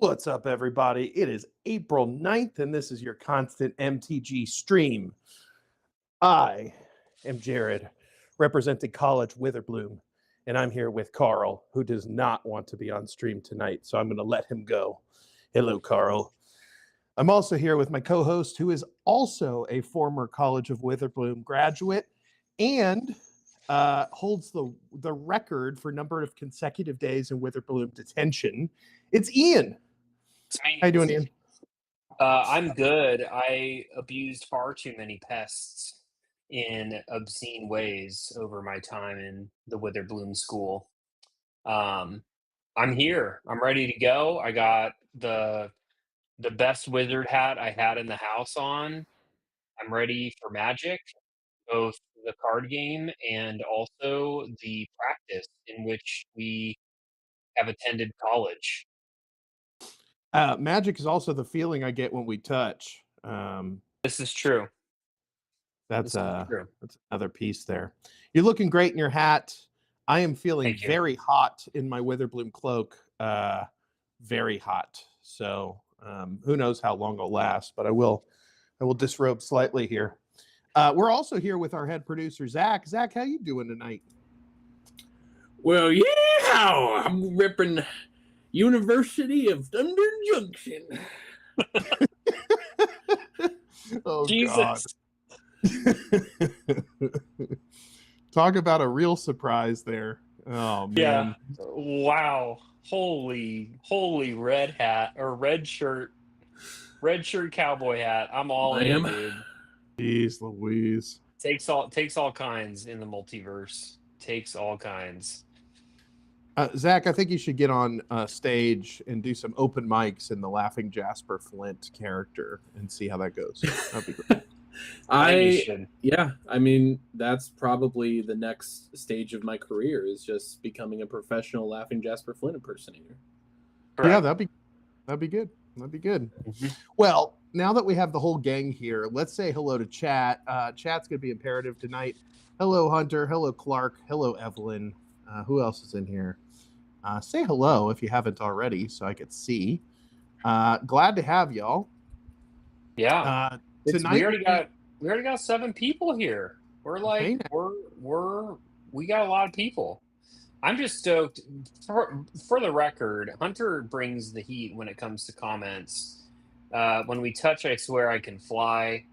What's up, everybody? It is April 9th, and this is your constant MTG stream. I am Jared, representing College Witherbloom, and I'm here with Carl, who does not want to be on stream tonight, so I'm going to let him go. Hello, Carl. I'm also here with my co-host, who is also a former College of Witherbloom graduate and holds the record for number of consecutive days in Witherbloom detention. It's Ian. How you doing, Ian? I'm good. I abused far too many pests in obscene ways over my time in the Witherbloom school. I'm here. I'm ready to go. I got the best wizard hat I had in the house on. I'm ready for Magic, both the card game and also the practice in which we have attended college. Magic is also the feeling I get when we touch. This is true. That's This is true. that's another piece there. You're looking great in your hat. I am feeling Thank you. very hot in my Witherbloom cloak. Very hot. So who knows how long it'll last, but I will disrobe slightly here. We're also here with our head producer, Zach. Zach, how you doing tonight? Well, yeah, I'm ripping University of Thunder Junction. Oh, Jesus. God. Talk about a real surprise there. Oh, man. Yeah. Wow. Holy red hat or red shirt cowboy hat. I'm all in, dude. Jeez Louise. Takes all kinds in the multiverse. Takes all kinds. Zach, I think you should get on stage and do some open mics in the Laughing Jasper Flint character and see how that goes. That'd be great. I mean, that's probably the next stage of my career is just becoming a professional Laughing Jasper Flint impersonator. Correct. Yeah, that'd be good. That'd be good. Mm-hmm. Well, now that we have the whole gang here, let's say hello to chat. Chat's gonna be imperative tonight. Hello, Hunter. Hello, Clark. Hello, Evelyn. Who else is in here? Say hello if you haven't already, so I could see. Glad to have y'all. Yeah. Tonight we already got 7 people here. We're like we got a lot of people. I'm just stoked. For the record, Hunter brings the heat when it comes to comments. When we touch, I swear I can fly.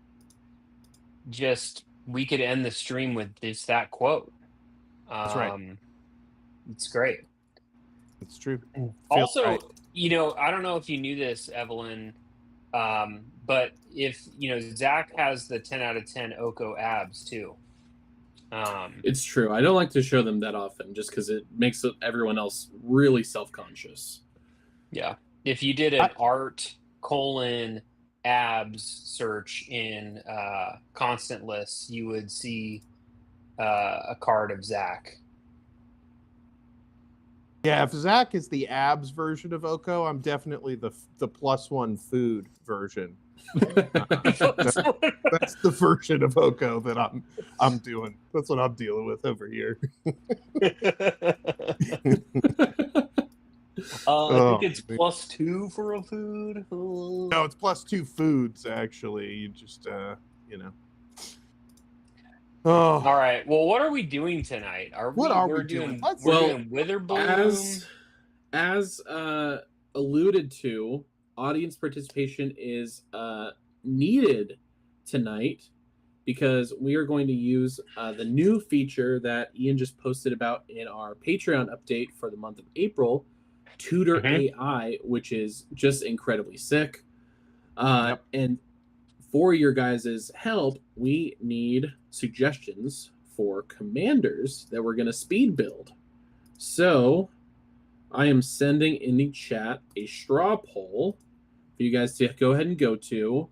We could end the stream with that quote. That's right. It's great. It's true. Also, right. I don't know if you knew this, Evelyn, but if Zach has the 10 out of 10 Oko abs too. It's true. I don't like to show them that often just because it makes everyone else really self-conscious. Yeah. If you did an abs search in constant lists, you would see a card of Zach. Yeah, if Zach is the abs version of Oko, I'm definitely the +1 food version. That's the version of Oko that I'm doing. That's what I'm dealing with over here. I think it's +2 for a food. Oh. No, it's +2 foods actually. You just Oh. All right. Well, what are we doing tonight? We're doing Witherbloom. As alluded to, audience participation is needed tonight because we are going to use the new feature that Ian just posted about in our Patreon update for the month of April, TutorAI, which is just incredibly sick. And for your guys' help, we need suggestions for commanders that we're going to speed build. So I am sending in the chat a straw poll for you guys to go ahead and go to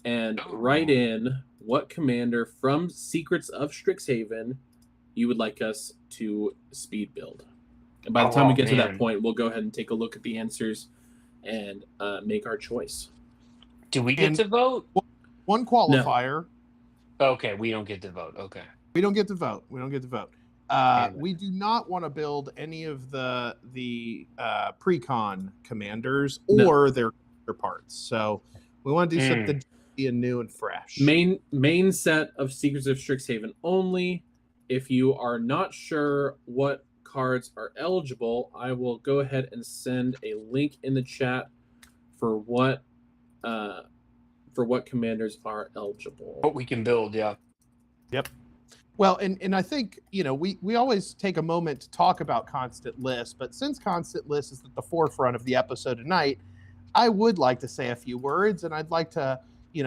and write in what commander from Secrets of Strixhaven you would like us to speed build. And by the time we get to that point, we'll go ahead and take a look at the answers and make our choice. Do we get to vote? One qualifier. No. Okay, we don't get to vote. Okay. We don't get to vote. we do not want to build any of the pre-con commanders or their parts. So we want to do something new and fresh. Main set of Secrets of Strixhaven only. If you are not sure what cards are eligible, I will go ahead and send a link in the chat for what commanders are eligible. What we can build, yeah. Yep. Well, and I think, we always take a moment to talk about Constant List, but since Constant List is at the forefront of the episode tonight, I would like to say a few words, and I'd like to,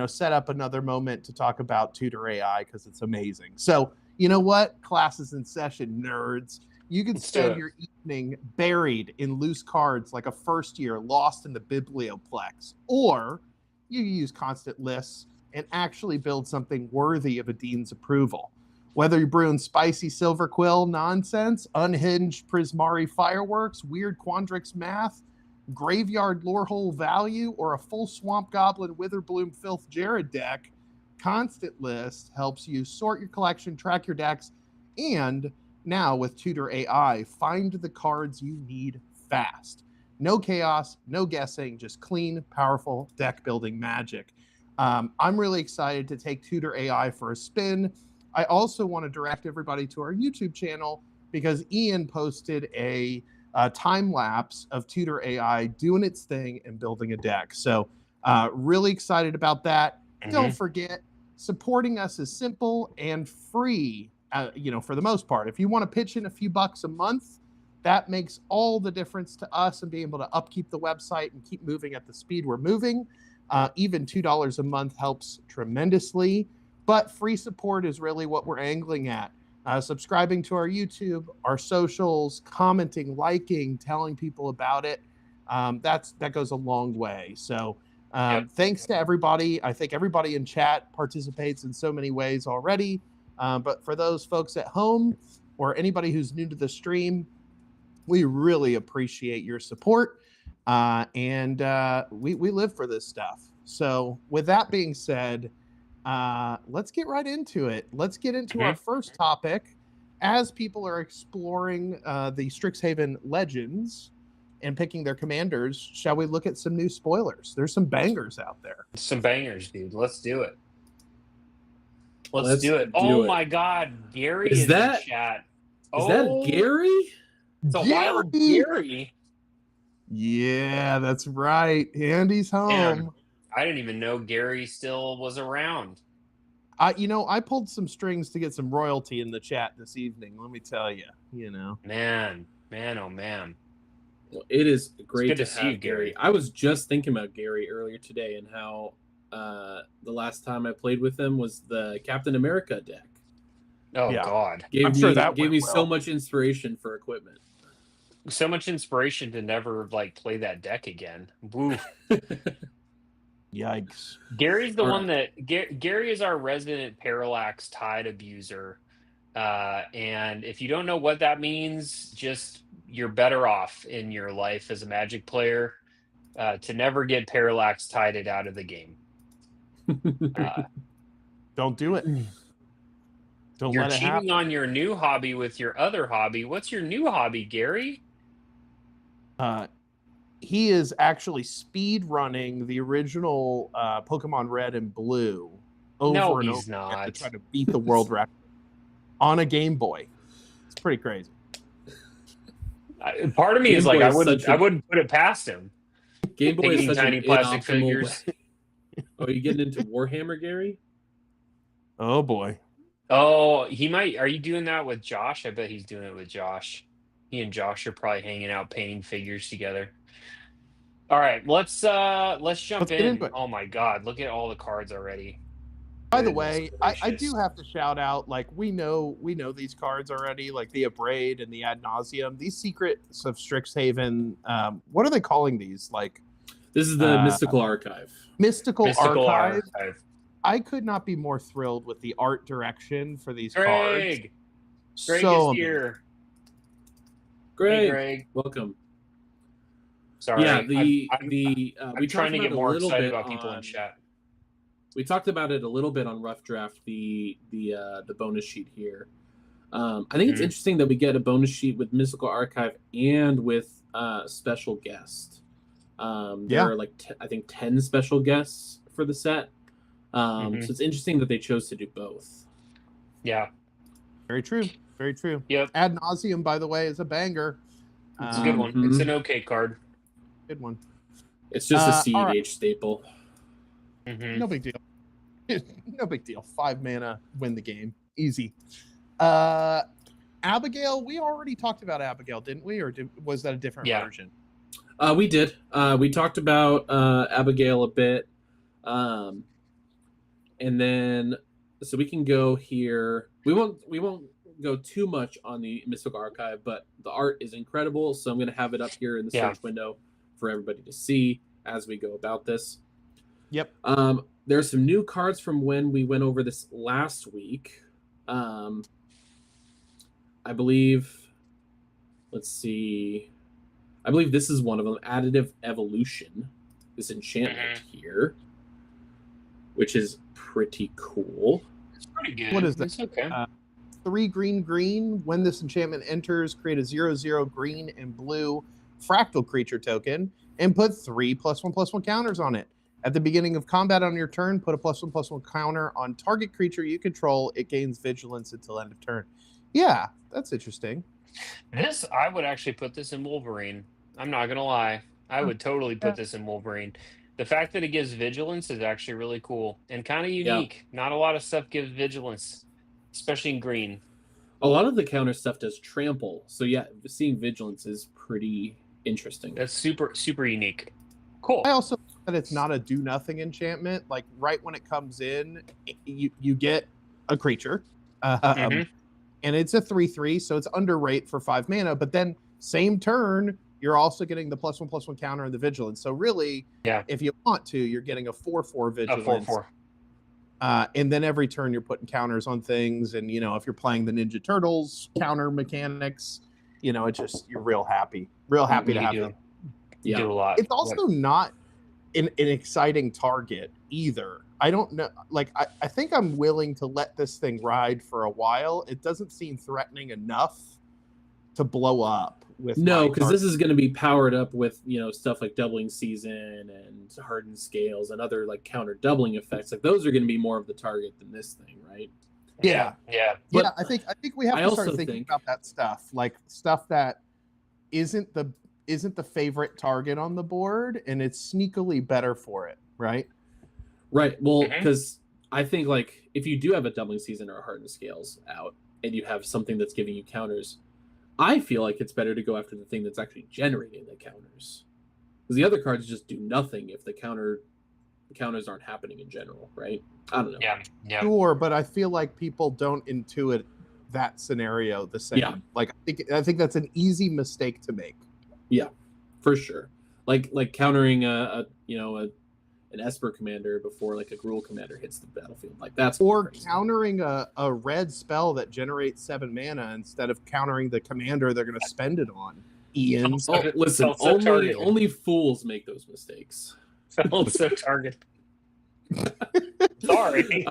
set up another moment to talk about TutorAI because it's amazing. So, you know what? Class is in session, nerds. You can spend your evening buried in loose cards like a first year lost in the biblioplex, or you use Constant Lists and actually build something worthy of a dean's approval. Whether you're brewing spicy silver quill nonsense, unhinged Prismari fireworks, weird Quandrix math, graveyard lorehole value, or a full swamp goblin witherbloom filth Jared deck, Constant List helps you sort your collection, track your decks, and now with TutorAI, find the cards you need fast. No chaos, no guessing, just clean, powerful deck building magic. I'm really excited to take TutorAI for a spin. I also want to direct everybody to our YouTube channel because Ian posted a time lapse of TutorAI doing its thing and building a deck. So really excited about that. Don't forget, supporting us is simple and free, for the most part. If you want to pitch in a few bucks a month, that makes all the difference to us and being able to upkeep the website and keep moving at the speed we're moving. Even $2 a month helps tremendously, but free support is really what we're angling at. Subscribing to our YouTube, our socials, commenting, liking, telling people about it. That goes a long way. So thanks to everybody. I think everybody in chat participates in so many ways already. But for those folks at home or anybody who's new to the stream, we really appreciate your support. And we live for this stuff. So with that being said, let's get right into it. Let's get into our first topic. As people are exploring the Strixhaven legends and picking their commanders, shall we look at some new spoilers? There's some bangers out there. Some bangers, dude. Let's do it. Let's do it. My God, Gary is in the chat. Is that Gary? It's a wild Gary. Yeah, that's right. Andy's home. Man, I didn't even know Gary still was around. I pulled some strings to get some royalty in the chat this evening. Let me tell you, Man, oh man. Well, it is great to see you, Gary. I was just thinking about Gary earlier today and how the last time I played with him was the Captain America deck. Oh yeah. God, gave me so much inspiration for equipment. So much inspiration to never play that deck again. Woo. Yikes. Gary's the one that Gary is our resident Parallax Tide abuser. And if you don't know what that means, just you're better off in your life as a Magic player to never get Parallax Tided out of the game. Don't do it. Don't You're let it cheating happen. on your new hobby with your other hobby. What's your new hobby, Gary? He is actually speed running the original Pokemon Red and Blue over and over not. to try to beat the world record on a Game Boy. It's pretty crazy. Part of me is like, I wouldn't put it past him. Game Boy is such tiny plastic figures. Are you getting into Warhammer, Gary? Oh boy. Oh, he might. Are you doing that with Josh? I bet he's doing it with Josh. He and Josh are probably hanging out painting figures together. All right, let's jump in. Oh my God, look at all the cards already. By the way, I do have to shout out, we know these cards already, like the Abrade and the Ad Nauseam. These Secrets of Strixhaven, what are they calling these? This is the Mystical Archive. Mystical Archive. I could not be more thrilled with the art direction for these cards. Greg is here. Greg, welcome. Sorry. Yeah, I'm trying to get more excited about people in chat. We talked about it a little bit on Rough Draft, the bonus sheet here. I think it's Mhm. interesting that we get a bonus sheet with Mystical Archive and with special guest. There are like I think 10 special guests for the set. So it's interesting that they chose to do both. Yeah. Very true. Very true. Yep. Ad nauseum, by the way, is a banger. It's a good one. It's an okay card. Good one. It's just a CEDH right. staple. No big deal. No big deal. 5 mana, win the game. Easy. Abigail, we already talked about Abigail, didn't we? Or was that a different version? We did. We talked about Abigail a bit. And then, so we can go here. We won't go too much on the Mystical Archive, but the art is incredible. So I'm going to have it up here in the search window for everybody to see as we go about this. Yep. There's some new cards from when we went over this last week. I believe, let's see. I believe this is one of them, Additive Evolution, this enchantment here, which is pretty cool. It's pretty good. What is that? It's okay. 3 green. When this enchantment enters, create a 0/0 green and blue fractal creature token and put 3 +1/+1 counters on it. At the beginning of combat on your turn, put a +1/+1 counter on target creature you control. It gains vigilance until end of turn. Yeah, that's interesting. I would actually put this in Wolverine. I'm not gonna lie. I would totally put this in Wolverine. The fact that it gives vigilance is actually really cool and kind of unique. Not a lot of stuff gives vigilance, especially in green. A lot of the counter stuff does trample. So yeah, seeing vigilance is pretty interesting. That's super unique. Cool. I also think that it's not a do nothing enchantment. Like right when it comes in, you get a creature. And it's a 3/3, so it's under rate for 5 mana. But then same turn, you're also getting the +1/+1 counter and the vigilance. So really, if you want to, you're getting a 4/4 vigilance. A 4/4. And then every turn you're putting counters on things. And if you're playing the Ninja Turtles counter mechanics, it's just you're real happy to have it. You do a lot. It's also not an exciting target either. I don't know. Like, I think I'm willing to let this thing ride for a while. It doesn't seem threatening enough to blow up with. No, because this is going to be powered up with, stuff like Doubling Season and Hardened Scales and other like counter doubling effects. Like those are going to be more of the target than this thing, right? Yeah. But I think we have to start thinking about that stuff. Like stuff that isn't the favorite target on the board, and it's sneakily better for it, right? Right. Well, because I think like if you do have a Doubling Season or a Hardened Scales out and you have something that's giving you counters, I feel like it's better to go after the thing that's actually generating the counters. Because the other cards just do nothing if the counters aren't happening in general, right? I don't know. Yeah. Sure, but I feel like people don't intuit that scenario the same. Yeah. Like I think that's an easy mistake to make. Yeah, for sure. Like countering an Esper commander before like a Gruul commander hits the battlefield. Like that's crazy. Countering a red spell that generates 7 mana instead of countering the commander they're going to spend it on. Ian. Listen, only fools make those mistakes. Also target. Sorry.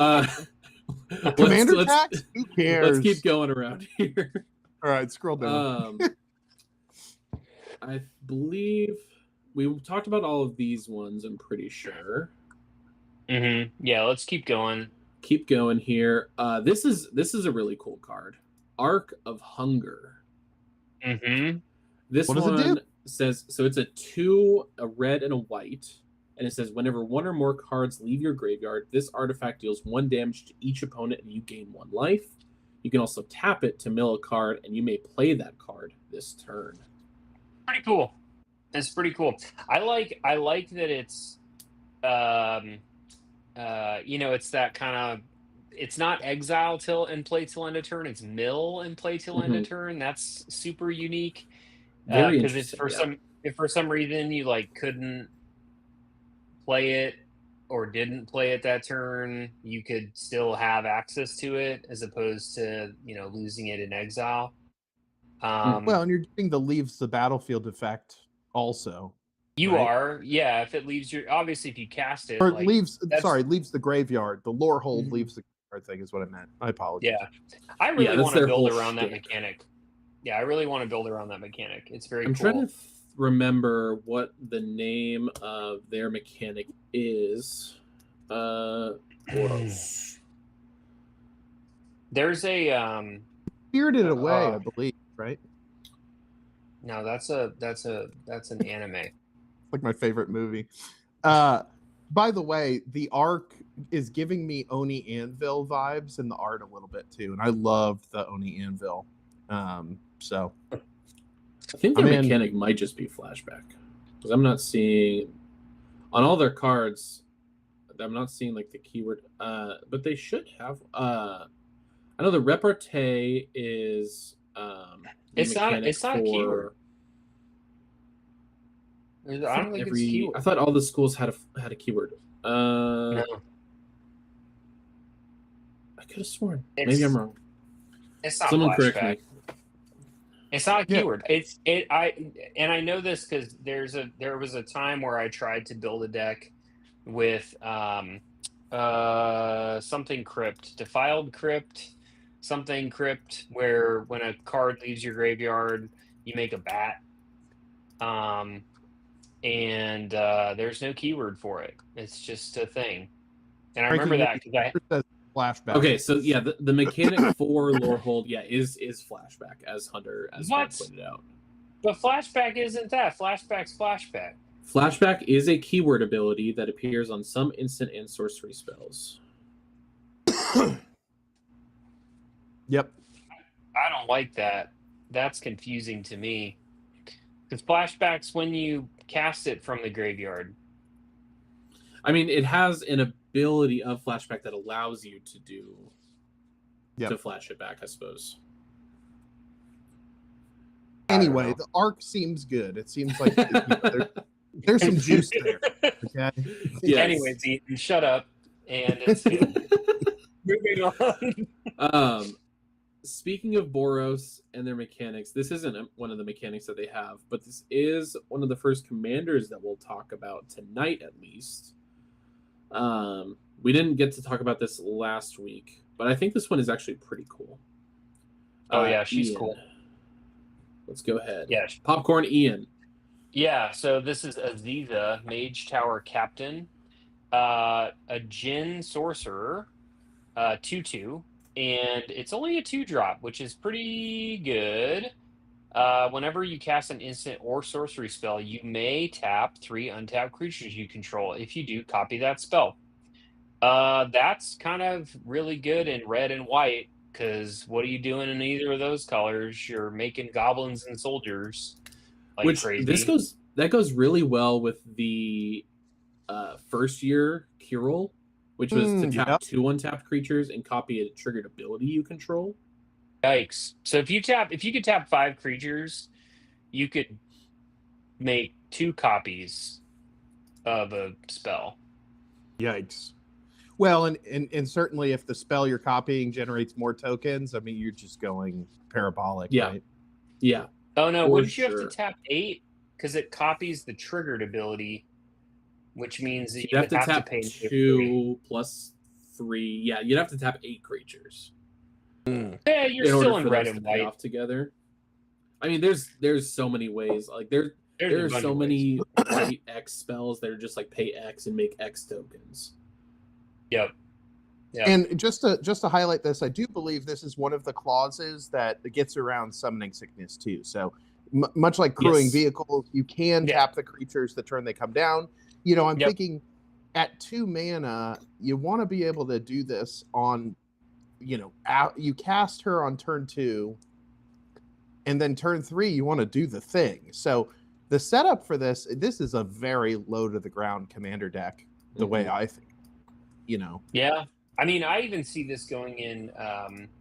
Commander tax? Who cares? Let's keep going around here. All right, scroll down. I believe we talked about all of these ones, I'm pretty sure. Yeah, let's keep going. Keep going here. This is a really cool card. Arc of Hunger. This one says, so it's a 2, a red, and a white. And it says, whenever 1 or more cards leave your graveyard, this artifact deals 1 damage to each opponent and you gain 1 life. You can also tap it to mill a card, and you may play that card this turn. Pretty cool. It's pretty cool. I like that it's it's that kind of, it's not exile and play till end of turn, it's mill and play till end of turn. That's super unique. Very because interesting. if for some reason you like couldn't play it or didn't play it that turn, you could still have access to it as opposed to losing it in exile. Well, and you're getting the leaves the battlefield effect also. If it leaves your, obviously if you cast it, or leaves the graveyard. The lore hold leaves the graveyard thing is what I meant. I apologize. Yeah, I really that's want to their build whole around that shtick. mechanic. Yeah, I really want to build around that mechanic. It's very I'm cool. trying to remember what the name of their mechanic is. Boros. There's a Spirited Away, I believe, right? no, that's an anime. It's like my favorite movie. By the way, the arc is giving me Oni Anvil vibes in the art a little bit too, and I love the Oni Anvil. So I think their I'm in. mechanic might just be flashback, because I'm not seeing on all their cards. I'm not seeing like the keyword, but they should have. I know the repartee is. It's not a keyword. I don't think it's keyword. I thought all the schools had a keyword. No. I could have sworn. Maybe I'm wrong. It's not Someone flashback. correct me. It's not a keyword. I know this because there was a time where I tried to build a deck with something crypt, defiled crypt, something crypt, where when a card leaves your graveyard, you make a bat. And there's no keyword for it. It's just a thing. And I remember that because flashback. Okay, so yeah, the mechanic for Lorehold, is flashback, as Hunter pointed out. But flashback isn't that. Flashback's flashback. Flashback is a keyword ability that appears on some instant and sorcery spells. Yep. I don't like that. That's confusing to me. Because flashback's when you cast it from the graveyard. I mean, it has an ability of flashback that allows you to do to flash it back, I suppose. Anyway, the arc seems good. It seems like there's some juice there. Okay. Yes. Anyways, Ethan, shut up. And it's moving on. Speaking of Boros and their mechanics, this isn't one of the mechanics that they have, but this is one of the first commanders that we'll talk about tonight, at least. We didn't get to talk about this last week, but I think this one is actually pretty cool. Oh, yeah, she's Ian. cool. Let's go ahead. Yeah. Popcorn Ian. Yeah, so this is Aziza, Mage Tower Captain, a Djinn Sorcerer, 2/2, and it's only a 2-drop, which is pretty good. Whenever you cast an instant or sorcery spell, you may tap 3 untapped creatures you control. If you do, copy that spell. That's kind of really good in red and white, because what are you doing in either of those colors? You're making goblins and soldiers like crazy. That goes really well with the first year Kirill, which was to tap 2 untapped creatures and copy a triggered ability you control. Yikes. So if you could tap 5 creatures, you could make 2 copies of a spell. Yikes. Well, and certainly if the spell you're copying generates more tokens, I mean, you're just going parabolic, right? Yeah. Oh, no. Wouldn't you have to tap 8? Because it copies the triggered ability, which means that you have to pay 2 plus 3. Yeah, you'd have to tap 8 creatures. Yeah, you're still in red and white off together. I mean, there's so many ways. Like there's so many white X spells that are just like pay X and make X tokens. Yep. And just to highlight this, I do believe this is one of the clauses that gets around summoning sickness too. So much like crewing vehicles, you can tap the creatures the turn they come down. I'm thinking at 2 mana, you want to be able to do this on, you cast her on turn 2, and then turn 3, you want to do the thing. So the setup for this is a very low to the ground commander deck, the way I think. Yeah. I mean, I even see this going in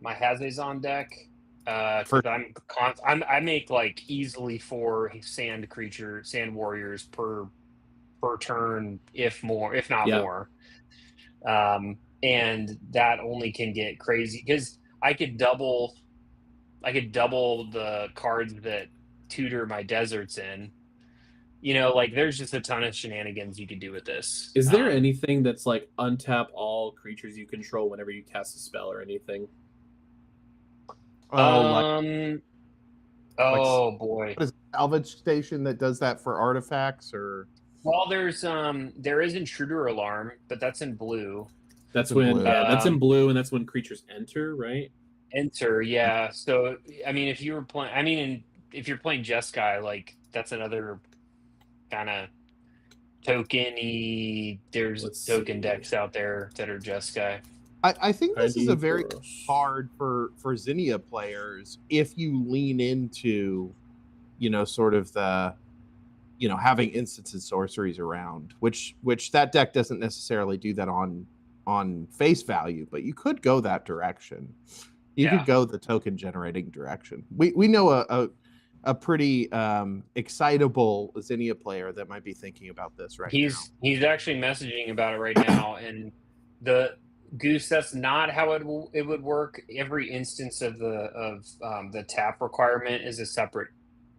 my Hazazon deck. I make like easily 4 sand warriors per turn, if not more. And that only can get crazy because I could double the cards that tutor my deserts in. like there's just a ton of shenanigans you could do with this. Is there anything that's like untap all creatures you control whenever you cast a spell or anything? Oh boy. What is it, salvage station that does that for artifacts or? Well, there is intruder alarm, but that's in blue. That's in when blue. that's in blue, and that's when creatures enter, right? Enter, yeah. So I mean, if you're playing Jeskai, like that's another kind of tokeny. There's token decks out there that are Jeskai. I think this is a very gross. hard for Zinnia players if you lean into, sort of the, having instants and sorceries around, which that deck doesn't necessarily do that on face value, but you could go that direction. You could go the token generating direction. We know a pretty excitable Zinnia player that might be thinking about this right now. He's actually messaging about it right now, and the Goose, that's not how it would work. Every instance of the tap requirement is a separate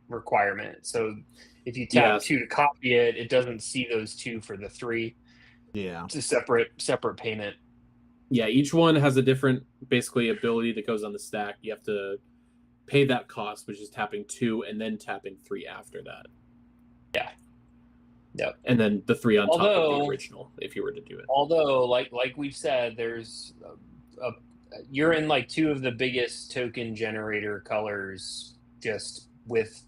requirement. So if you tap 2 to copy it, it doesn't see those 2 for the 3. Yeah, it's a separate payment. Yeah, each one has a different basically ability that goes on the stack. You have to pay that cost, which is tapping 2 and then tapping 3 after that. Yeah. Yep. And then the 3 on top of the original, if you were to do it. Although, like we've said, there's you're in like 2 of the biggest token generator colors just with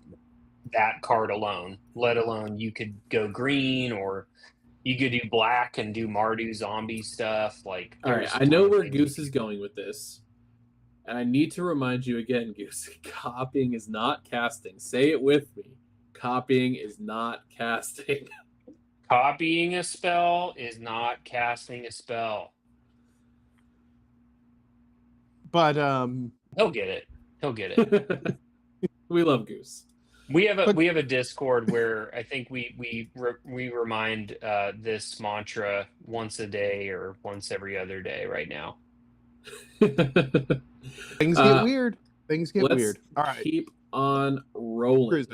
that card alone. Let alone you could go green, or you could do black and do Mardu zombie stuff. Like, all right, I know where Goose is going with this, and I need to remind you again, Goose. Copying is not casting. Say it with me. Copying is not casting. Copying a spell is not casting a spell. But he'll get it. He'll get it. We love Goose. We have a Discord where I think we remind this mantra once a day or once every other day right now. Things get weird. Things get weird. All right, keep on rolling.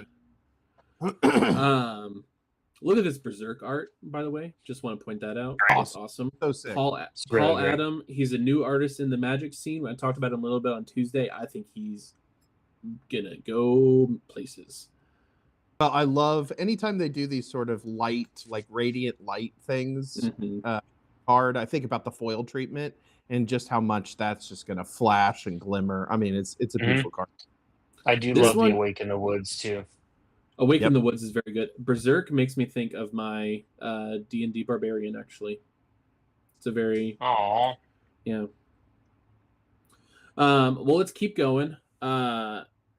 Look at this Berserk art, by the way. Just want to point that out. Awesome. So sick. Paul Adam, he's a new artist in the Magic scene. I talked about him a little bit on Tuesday. I think he's gonna go places. Well, I love anytime they do these sort of light, like radiant light things. Card. I think about the foil treatment and just how much that's just gonna flash and glimmer. I mean, it's a beautiful card. I do love the Awake in the Woods too. Awake in the Woods is very good. Berserk makes me think of my D&D Barbarian, actually. It's a very... Aww. Yeah. Well, let's keep going.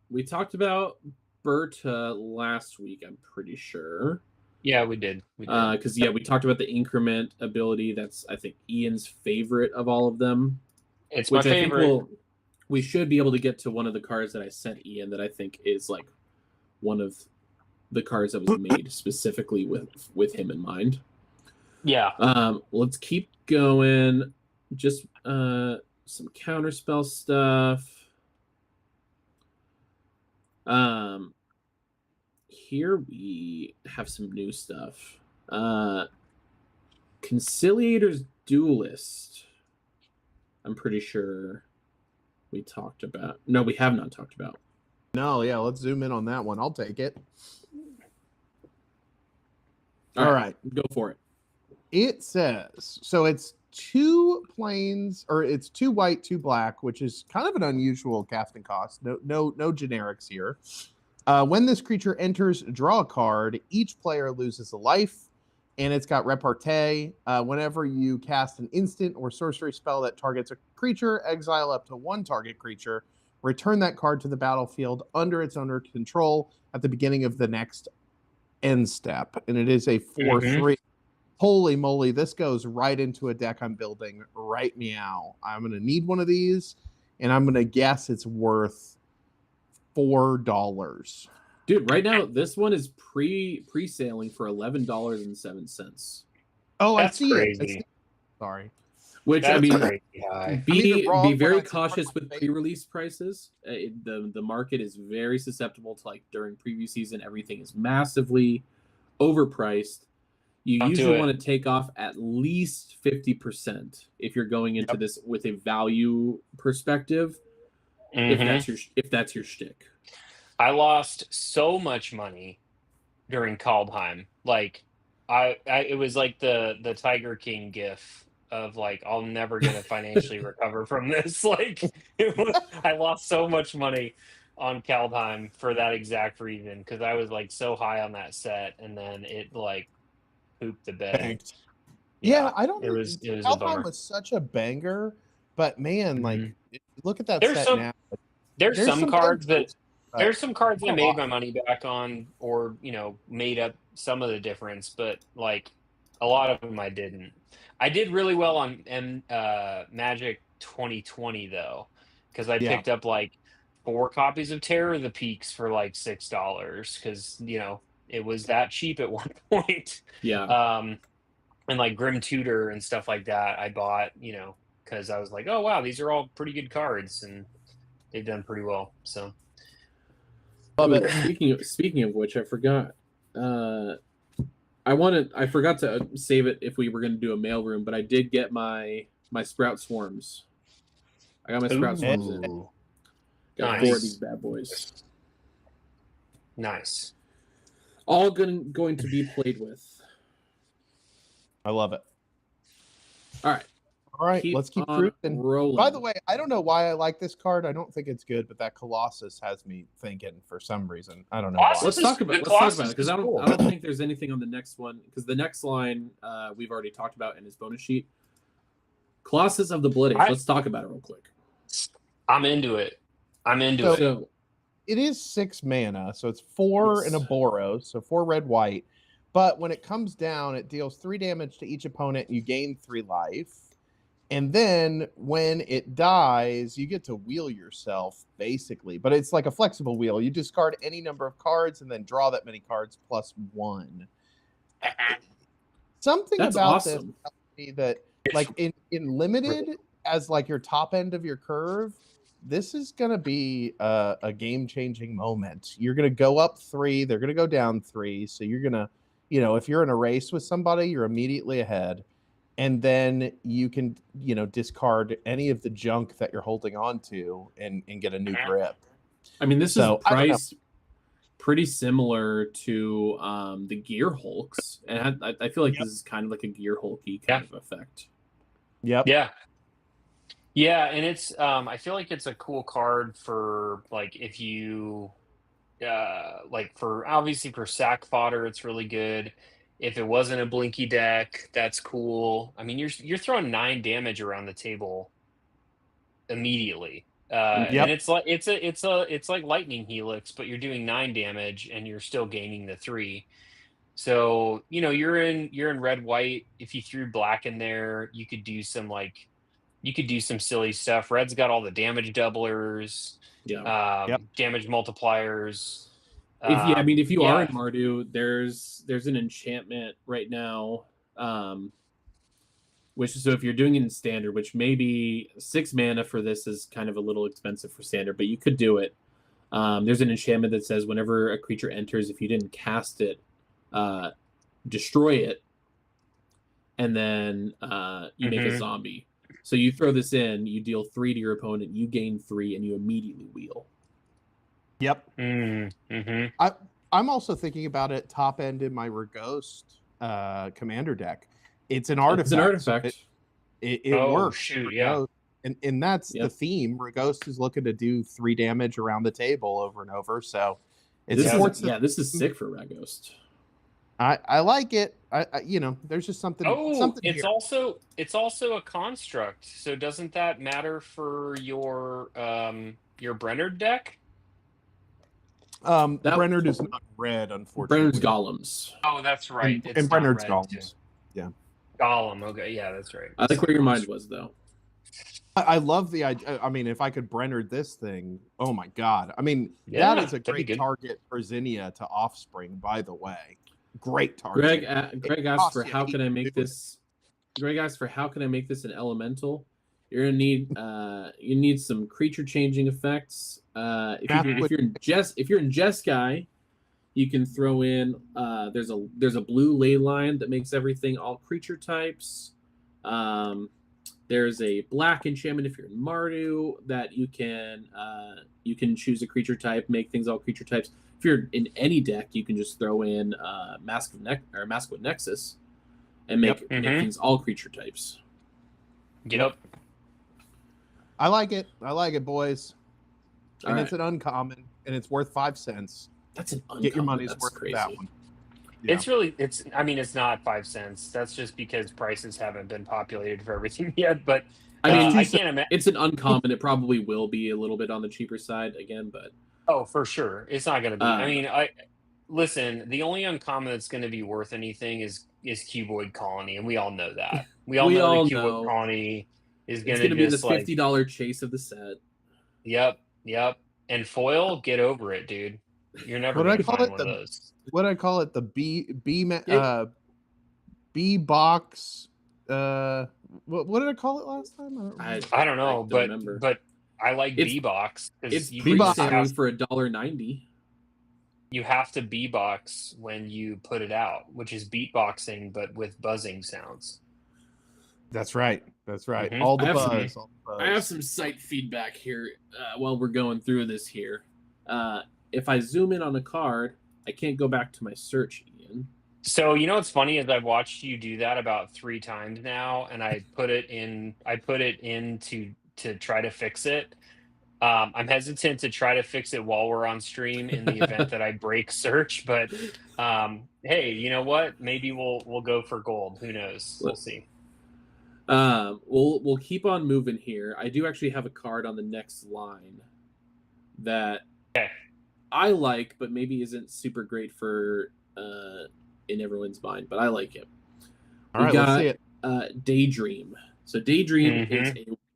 We talked about Berta last week, I'm pretty sure. Yeah, we did. Because, we talked about the increment ability. That's, I think, Ian's favorite of all of them. It's my favorite. We should be able to get to one of the cards that I sent Ian that I think is, like, one of the cards that was made specifically with him in mind. Yeah. Let's keep going. Just some counterspell stuff. Here we have some new stuff. Conciliator's Duelist. I'm pretty sure we talked about. No, we have not talked about. No, yeah, let's zoom in on that one. I'll take it. All right, go for it. It says, so it's 2 planes, or it's 2 white, 2 black, which is kind of an unusual casting cost. No generics here. When this creature enters, draw a card. Each player loses a life, and it's got repartee. Whenever you cast an instant or sorcery spell that targets a creature, exile up to 1 target creature. Return that card to the battlefield under its owner control at the beginning of the next end step. And it is a 4/3. Holy moly, this goes right into a deck I'm building right meow. I'm going to need one of these, and I'm going to guess it's worth $4. Dude, right now, this one is pre-sailing for $11.07. Oh, that's I see crazy. it. Sorry. Which, that's be very cautious with pre-release prices. The market is very susceptible to, like, during preview season, everything is massively overpriced, you Don't do usually it. want to take off at least 50% if you're going into this with a value perspective. If that's your shtick. I lost so much money during Kaldheim. Like, it was like the Tiger King gif of like, I'll never gonna financially recover from this. Like, I lost so much money on Kaldheim for that exact reason, because I was like so high on that set, and then it like pooped the bed. Thanks. Yeah, I don't. It was a Kaldheim bummer. was such a banger, but man, like, look at that There's set some- now. There's some cards that there's some cards I a made lot. my money back on, or made up some of the difference, but like a lot of them I didn't. I did really well on Magic 2020 though, because I picked up like 4 copies of Terror of the Peaks for like $6, because it was that cheap at one point. Yeah. And like Grim Tutor and stuff like that, I bought because I was like, oh wow, these are all pretty good cards, and they've done pretty well. So. Love it. Speaking of which, I forgot. I forgot to save it if we were going to do a mailroom, but I did get my Sprout Swarms. I got my Sprout Swarms in. Ooh. Got 4 of these bad boys. Nice. All going to be played with. I love it. All right. Let's keep on cruising. rolling. By the way, I don't know why I like this card. I don't think it's good, but that Colossus has me thinking for some reason. I don't know why. Colossus Let's talk about it because I cool. don't think there's anything on the next one, because the next line we've already talked about in his bonus sheet. Colossus of the Blood Age. Let's talk about it real quick. I'm into it. So it is 6 mana, so it's 4 and a Boros, so 4 red white. But when it comes down, it deals 3 damage to each opponent. You gain 3 life. And then when it dies, you get to wheel yourself, basically. But it's like a flexible wheel. You discard any number of cards and then draw that many cards plus 1. Something That's about awesome. this tells me that, like, in limited, as like your top end of your curve, this is going to be a game-changing moment. You're going to go up 3. They're going to go down 3. So you're going to, if you're in a race with somebody, you're immediately ahead. And then you can, discard any of the junk that you're holding on to and get a new grip. I mean, this is priced pretty similar to the Gear Hulks. And I feel like this is kind of like a Gear Hulky kind of effect. Yep. Yeah. Yeah, and it's I feel like it's a cool card for like if you obviously for sack fodder, it's really good. If it wasn't a blinky deck, that's cool. I mean, you're throwing 9 damage around the table immediately, and it's like lightning helix, but you're doing 9 damage and you're still gaining the 3. So you're in red white. If you threw black in there, you could do some silly stuff. Red's got all the damage doublers, damage multipliers. If you are in Mardu, there's an enchantment right now, which is, so if you're doing it in standard, which maybe 6 mana for this is kind of a little expensive for standard, but you could do it. There's an enchantment that says whenever a creature enters, if you didn't cast it, destroy it, and then you make a zombie. So you throw this in, you deal 3 to your opponent, you gain 3, and you immediately wheel. Yep. Mm-hmm. I'm also thinking about it top end in my Reghost commander deck. It's an artifact. It's an artifact. It works. Shoot, yeah. And that's the theme. Reghost is looking to do 3 damage around the table over and over. So this is sick for Reghost. I like it. I there's just something. It's also a construct. So doesn't that matter for your Brennard deck? Brennard is not red, unfortunately. Brennard's Golems. Oh, that's right. And Brennard's Golems. Yeah. Golem. Okay, yeah, that's right. I think where your mind was, though. I love the idea. I mean, if I could Brennard this thing, oh my god! I mean, that is a great target for Zinnia to Offspring. By the way, great target. Greg asked for how can I make this. Greg asked for how can I make this an elemental. You're gonna need you need some creature changing effects. If you're in Jeskai, You can throw in there's a blue ley line that makes everything all creature types. There's a black enchantment if you're in Mardu that you can choose a creature type, make things all creature types. If you're in any deck, you can just throw in Mask with Nexus and make things all creature types. Yep. I like it. I like it, boys. All And right. it's an uncommon, and it's worth 5 cents. That's an uncommon. Get your money's That's worth crazy. with that one. Yeah. It's not 5 cents. That's just because prices haven't been populated for everything yet. But I mean, I can't imagine. It's an uncommon. It probably will be a little bit on the cheaper side again, but Oh, for sure, it's not going to be. I mean, listen. The only uncommon that's going to be worth anything is Cuboid Colony, and we all know that. We all know the Cuboid Colony is going to be this $50 chase of the set. Yep. And foil, get over it, dude. You're never going to find one of those. What did I call it? The B box. What did I call it last time? I don't know, but I like B box. It's pre-selling for $1.90. You have to B box when you put it out, which is beatboxing but with buzzing sounds. That's right. Mm-hmm. All the buzz. I have some site feedback here while we're going through this here. If I zoom in on a card, I can't go back to my search, Ian. So you know what's funny is I've watched you do that about 3 times now, and I put it in to try to fix it. I'm hesitant to try to fix it while we're on stream in the event that I break search, but hey, you know what? Maybe we'll go for gold. Who knows? We'll see. We'll keep on moving here. I do actually have a card on the next line that I like, but maybe isn't super great for in everyone's mind, but I like it. All right, let's see it. Daydream. So Daydream is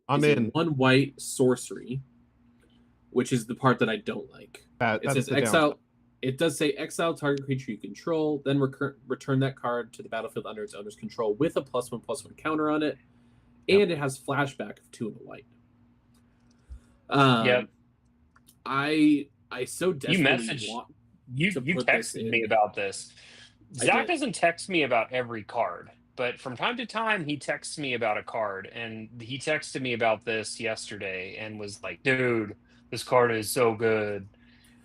a 1 white sorcery, which is the part that I don't like. It says exile. It does say exile target creature you control, then return that card to the battlefield under its owner's control with a +1/+1 counter on it, and it has flashback of 2 and a white. I so desperately want. You texted me about this. Zach doesn't text me about every card, but from time to time he texts me about a card, and he texted me about this yesterday and was like, "Dude, this card is so good."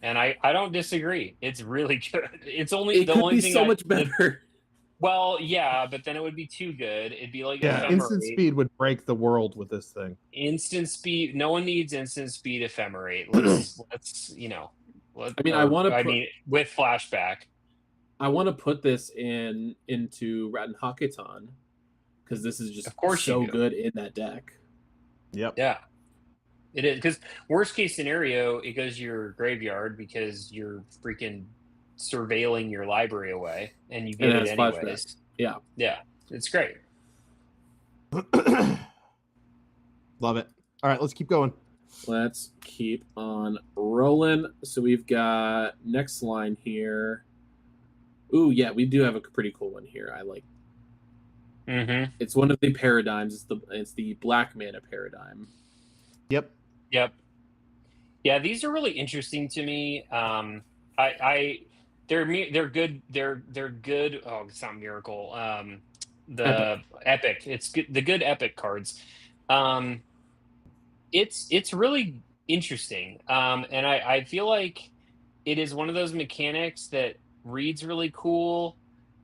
And I don't disagree. It's really good. It's only it the could only be thing so much better. Well, yeah, but then it would be too good. It'd be like instant speed would break the world with this thing. Instant speed. No one needs instant speed ephemerate. Let's with flashback. I want to put this into Rat Hackathon because this is just so good in that deck. Yep. Yeah. It is, because worst case scenario, it goes to your graveyard because you're freaking surveilling your library away, and you get it anyways. Yeah, it's great. Love it. All right, let's keep going. Let's keep on rolling. So we've got next line here. Ooh, yeah, we do have a pretty cool one here. I like. It's one of the paradigms. It's the black mana paradigm. Yep. Yeah, these are really interesting to me. They're good. They're good. Oh, it's not Miracle. The Epic. It's good. The good Epic cards. It's really interesting. And I feel like it is one of those mechanics that reads really cool,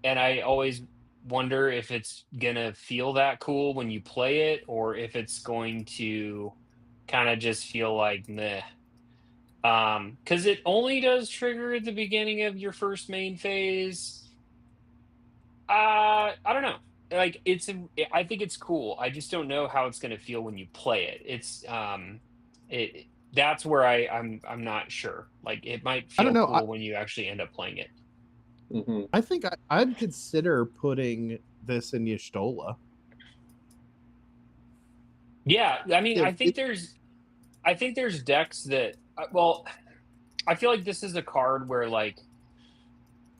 and I always wonder if it's gonna feel that cool when you play it, or if it's going to kind of just feel like meh. Because it only does trigger at the beginning of your first main phase. I don't know. Like I think it's cool. I just don't know how it's going to feel when you play it. It's that's where I'm not sure. Like it might feel cool when you actually end up playing it. I think I'd consider putting this in Y'shtola. Yeah, I mean, I think there's decks that, well, I feel like this is a card where, like,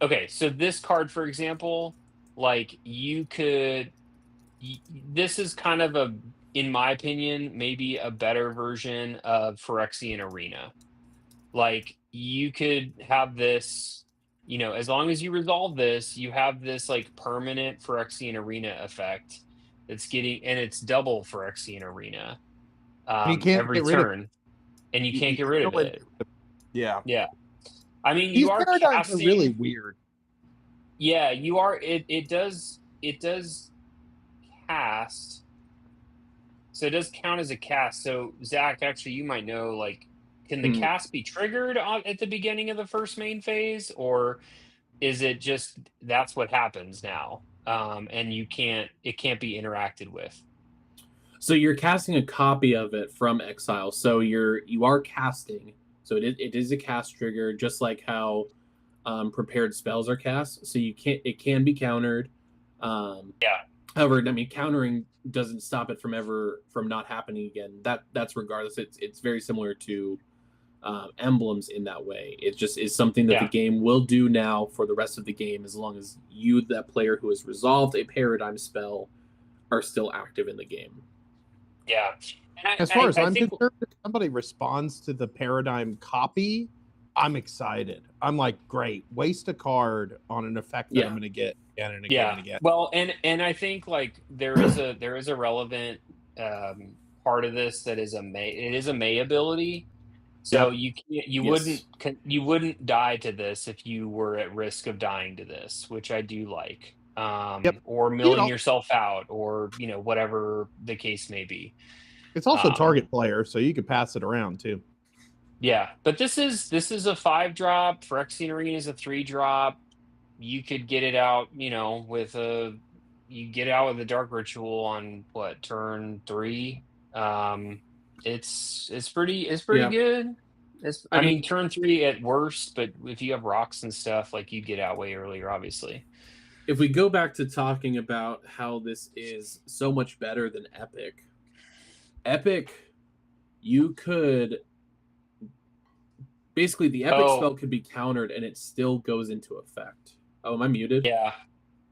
okay, so this card, for example, like, this is kind of in my opinion, maybe a better version of Phyrexian Arena. Like, you could have this, as long as you resolve this, you have this like permanent Phyrexian Arena effect that's and it's double Phyrexian Arena You can't every get rid of it. turn, and you can't You get rid of kill it. Yeah. Yeah. I mean, These you are paradigms are really casting. weird. Yeah, you are. It does cast. So it does count as a cast. So Zach, actually, you might know. Like, can the cast be triggered at the beginning of the first main phase, or is it just that's what happens now, and it can't be interacted with? So you're casting a copy of it from exile. So you are casting. So it is a cast trigger, just like how prepared spells are cast. So it can be countered. Yeah. However, I mean, countering doesn't stop it from not happening again. That's regardless. It's very similar to emblems in that way. It just is something that the game will do now for the rest of the game, as long as you, that player who has resolved a paradigm spell, are still active in the game. Yeah. As far as I'm concerned, if somebody responds to the paradigm copy, I'm excited. I'm like, great, waste a card on an effect that I'm going to get again and again and again. Well, and I think like there is a relevant part of this that is it is a May ability. So you wouldn't die to this if you were at risk of dying to this, which I do like. Or milling yourself out, or whatever the case may be. It's also target player, so you could pass it around too. Yeah, but this is a 5-drop. Phyrexian Arena is a 3-drop. You could get it out, with the Dark Ritual on turn 3. It's pretty good. I mean, turn 3 at worst, but if you have rocks and stuff, like, you'd get out way earlier, obviously. If we go back to talking about how this is so much better than Epic, you could basically, the Epic spell could be countered and it still goes into effect. Oh, am I muted? Yeah.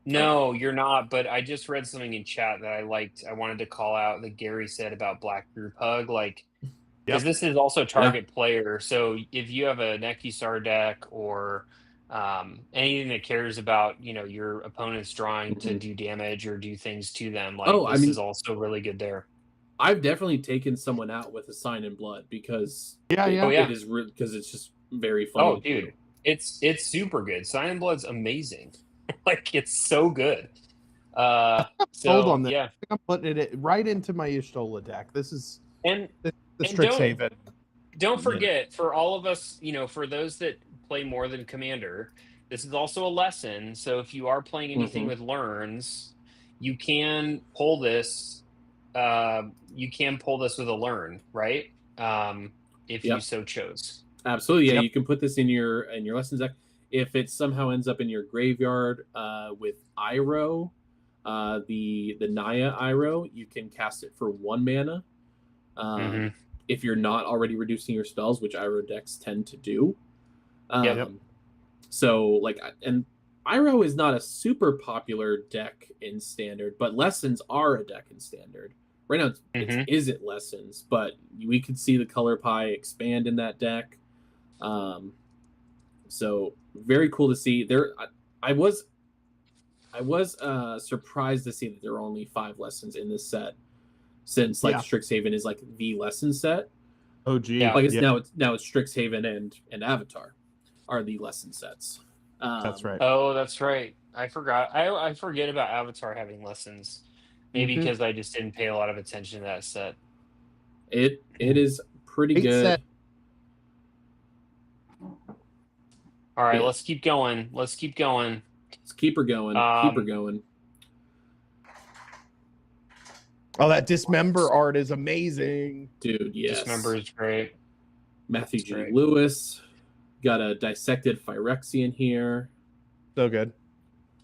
No, you're not, but I just read something in chat that I liked. I wanted to call out that Gary said about Black Group Hug, like, because this is also target player. So if you have a Nekisar deck or anything that cares about, your opponent's drawing to do damage or do things to them, like, this is also really good there. I've definitely taken someone out with a Sign in Blood because it is because it's just very funny. Oh, dude, it's super good. Sign in Blood's amazing. Like, it's so good. Hold on, I think I'm putting it right into my Y'shtola deck. This is the Strixhaven. Don't forget, for all of us, for those that play more than Commander, this is also a lesson. So if you are playing anything with learns, you can pull this. You can pull this with a learn, right? If you so chose. Absolutely, yeah. You can put this in your lessons deck. If it somehow ends up in your graveyard with Iroh, the Naya Iroh, you can cast it for 1 mana. If you're not already reducing your spells, which Iroh decks tend to do. So, like, and Iroh is not a super popular deck in Standard, but Lessons are a deck in Standard. Right now, it isn't Lessons, but we could see the color pie expand in that deck. So very cool to see. I was surprised to see that there are only 5 lessons in this set, since Strixhaven is like the lesson set. Oh, gee. Now it's Strixhaven and Avatar are the lesson sets. That's right. Oh, that's right. I forgot. I forget about Avatar having lessons. Maybe because I just didn't pay a lot of attention to that set. It is pretty good. All right, let's keep going. Let's keep her going. Keep her going. Oh, that Dismember art is amazing. Dude, yes. Dismember is great. Matthew G. Lewis. Got a dissected Phyrexian here. So good.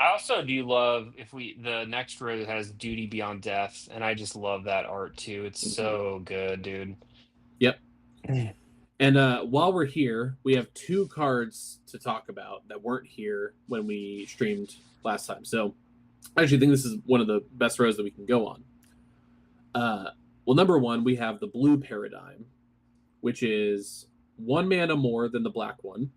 I also do love the next row has Duty Beyond Death, and I just love that art too. It's so good, dude. Yep. And while we're here, we have 2 cards to talk about that weren't here when we streamed last time. So I actually think this is one of the best rows that we can go on. Well, number 1, we have the blue paradigm, which is 1 mana more than the black one.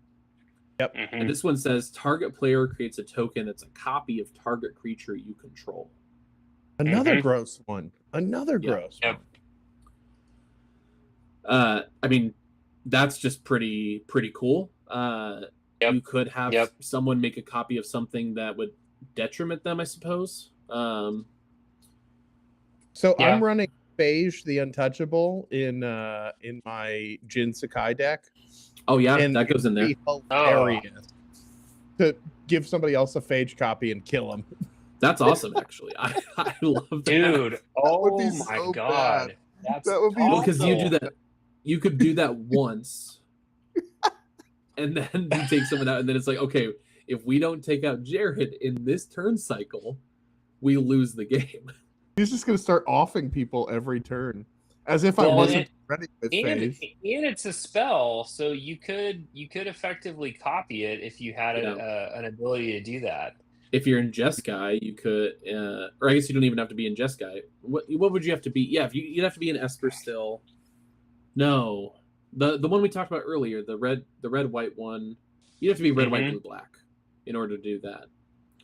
Yep. And this one says target player creates a token that's a copy of target creature you control. Another gross one. Another Yeah. gross Yep. one. I mean, that's just pretty cool. You could have someone make a copy of something that would detriment them, I suppose. So I'm running Phage the Untouchable in my Jin Sakai deck. Oh yeah, and that goes in there. It'd be hilarious to give somebody else a Phage copy and kill them. That's awesome, actually. I love that. Dude, would be my so God. bad. That's That would be Well, because you do awful. that, you could do that once, and then you take someone out, and then it's like, okay, if we don't take out Jared in this turn cycle, we lose the game. He's just gonna start offing people every turn, as if I wasn't ready with and Phage. it's a spell, so you could effectively copy it if you had an ability to do that. If you're in Jeskai, you could, or I guess you don't even have to be in Jeskai. What would you have to be? Yeah, if you'd have to be in Esper still. No, the one we talked about earlier, the red white one. You'd have to be red white blue black in order to do that.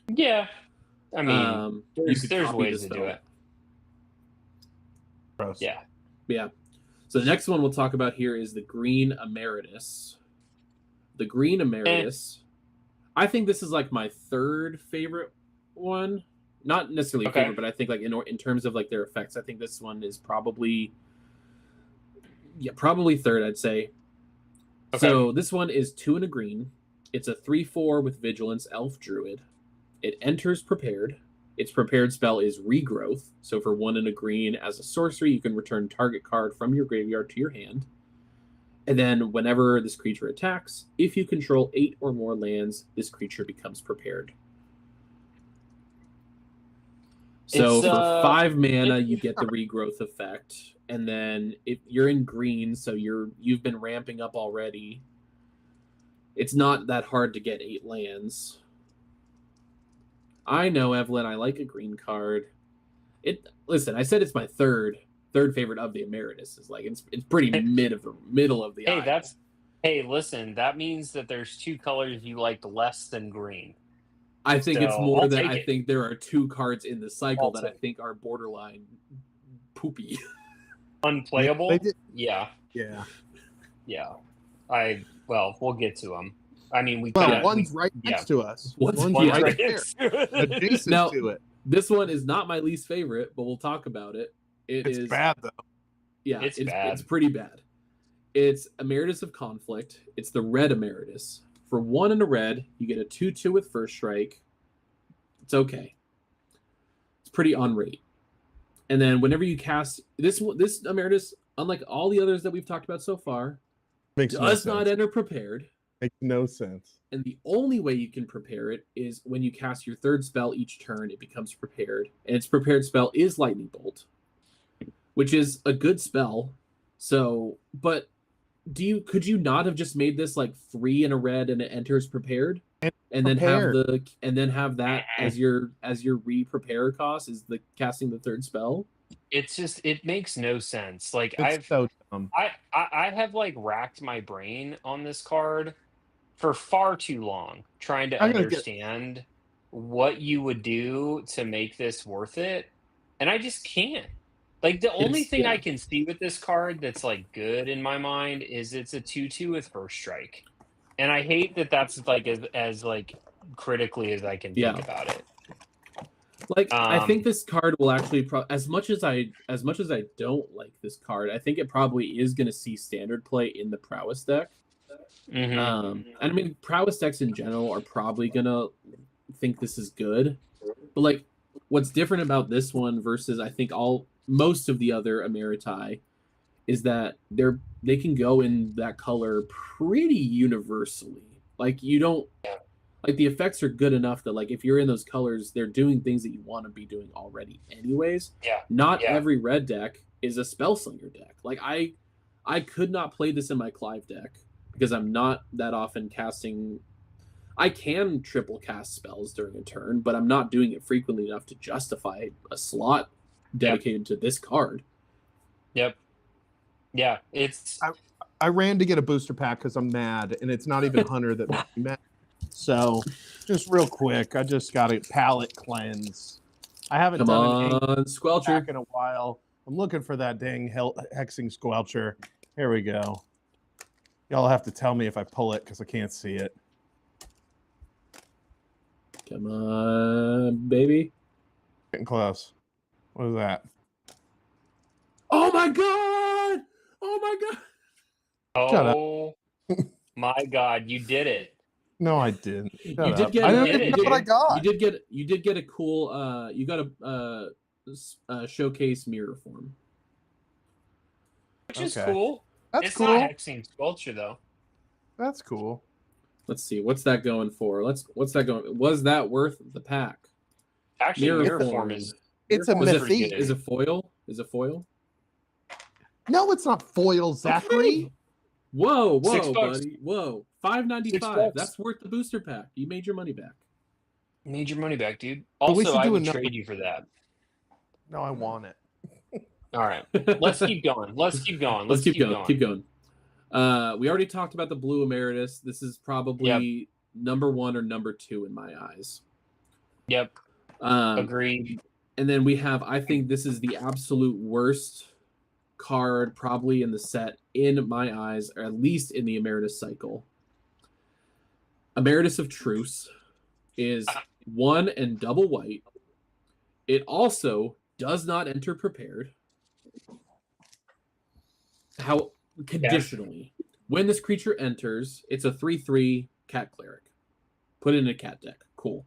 Yeah, I mean, there's copy ways the to do spell. it. Gross. Yeah. So the next one we'll talk about here is the Green Emeritus. The Green Emeritus. I think this is like my third favorite one. Not necessarily favorite, but I think like in terms of like their effects, I think this one is probably third, I'd say. Okay. So this one is 2 and a green. It's a 3/4 with Vigilance Elf Druid. It enters prepared. Its prepared spell is Regrowth. So for 1 and a green, as a sorcery, you can return target card from your graveyard to your hand. And then whenever this creature attacks, if you control 8 or more lands, this creature becomes prepared. So for 5 mana, you get the Regrowth effect. And then if you're in green, so you've been ramping up already, it's not that hard to get 8 lands. I know, Evelyn, I like a green card. Listen, I said it's my third favorite of the Emeritus. Is like it's pretty middle of the aisle. Listen, that means that there's 2 colors you liked less than green. I think it's more that I think there are 2 cards in the cycle that I think are borderline poopy. Unplayable? Yeah. We'll get to them. I mean, one's right next to us. One's right there. Adjacent to it. This one is not my least favorite, but we'll talk about it. It's bad though. Yeah, it's bad. It's pretty bad. It's Emeritus of Conflict. It's the red Emeritus. For 1 and a red, you get a 2/2 with First Strike. It's okay. It's pretty on rate. And then whenever you cast this Emeritus, unlike all the others that we've talked about so far, does not enter prepared. Makes no sense. And the only way you can prepare it is when you cast your 3rd spell each turn, it becomes prepared. And its prepared spell is Lightning Bolt, which is a good spell. So, but could you not have just made this like 3 and a red and it enters prepared? And then have that as your re-prepare cost is the casting the 3rd spell? It makes no sense. Like so dumb. I have like racked my brain on this card for far too long trying to understand what you would do to make this worth it, and I just can't. Like the only thing I can see with this card that's like good in my mind is it's a 2/2 with First Strike, and I hate that that's like as like critically as I can think about it. Like I think this card will actually as much as I don't like this card, I think it probably is going to see standard play in the Prowess deck. And I mean, Prowess decks in general are probably going to think this is good, but like what's different about this one versus I think most of the other Emeriti is that they can go in that color pretty universally. Like you don't like the effects are good enough that like if you're in those colors, they're doing things that you want to be doing already anyways. Not every red deck is a Spellslinger deck. Like I could not play this in my Clive deck because I'm not that often casting. I can triple cast spells during a turn, but I'm not doing it frequently enough to justify a slot dedicated to this card. Yeah, it's. I ran to get a booster pack because I'm mad, and it's not even Hunter that made me mad. So, just real quick, I just got a palette cleanse. I haven't Come done on, an Squelcher. pack in a while. I'm looking for that dang hexing squelcher. Here we go. Y'all have to tell me if I pull it because I can't see it. Come on, baby. Getting close. What is that? Oh my god! Oh my god! Shut up. Oh my God, you did it. No, I didn't. Shut You up. did get. I don't you even did, know what I dude. got. You did get a cool. You got a showcase mirror form. Which is Okay. cool. That's It's cool. not hexing sculpture though. That's cool. Let's see. What's that going for? What's that going? Was that worth the pack? Actually, Mirror mirror form. form is It's a mirror form's Is pretty mythique. good. Is it foil? Is it foil? No, it's not foil, Zachary. Okay. Whoa, $6. buddy. Whoa. $5.95. $6. That's worth the booster pack. You made your money back. Made your money back, dude. But we Also, should I do would another- trade you for that. No, I want it. All right, let's keep going. Let's keep going. Let's keep going. Keep going. We already talked about the blue emeritus. This is probably number 1 or number 2 in my eyes. Yep. Agreed. And then we have, I think this is the absolute worst card probably in the set in my eyes, or at least in the emeritus cycle. Emeritus of Truce is 1 and double white. It also does not enter prepared. How conditionally. When this creature enters, it's a 3/3 cat cleric. Put it in a cat deck. Cool.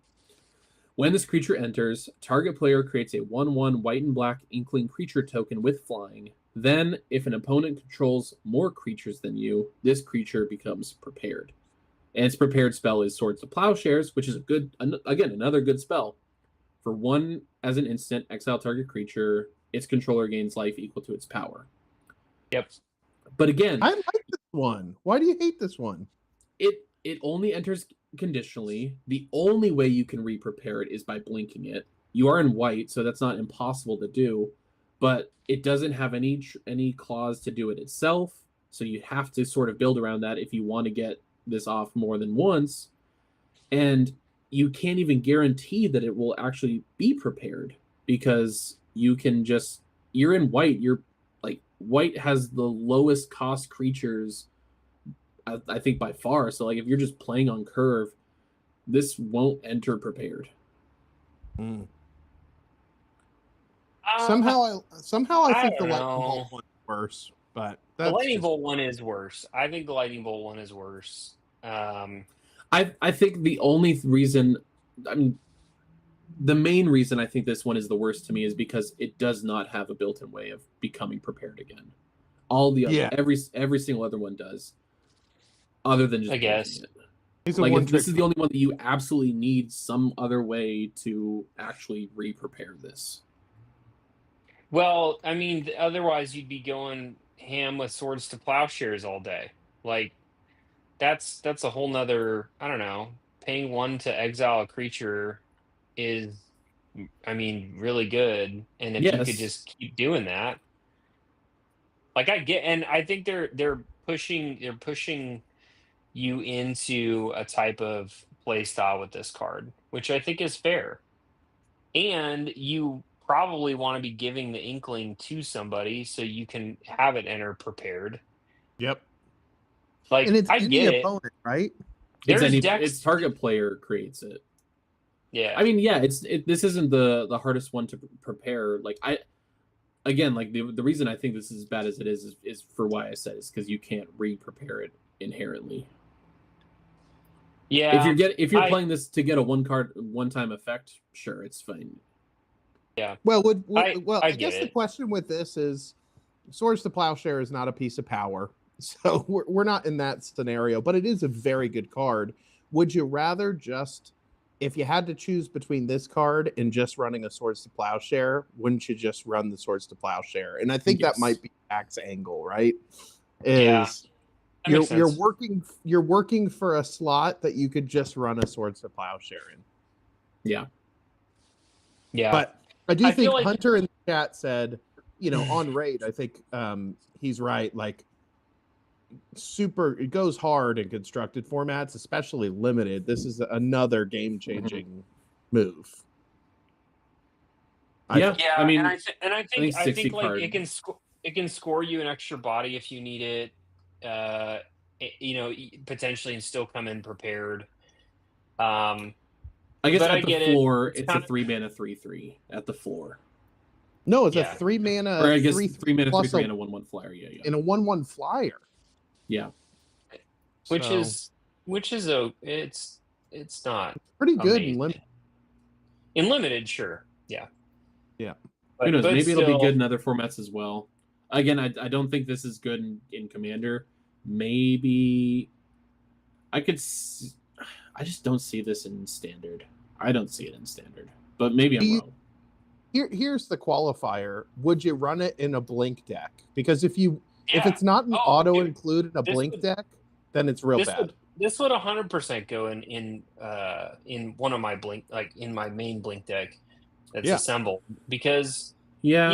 When this creature enters, target player creates a 1/1 white and black inkling creature token with flying. Then, if an opponent controls more creatures than you, this creature becomes prepared. And its prepared spell is Swords to Plowshares, which is a good, again, another good spell. For 1 as an instant, exile target creature, its controller gains life equal to its power. Yep. But again, I like this one. Why do you hate this one? it only enters conditionally. The only way you can re-prepare it is by blinking it. You are in white, so that's not impossible to do, but it doesn't have any clause to do it itself, so you have to sort of build around that if you want to get this off more than once. And you can't even guarantee that it will actually be prepared, because you're in white. You're like, white has the lowest cost creatures, I think, by far. So like, if you're just playing on curve, this won't enter prepared. Somehow I think the don't lightning know. bolt one's worse, but The that's lightning just- bolt one is worse. I think the lightning bolt one is worse. I think the only reason, I mean, the main reason I think this one is the worst to me is because it does not have a built-in way of becoming prepared again. All the other, every single other one does, other than just I guess. blinking it. He's a Like, one-trick this is the only one that you absolutely need some other way to actually re-prepare this. Well, I mean, otherwise you'd be going ham with Swords to Plowshares all day. Like, that's a whole nother, I don't know. Paying 1 to exile a creature is, I mean, really good. And if you could Yes. just keep doing that, like, I get, and I think they're pushing you into a type of play style with this card, which I think is fair. And you probably want to be giving the inkling to somebody so you can have it enter prepared. Yep. Like, And it's I any get it. opponent, right? There's It's target player creates it. Yeah. I mean, yeah, this isn't the hardest one to prepare. Like, like the reason I think this is as bad as it is for why I said is because you can't re-prepare it inherently. Yeah. If you're playing this to get a one-time effect, sure, it's fine. Yeah. Well, I get guess the it. question with this is, Swords to Plowshare is not a piece of power, so we're not in that scenario. But it is a very good card. Would you rather just, if you had to choose between this card and just running a Swords to Plowshare, wouldn't you just run the Swords to Plowshare? And I think that might be Jack's angle, right? Yeah. You're working for a slot that you could just run a Swords to Plowshare in. Yeah. Yeah. But I do I think feel like- Hunter in the chat said, on raid, I think he's right. Like, it goes hard in constructed formats, especially limited. This is another game-changing move. Yeah, Yeah, I mean, I think 60 like card. it can score you an extra body if you need it. Potentially, and still come in prepared. I guess but at I the get floor, It's it's a kinda- 3-mana 3/3 at the floor. No, it's Yeah. a 3-mana, Or I guess 3-mana plus 3/3 and a 1/1 flyer. Yeah. and a 1/1 flyer. Yeah. which So, is it's not pretty good in amazing. limit. In limited, sure, yeah. Yeah. Who knows? But Maybe it'll be still- good in other formats as well. Again, I don't think this is good in Commander. Maybe I could. I just don't see this in Standard. I don't see it in Standard, but maybe I'm wrong. Here's the qualifier. Would you run it in a blink deck? Because if Yeah. it's not an Oh, auto dude, include in a this blink would- deck, then it's real bad. This would 100% go in one of my blink, like in my main blink deck that's Yeah. assembled, because Yeah.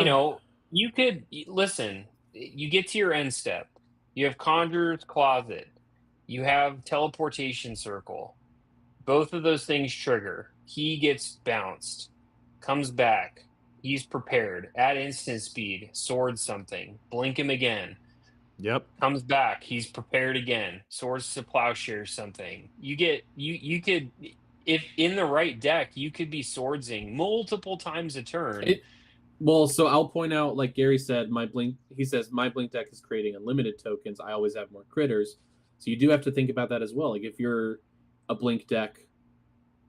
you could listen. You get to your end step. You have Conjurer's Closet. You have Teleportation Circle. Both of those things trigger. He gets bounced, comes back. He's prepared at instant speed. Sword something. Blink him again. Yep. Comes back. He's prepared again. Swords to Plowshare something. You could, if in the right deck, you could be swordsing multiple times a turn. Well, so I'll point out, like Gary said, he says my blink deck is creating unlimited tokens. I always have more critters. So you do have to think about that as well. Like if you're a blink deck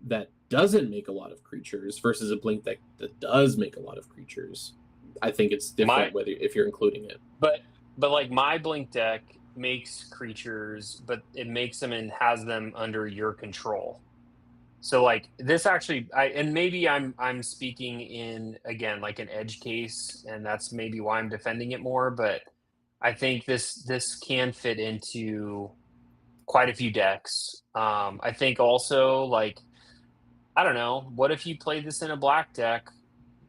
that doesn't make a lot of creatures versus a blink deck that does make a lot of creatures, I think it's different if you're including it. But like my blink deck makes creatures, but it makes them and has them under your control. So like this actually, and maybe I'm speaking in, again, like an edge case, and that's maybe why I'm defending it more. But I think this can fit into quite a few decks. I think also, like, I don't know, what if you played this in a black deck,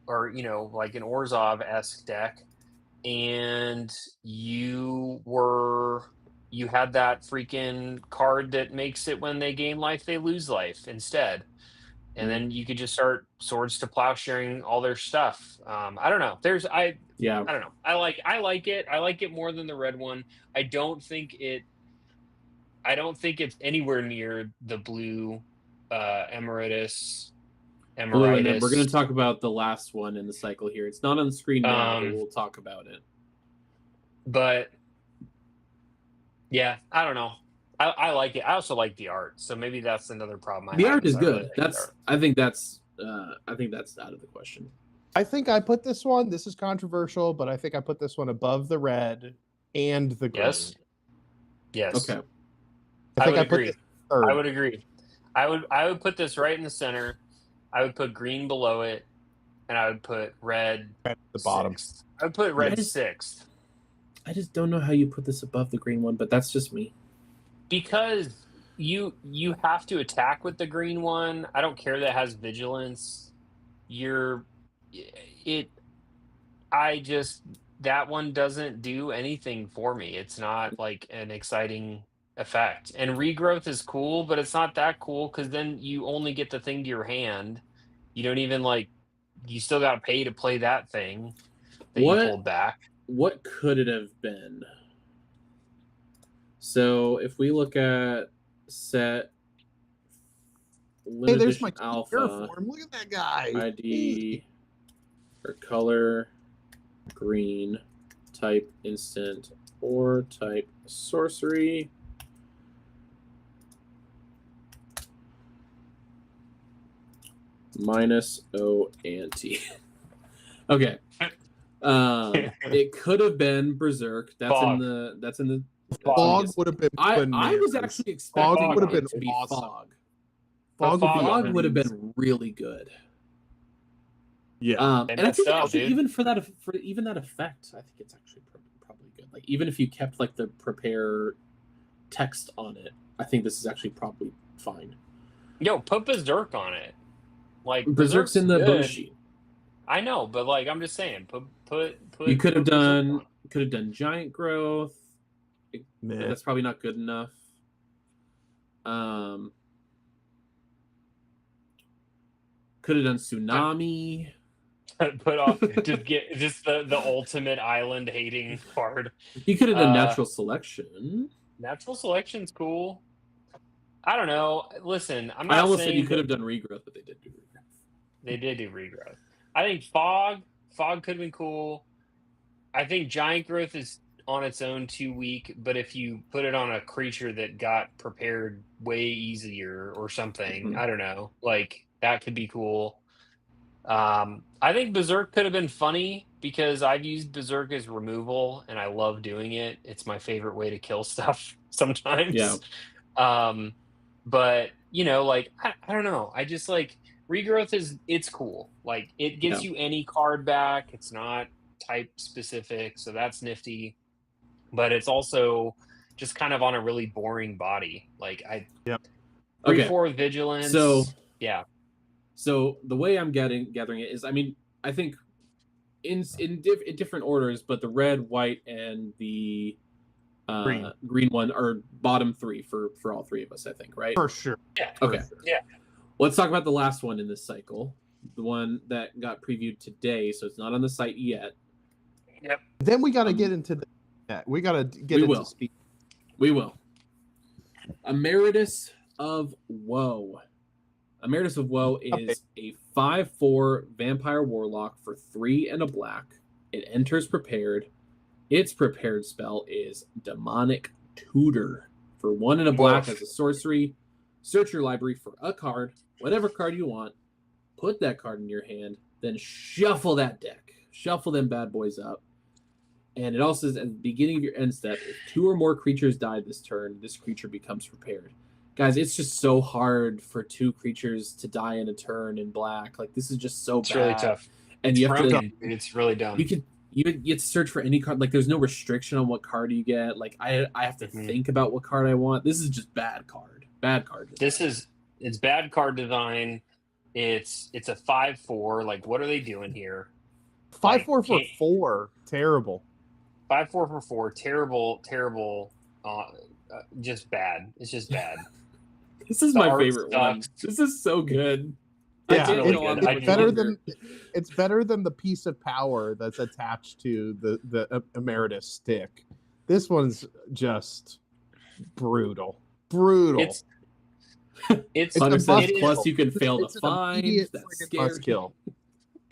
or like an Orzhov-esque deck, and you had that freaking card that makes it when they gain life, they lose life instead. And then you could just start Swords to Plowsharing all their stuff. I don't know. I don't know. I like it. I like it more than the red one. I don't think it's anywhere near the blue Emeritus. We're going to talk about the last one in the cycle here. It's not on the screen now, but we'll talk about it. But yeah, I don't know. I like it. I also like the art, so maybe that's another problem. The art is good. I think that's out of the question. I think I put this one. This is controversial, but I think I put this one above the red and the green. Yes. I Okay. think would I put agree. this third. I would agree. I would put this right in the center. I would put green below it, and I would put red at the bottom. sixth. I would put red sixth. I just don't know how you put this above the green one, but that's just me. Because you have to attack with the green one. I don't care that it has vigilance. That one doesn't do anything for me. It's not like an exciting effect. And regrowth is cool, but it's not that cool, because then you only get the thing to your hand. You don't even you still got to pay to play that thing that you pulled back. What could it have been? So if we look at set Hey, there's my alpha form. Look at that guy. ID or color green, type instant or type sorcery. Minus O and T. Okay. It could have been Berserk. That's Fog. in the Fog would have been. I was bananas. actually expecting Fog would have it been to be awesome. Fog. Fog Would have been really good. Yeah. And I think up, actually, dude. even for that effect, I think it's actually probably good. Like even if you kept like the prepare text on it, I think this is actually probably fine. Yo, put Berserk on it. Like Berserk's in the good. bonus sheet. I know, but I'm just saying, put. You could have Berserk done on. giant growth. Meh. That's probably not good enough. Could have done Tsunami. Put off just the ultimate island hating card. He could have done Natural Selection. Natural Selection's cool. I don't know. Listen, I'm not I almost said saying you could have done Regrowth, but they did do Regrowth. they did do Regrowth. I think Fog could have been cool. I think Giant Growth is on its own too weak, but if you put it on a creature that got prepared way easier or something, Mhm. I don't know, like that could be cool. I think Berserk could have been funny because I've used Berserk as removal and I love doing it. It's my favorite way to kill stuff sometimes. Yeah. But you know, like I don't know. I just like Regrowth it's cool. Like it gives you any card back. It's not type specific, so that's nifty. But it's also just kind of on a really boring body. Like 3/4 vigilance. So yeah. So the way I'm gathering it is, I mean, I think in different orders, but the red, white, and the green one are bottom three for all three of us, I think, right? For sure. Yeah. Okay. Yeah. Let's talk about the last one in this cycle, the one that got previewed today, so it's not on the site yet. Yep. Then we got to get into we got to get into speed. We will. Emeritus of Woe. Emeritus of Woe is a 5/4 vampire warlock for 3 and a black. It enters prepared. Its prepared spell is Demonic Tutor. For 1 and a black as a sorcery, search your library for a card, whatever card you want, put that card in your hand, then shuffle that deck. Shuffle them bad boys up. And it also says at the beginning of your end step, if 2 or more creatures die this turn, this creature becomes prepared. Guys, it's just so hard for 2 creatures to die in a turn in black. Like, this is just so bad. It's really tough. And you have to. It's really dumb. You get to search for any card. Like, there's no restriction on what card you get. Like, I have to think about what card I want. This is just bad card. Bad card design. It's bad card design. It's a 5/4. Like, what are they doing here? 5/4 for 4. Terrible. 5/4 for 4. Terrible. Just bad. It's just bad. This is my favorite one. This is so good. Yeah, it's better than the piece of power that's attached to the Emeritus stick. This one's just brutal. It's Hunter says, it plus is, you can fail to find. That's scary. Kill.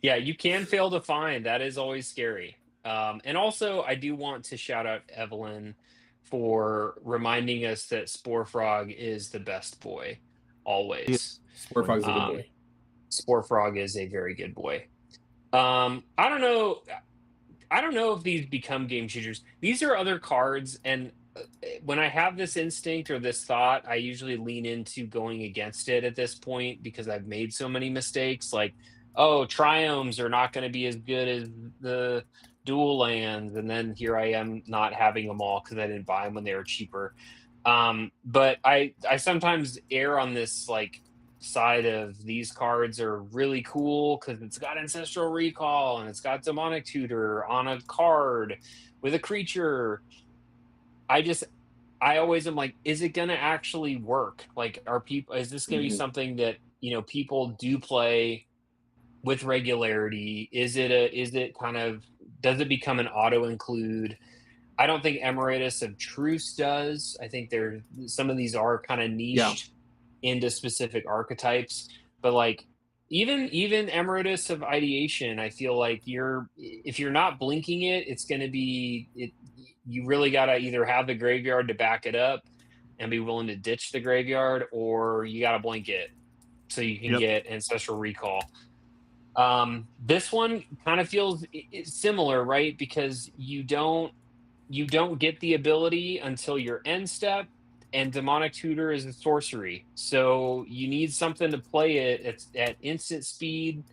Yeah, you can fail to find. That is always scary. And also, I do want to shout out Evelyn for reminding us that Spore Frog is the best boy, always. Spore Frog is a good boy. Spore Frog is a very good boy. I don't know if these become game changers. These are other cards, and when I have this instinct or this thought, I usually lean into going against it at this point because I've made so many mistakes. Like, oh, triomes are not going to be as good as the dual lands, and then here I am not having them all because I didn't buy them when they were cheaper. But I sometimes err on this like side of these cards are really cool because it's got Ancestral Recall and it's got Demonic Tutor on a card with a creature. I always am like, is it gonna actually work? Like, is this gonna be something that people do play with regularity? Does it become an auto include? I don't think Emeritus of Truce does. I think some of these are kind of niched into specific archetypes, but like even Emeritus of Ideation, I feel like if you're not blinking it, it's going to be it. You really got to either have the graveyard to back it up and be willing to ditch the graveyard, or you got to blink it so you can get Ancestral Recall. This one kind of feels similar, right? Because you don't get the ability until your end step, and Demonic Tutor is a sorcery. So you need something to play it at instant speed,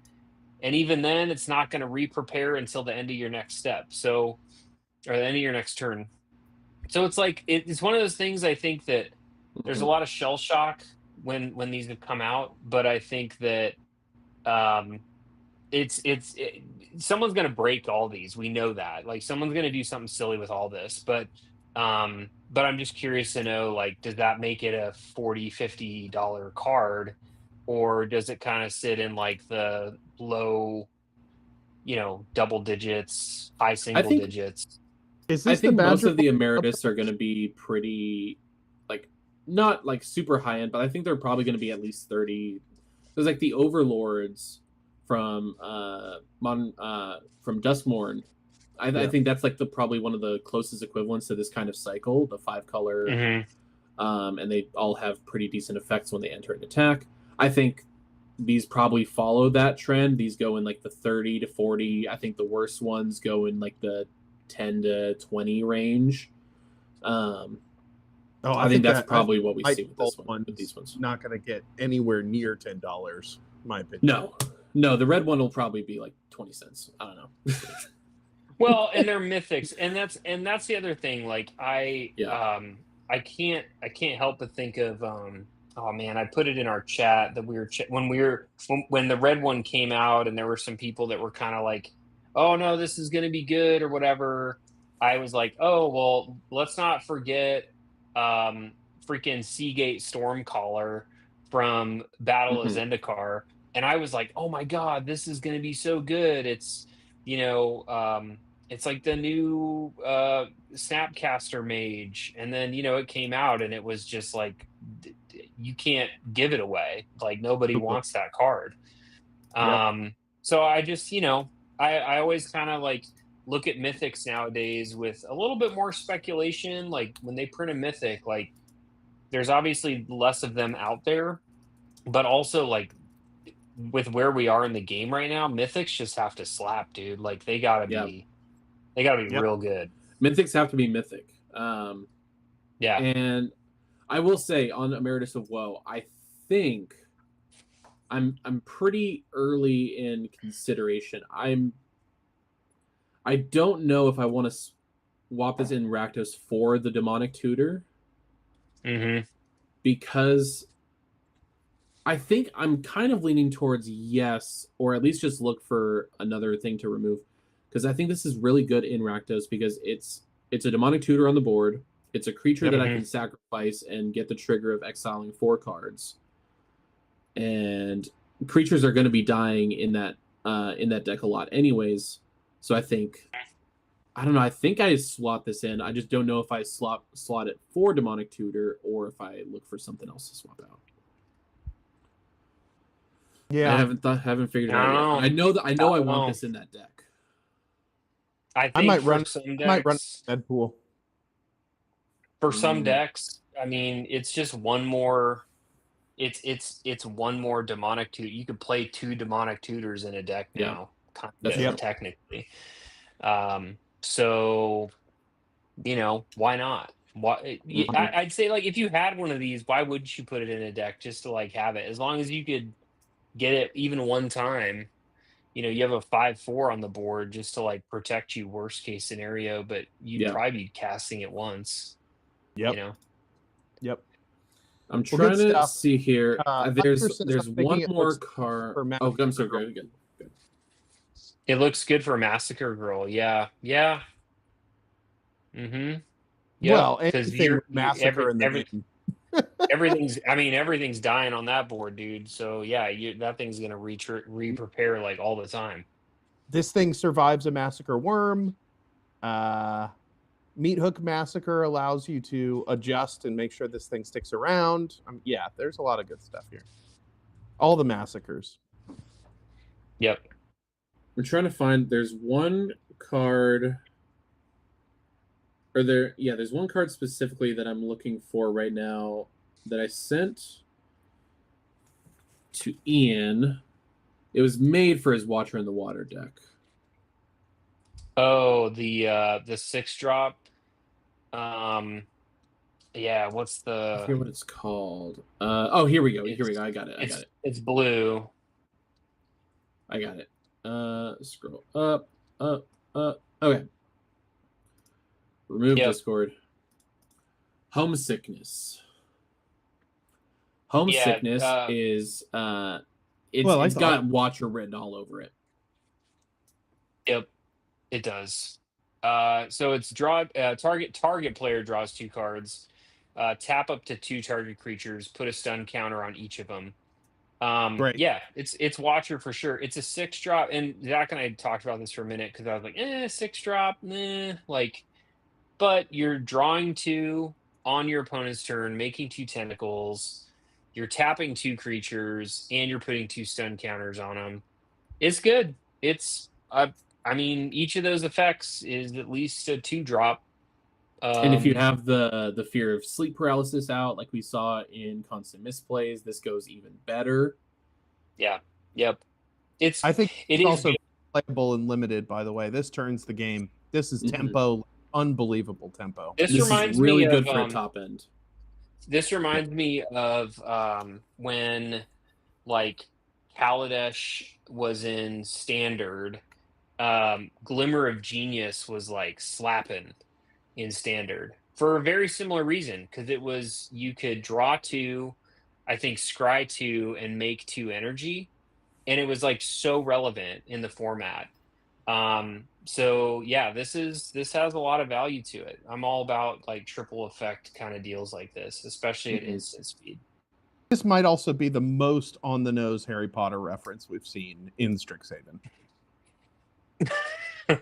and even then it's not going to re-prepare until the end of your next step. So, or the end of your next turn. So it's like it's one of those things. I think that there's a lot of shell shock when these have come out, but I think that someone's going to break all these. We know that. Like, someone's going to do something silly with all this, but But I'm just curious to know, like, does that make it a $40-$50 card, or does it kind of sit in like the low, double digits, high I single think digits? Is I this the think most Badger? of the Emeritus are going to be pretty, like, not like super high end, but I think they're probably going to be at least 30. There's like the Overlords from from Duskmorn. I think that's like probably one of the closest equivalents to this kind of cycle, the 5-color, and they all have pretty decent effects when they enter an attack. I think these probably follow that trend. These go in like the 30 to 40. I think the worst ones go in like the 10 to 20 range. I think that's probably what we see with this one. With these ones, not going to get anywhere near $10, in my opinion. No, the red one will probably be like 20 cents. I don't know. Well, and they're mythics, and that's the other thing. Like I can't help but think of oh man, I put it in our chat that when the red one came out, and there were some people that were kind of like, oh no, this is going to be good or whatever. I was like, oh well, let's not forget freaking Seagate Stormcaller from Battle of Zendikar, and I was like, oh my god, this is going to be so good. It's it's like the new Snapcaster Mage, and then it came out, and it was just like you can't give it away. Like nobody wants that card. So I just I always kind of like look at mythics nowadays with a little bit more speculation. Like when they print a mythic, like there's obviously less of them out there, but also like with where we are in the game right now, mythics just have to slap, dude. Like they gotta be real good. Mythics have to be mythic. Yeah. And I will say on Emeritus of Woe, I think I'm pretty early in consideration. I don't know if I want to swap this in Rakdos for the Demonic Tutor. Because I think I'm kind of leaning towards yes, or at least just look for another thing to remove. Because I think this is really good in Rakdos because it's a Demonic Tutor on the board. It's a creature that I can sacrifice and get the trigger of exiling 4 cards. And creatures are going to be dying in that deck a lot anyways. So I think I slot this in. I just don't know if I slot it for Demonic Tutor or if I look for something else to swap out. Yeah, I haven't figured it out yet. I know I want this in that deck. I think I might run Deadpool. For some decks, I mean, it's just one more. It's one more Demonic Tutor. You could play 2 Demonic Tutors in a deck now, technically. So, why not? I'd say like if you had one of these, why wouldn't you put it in a deck just to like have it? As long as you could get it even one time. You have a 5/4 on the board just to like protect you worst case scenario, but you'd probably be casting it once. Yep. I'm trying to see here. There's one more card. Oh, I'm sorry. Go again. It looks good for Massacre Girl. Yeah. Yep, Well, anything Massacre in the game. everything's dying on that board, dude. So yeah, that thing's gonna re-prepare like all the time. This thing survives a Massacre Worm. Meat Hook Massacre allows you to adjust and make sure this thing sticks around. Yeah, there's a lot of good stuff here. All the massacres. Yep. We're trying to find. There's one card. There's one card specifically that I'm looking for right now that I sent to Ian. It was made for his Watcher in the Water deck. Oh, the 6-drop. Yeah, what's the? I forget what it's called. Here we go. I got it. It's blue. I got it. Scroll up. Okay. Remove Discord. Homesickness. Homesickness is it's got Watcher written all over it. Yep, it does. So it's target player draws 2 cards. Tap up to 2 target creatures. Put a stun counter on each of them. Great. Yeah, it's Watcher for sure. It's a 6-drop, and Zach and I talked about this for a minute because I was like, 6-drop, like, but you're drawing 2 on your opponent's turn, making 2 tentacles. You're tapping 2 creatures, and you're putting 2 stun counters on them. It's good. It's I mean, each of those effects is at least a 2-drop. And if you have the fear of sleep paralysis out, like we saw in Constant Misplays, this goes even better. Yeah. Yep. I think it it's is also good. playable and limited, by the way. This turns the game. This is tempo, unbelievable tempo. This This reminds is really me good of, for a top end. This reminds me of when like Kaladesh was in Standard. Glimmer of Genius was like slapping in Standard for a very similar reason, because it was you could draw 2, I think scry 2, and make 2 energy, and it was like so relevant in the format. So yeah, this has a lot of value to it. I'm all about like triple effect kind of deals like this, especially at instant speed. This might also be the most on the nose Harry Potter reference we've seen in Strixhaven.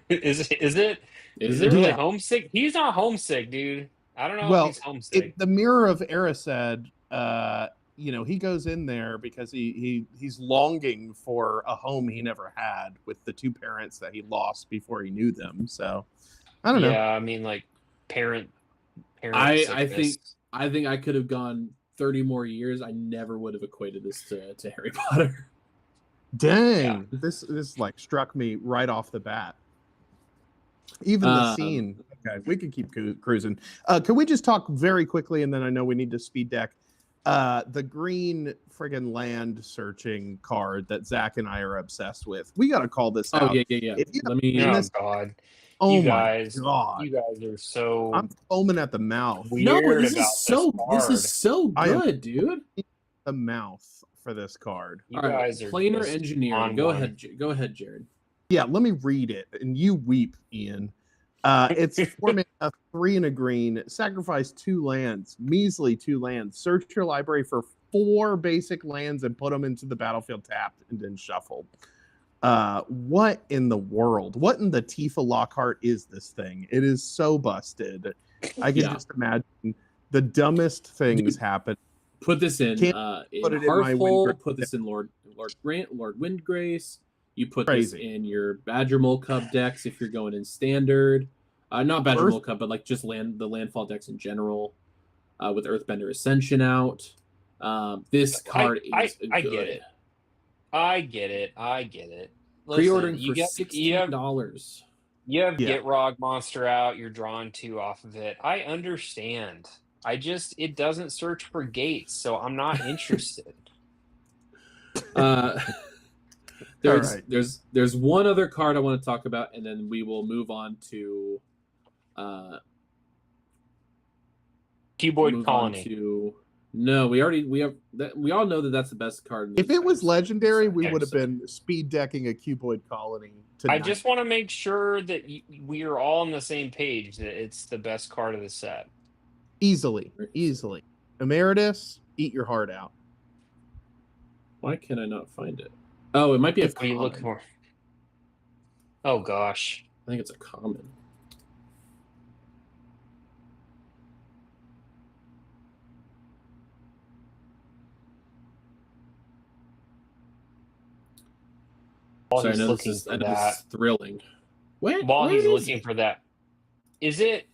Is it? Is it it? really Yeah. homesick? He's not homesick, dude. I don't know Well, if he's homesick. the Mirror of Erised, he goes in there because he's longing for a home he never had with the 2 parents that he lost before he knew them. So I don't know. Yeah, I mean, like parent I sickness. think I could have gone 30 more years. I never would have equated this to Harry Potter. Dang, this like struck me right off the bat. Even the scene. Okay, we can keep cruising. Can we just talk very quickly, and then I know we need to speed deck. The green friggin' land searching card that Zach and I are obsessed with. We got to call this out. Yeah. If you Let me. Oh God. Oh you my guys, God. You guys are so. I'm foaming at the mouth. No, weird this about is so. This is so good, dude. The mouth for this card. You All guys right, are planar just engineering. on Go one. ahead. Go ahead, Jared. Yeah, let me read it, and you weep, Ian. It's 4 mana, 3 and a green. Sacrifice 2 lands, measly 2 lands. Search your library for 4 basic lands and put them into the battlefield tapped and then shuffled. What in the world? What in the Tifa Lockhart is this thing? It is so busted. I can just imagine the dumbest things happen. Put this in Hearthful. Put this in Lord Windgrace. You put this in your Badger Mole Cub decks if you're going in Standard. Not Badger Mole Cub, but like just the landfall decks in general. With Earthbender Ascension out. This card is good. I get it. I get it. Listen, pre-ordering for $16. You have Gitrog Monster out. You're drawing 2 off of it. I understand. It doesn't search for gates, so I'm not interested. There's one other card I want to talk about, and then we will move on to Cuboid Colony. No, we all know that that's the best card. If it was legendary, we would have been speed decking a Cuboid Colony tonight. I just want to make sure that we are all on the same page that it's the best card of the set. Easily. Emeritus, eat your heart out. Why can I not find it? Oh, it might be a common. You look for. Oh gosh, I think it's a common. While Sorry, he's looking for that, is thrilling. While he's looking for that, is it?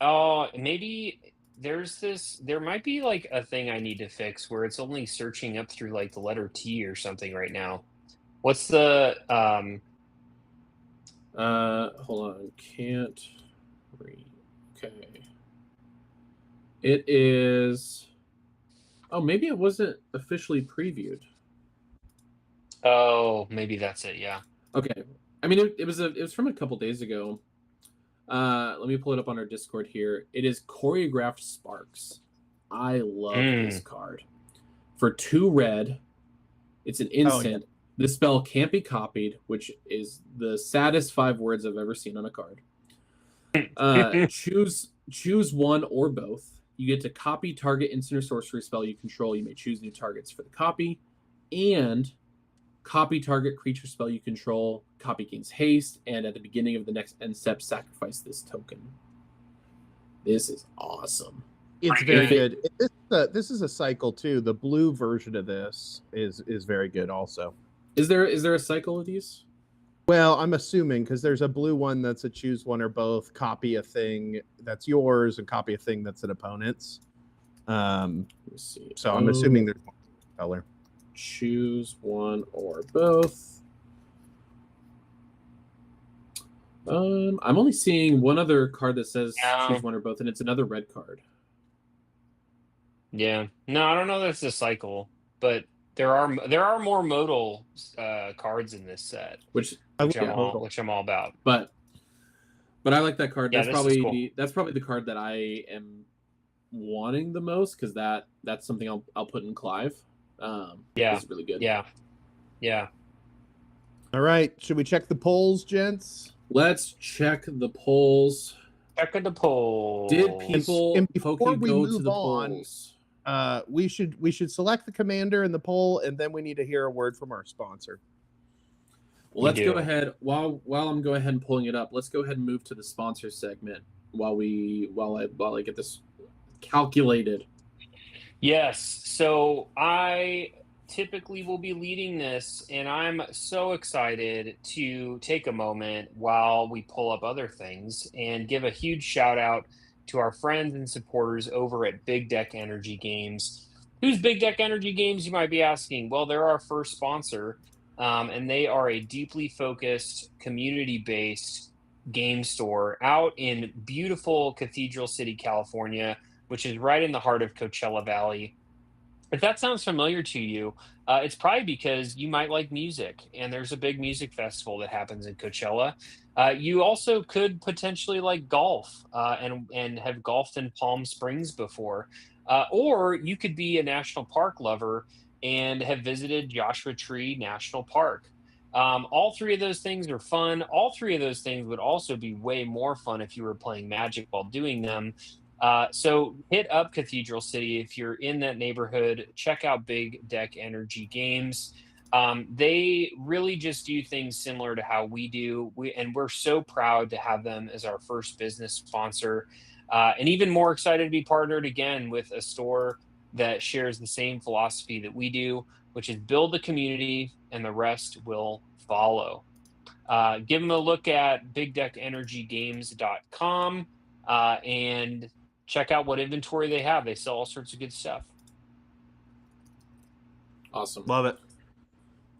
Maybe there's this. There might be like a thing I need to fix where it's only searching up through like the letter T or something right now. What's the? Hold on. Can't read. Okay. It is. Oh, maybe it wasn't officially previewed. Oh, maybe that's it. Yeah. Okay. I mean, it was from a couple days ago. Let me pull it up on our Discord here. It is Choreographed Sparks. I love this card. For 2 red, it's an instant. Oh, yeah. This spell can't be copied, which is the saddest 5 words I've ever seen on a card. Choose one or both. You get to copy target instant or sorcery spell you control. You may choose new targets for the copy, and copy target creature spell you control. Copy gains haste, and at the beginning of the next end step, sacrifice this token. This is awesome. It's very good. This is a cycle too. The blue version of this is very good also. Is there a cycle of these? Well, I'm assuming because there's a blue one that's a choose one or both, copy a thing that's yours and copy a thing that's an opponent's. Let me see. So I'm assuming there's one color. Choose one or both. I'm only seeing one other card that says choose one or both, and it's another red card. Yeah. No, I don't know that it's a cycle, but there are more modal cards in this set, which I'm all about. But I like that card. Yeah, that's probably the card that I am wanting the most because that's something I'll put in Clive. Yeah, it's really good. Yeah. All right, should we check the polls, gents? Let's check the polls. Check the polls. Did people and before we go move to the on, polls? We should select the commander in the poll, and then we need to hear a word from our sponsor. Well, let's go ahead while I'm going ahead and pulling it up. Let's go ahead and move to the sponsor segment while I get this calculated. Yes. So I typically will be leading this, and I'm so excited to take a moment while we pull up other things and give a huge shout out to our friends and supporters over at Big Deck Energy Games. Who's Big Deck Energy Games, you might be asking? Well, they're our first sponsor, and they are a deeply focused, community-based game store out in beautiful Cathedral City, California, which is right in the heart of Coachella Valley. If that sounds familiar to you, it's probably because you might like music, and there's a big music festival that happens in Coachella. You also could potentially like golf and have golfed in Palm Springs before. Or you could be a national park lover and have visited Joshua Tree National Park. All three of those things are fun. All three of those things would also be way more fun if you were playing Magic while doing them. So hit up Cathedral City if you're in that neighborhood. Check out Big Deck Energy Games. They really just do things similar to how we do. We're so proud to have them as our first business sponsor, and even more excited to be partnered again with a store that shares the same philosophy that we do, which is build the community and the rest will follow. Give them a look at bigdeckenergygames.com and check out what inventory they have. They sell all sorts of good stuff. Awesome. Love it.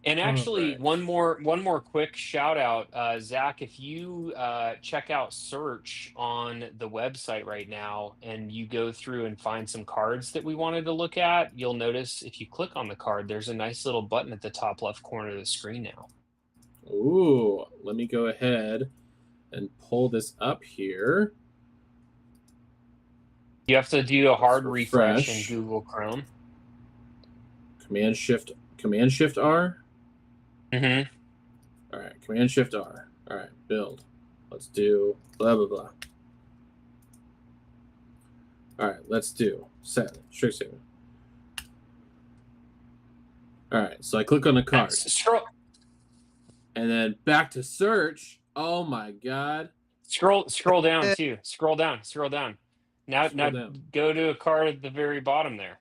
And actually, one more quick shout out, Zach. If you check out search on the website right now, and you go through and find some cards that we wanted to look at, you'll notice if you click on the card, there's a nice little button at the top left corner of the screen now. Ooh, let me go ahead and pull this up here. You have to do a hard refresh in Google Chrome. Command Shift R. Mm-hmm. All right, Command Shift R. All right, build. Let's do blah blah blah. All right, let's do set Strixhaven. All right, so I click on the card. And then back to search. Oh my god. Scroll down too. Scroll down. Now go to a card at the very bottom there.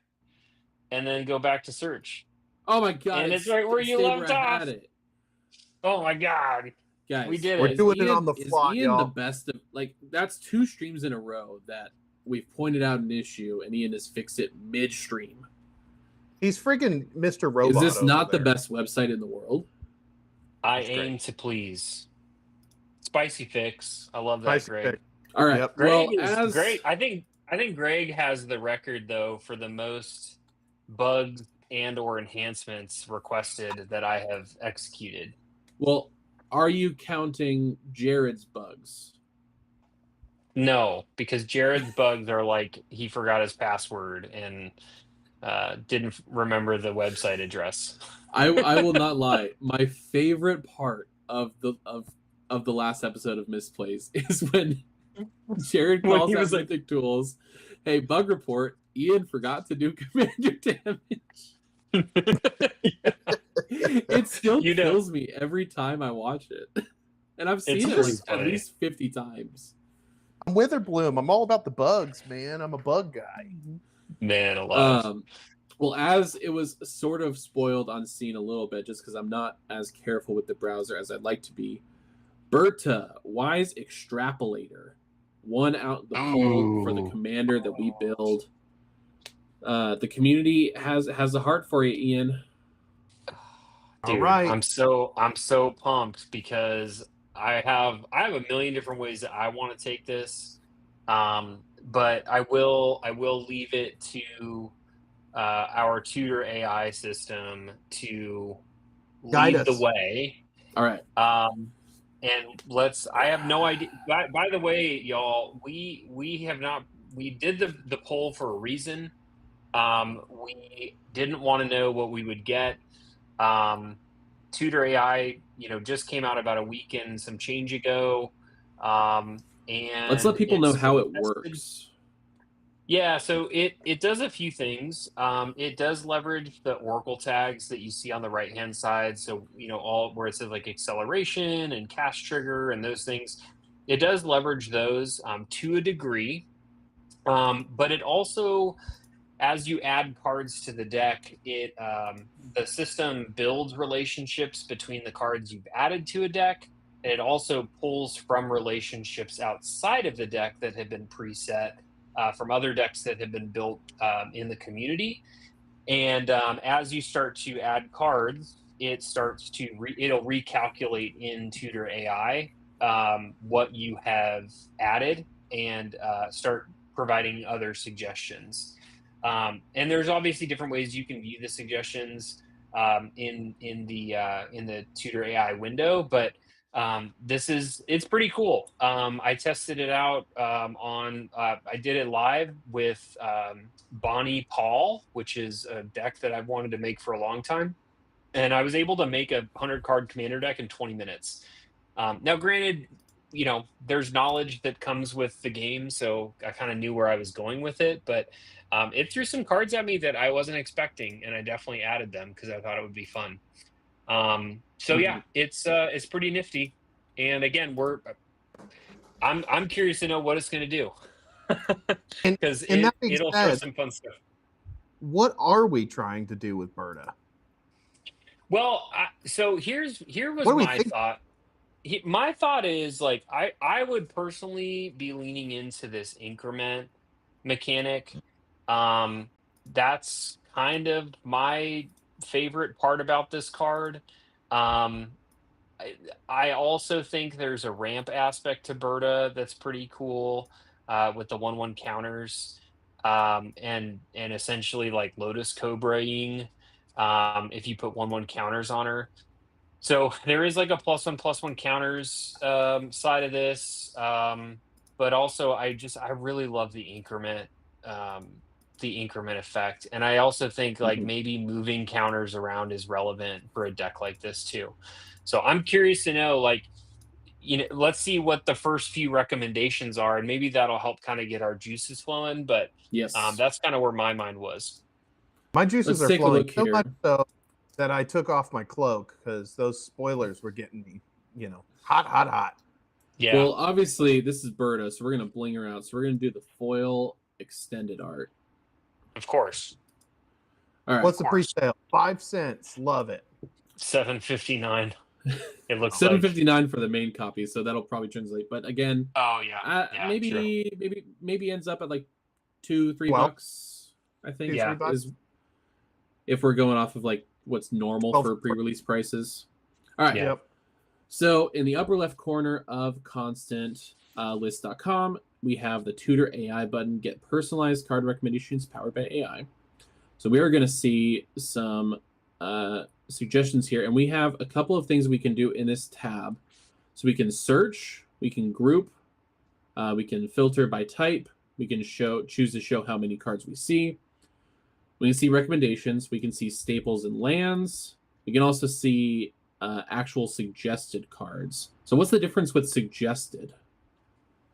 And then go back to search. Oh my god. And it's right where you left off. Oh my god. Guys, we did it. We're doing it on the fly, Ian y'all. The best of that's 2 streams in a row that we've pointed out an issue and Ian has fixed it midstream. He's freaking Mr. Robot. Is this not the best website in the world? I aim to please. Spicy fix. I love that, Greg. Fix. All right. Yep. Greg is great. I think Greg has the record though for the most bugs and or enhancements requested that I have executed. Well, are you counting Jared's bugs? No, because Jared's bugs are like he forgot his password and didn't remember the website address. I will not lie. My favorite part of the last episode of Misplays is when Jared When calls he out was like- Mythic Tools. Hey, bug report. Ian forgot to do commander damage. It still You know- kills me every time I watch it. And I've seen It's it really like at funny. least 50 times. I'm Witherbloom. I'm all about the bugs, man. I'm a bug guy. Man alive. Well, as it was sort of spoiled on scene a little bit, just because I'm not as careful with the browser as I'd like to be. Berta, Wise Extrapolator, won out the poll for the Ooh. commander that we build. The community has a heart for you, Ian. Dude, All right. I'm so pumped because I have a million different ways that I want to take this. But I will leave it to our tutor AI system to Guide lead the us. way. All right. And I have no idea. By the way, y'all, we did the poll for a reason. We didn't want to know what we would get. TutorAI, just came out about a week and some change ago. And Let's let people know it's how it tested. works. Yeah, so it does a few things. It does leverage the Oracle tags that you see on the right-hand side. So, all where it says like acceleration and cast trigger and those things. It does leverage those to a degree. But it also, as you add cards to the deck, the system builds relationships between the cards you've added to a deck. And it also pulls from relationships outside of the deck that have been preset. From other decks that have been built in the community. And as you start to add cards, it starts to it'll recalculate in Tutor AI what you have added and start providing other suggestions. And there's obviously different ways you can view the suggestions in the Tutor AI window, but it's pretty cool. I tested it out I did it live with Bonnie Paul, which is a deck that I've wanted to make for a long time. And I was able to make a 100 card commander deck in 20 minutes. Now, granted, there's knowledge that comes with the game, so I kind of knew where I was going with it, but it threw some cards at me that I wasn't expecting, and I definitely added them because I thought it would be fun. So yeah, it's pretty nifty. And again, I'm curious to know what it's going to do because it'll throw some fun stuff. What are we trying to do with Berta? Well, so here was my thought. My thought is like I would personally be leaning into this increment mechanic. That's kind of my favorite part about this card. I also think there's a ramp aspect to Berta that's pretty cool with the 1/1 counters and essentially like Lotus Cobraing if you put 1/1 counters on her. So there is like a +1/+1 counters side of this, but also I really love the increment effect, and I also think like maybe moving counters around is relevant for a deck like this too. So I'm curious to know, like, let's see what the first few recommendations are, and maybe that'll help kind of get our juices flowing. But yes, that's kind of where my mind was. My juices are flowing so much so that I took off my cloak because those spoilers were getting me, hot. Yeah. Well, obviously this is Berta, so we're gonna bling her out. So we're gonna do the foil extended art. Of course. All right. What's the pre-sale? 5 cents. Love it. $7.59. It looks $7.59 for the main copy, so that'll probably translate. But again, maybe ends up at like $2-3. I think is if we're going off of like what's normal for pre-release prices. All right. Yep. So in the upper left corner of constantlist.com, we have the Tutor AI button, get personalized card recommendations powered by AI. So we are going to see some suggestions here, and we have a couple of things we can do in this tab. So we can search, we can group, we can filter by type, we can choose to show how many cards we see. We can see recommendations, we can see staples and lands. We can also see actual suggested cards. So what's the difference with suggested?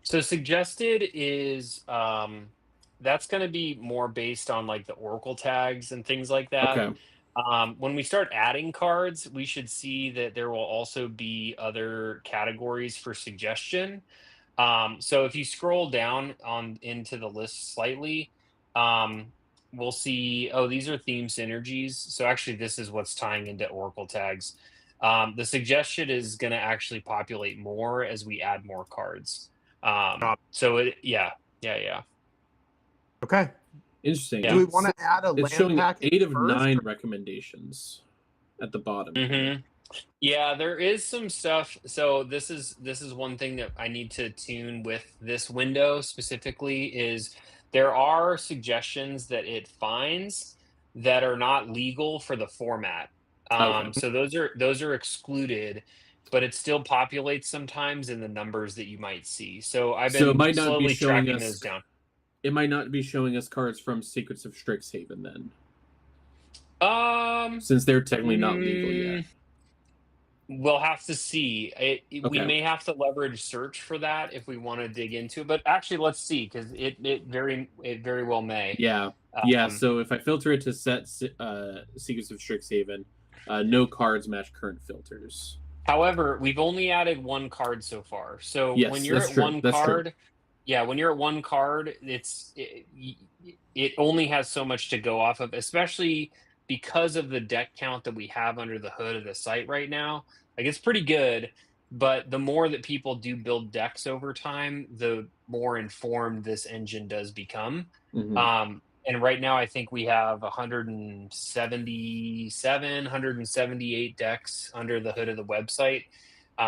So suggested is that's going to be more based on like the Oracle tags and things like that. Okay. When we start adding cards, we should see that there will also be other categories for suggestion. So if you scroll down on into the list slightly, we'll see, oh, these are theme synergies. So actually, this is what's tying into Oracle tags. The suggestion is going to actually populate more as we add more cards. So yeah. Okay. Interesting. Do we want to add a It's land showing package 8 of first, 9 or- recommendations at the bottom. Yeah, there is some stuff. So this is one thing that I need to tune with this window specifically is there are suggestions that it finds that are not legal for the format. Okay. So those are excluded, but it still populates sometimes in the numbers that you might see. So I've So it been might not be slowly showing tracking us. those down. It might not be showing us cards from Secrets of Strixhaven then, Um, since they're technically not legal yet. We'll have to see. We Okay. may have to leverage search for that if we want to dig into it. But actually, let's see because it very well may. Yeah. Um, So if I filter it to set Secrets of Strixhaven, no cards match current filters. However, we've only added one card so far. So Yes, when you're that's at true. one That's true. card, yeah, when you're at one card, it only has so much to go off of, especially because of the deck count that we have under the hood of the site right now. Like it's pretty good, but the more that people do build decks over time, the more informed this engine does become. Mhm. And right now, I think we have 177, 178 decks under the hood of the website.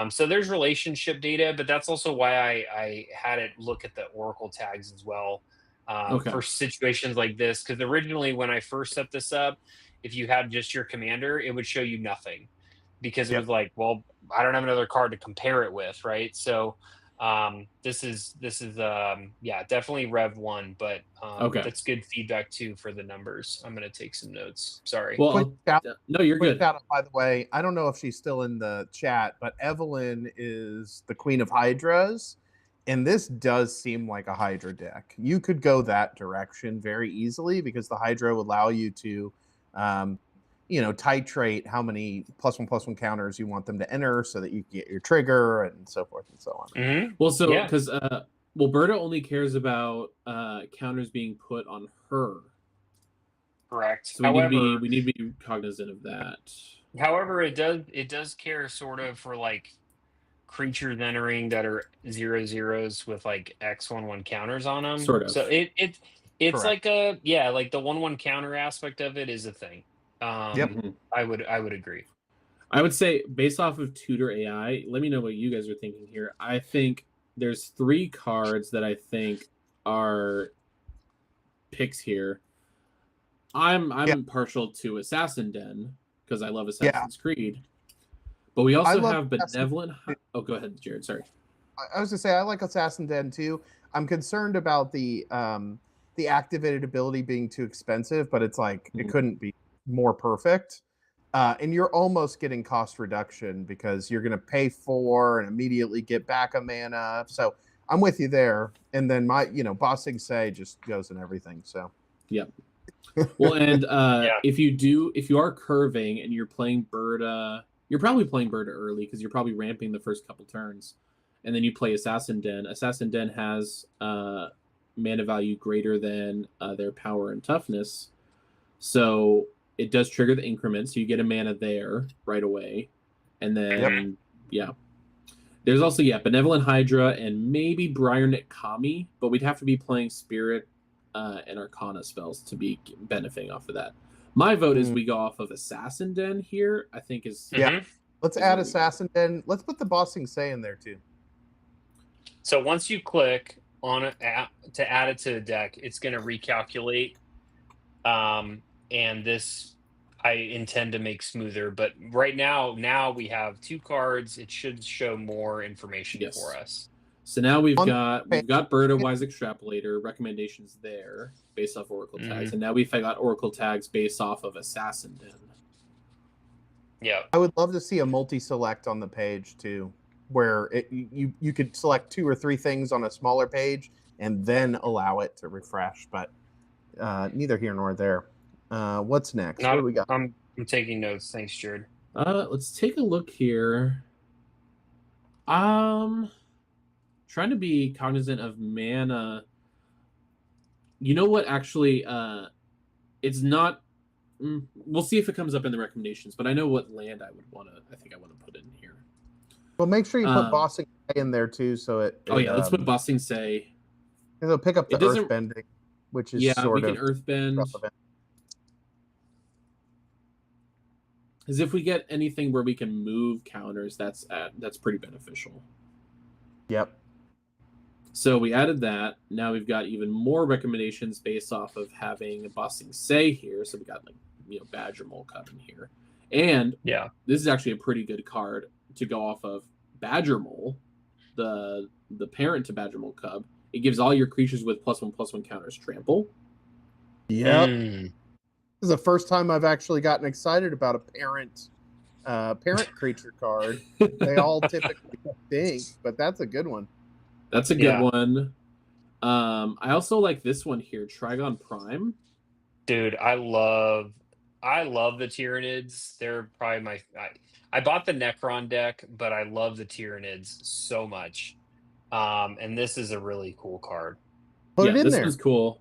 So there's relationship data, but that's also why I had it look at the Oracle tags as well Okay. for situations like this. Because originally, when I first set this up, if you had just your commander, it would show you nothing because it Yep. was like, well, I don't have another card to compare it with, right? So this is yeah, definitely Rev 1, but Okay. that's good feedback too for the numbers. I'm gonna take some notes. Sorry. Well, no, you're Quick good. shout out, by the way. I don't know if she's still in the chat, but Evelyn is the Queen of Hydras, and this does seem like a Hydra deck. You could go that direction very easily because the Hydra would allow you to, titrate how many +1/+1 counters you want them to enter, so that you can get your trigger and so forth and so on. Mm-hmm. Well, so Yeah. because Berta only cares about counters being put on her. Correct. So we need to be cognizant of that. However, it does care sort of for like creatures entering that are 0/0s with like X/1/1 counters on them. Sort of. So it's Correct. like like the 1/1 counter aspect of it is a thing. Yep. I would agree. I would say based off of TutorAI, let me know what you guys are thinking here. I think there's 3 cards that I think are picks here. I'm partial to Assassin Den because I love Assassin's Creed. But we also have Benevolent. Oh, go ahead, Jared. Sorry. I was gonna say I like Assassin Den too. I'm concerned about the activated ability being too expensive, but it's like it couldn't be more perfect. And you're almost getting cost reduction because you're gonna pay 4 and immediately get back a mana. So I'm with you there. And then my Bossing Say just goes in everything. So yeah. Well, and if you are curving and you're playing Berta, you're probably playing Berta early because you're probably ramping the first couple turns, and then you play Assassin Den. Assassin Den has mana value greater than their power and toughness, so it does trigger the increment, so you get a mana there right away, and then there's also Benevolent Hydra and maybe Briarknit Kami, but we'd have to be playing Spirit and Arcana spells to be benefiting off of that. My vote is we go off of Assassin Den here. I think is Let's add Assassin Den. Let's put the Bossing Say in there too. So once you click on it to add it to the deck, it's going to recalculate, and this I intend to make smoother. But right now we have 2 cards. It should show more information for us. So now we've got Berta Wise Extrapolator recommendations there based off Oracle tags, and now we've got Oracle tags based off of Assassin Den. Yeah, I would love to see a multi-select on the page too. where you could select 2 or 3 things on a smaller page and then allow it to refresh. But neither here nor there. What's next? What do we got? I'm taking notes. Thanks, Jared. Let's take a look here. Trying to be cognizant of mana. You know what? Actually, it's not. We'll see if it comes up in the recommendations. But I know what land I want to put in here. Well, make sure you put bossing in there too, so it. Let's put bossing say. It'll pick up the earthbending, which is sort we of can earthbend. relevant. Because if we get anything where we can move counters, that's pretty beneficial. Yep. So we added that. Now we've got even more recommendations based off of having a bossing say here. So we got Badger Mole Cub in here, and this is actually a pretty good card to go off of. Badger Mole, the parent to Badger Mole Cub, it gives all your creatures with +1/+1 counters trample. Yep. This is the first time I've actually gotten excited about a parent creature card. They all typically stink, but that's a good one. That's a good one. I also like this one here, Trigon Prime. Dude, I love the Tyranids. They're probably I bought the Necron deck, but I love the Tyranids so much. And this is a really cool card. Put it in this there. One's cool.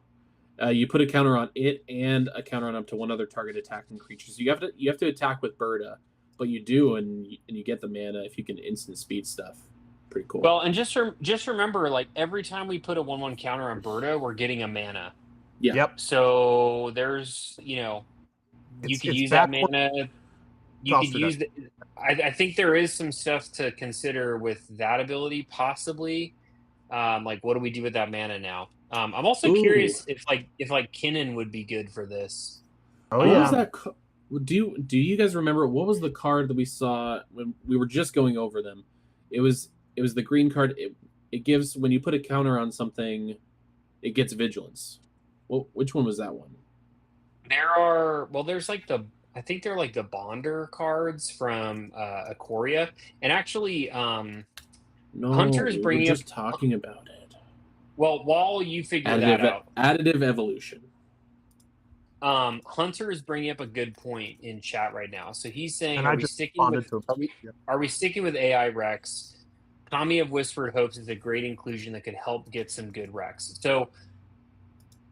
You put a counter on it and a counter on up to one other target attacking creature. So you have to attack with Berta, but you do, and you get the mana if you can instant speed stuff. Pretty cool. Well, and just remember, like every time we put a 1/1 counter on Berta, we're getting a mana. Yeah. Yep. So there's you could use that mana. You could use the. I think there is some stuff to consider with that ability, possibly. Like, what do we do with that mana now? I'm also curious if Kinnan would be good for this. Oh yeah. What was that? Do you guys remember what was the card that we saw when we were just going over them? It was the green card. It gives, when you put a counter on something, it gets vigilance. Well, which one was that one? There's I think they're like the Bonder cards from Ikoria, and actually, Hunter's bringing just talking about it. Well, while you figure that out, additive evolution. Hunter is bringing up a good point in chat right now. So he's saying, and are we sticking with AI Rex? Tommy of Whispered Hopes is a great inclusion that could help get some good Rex. So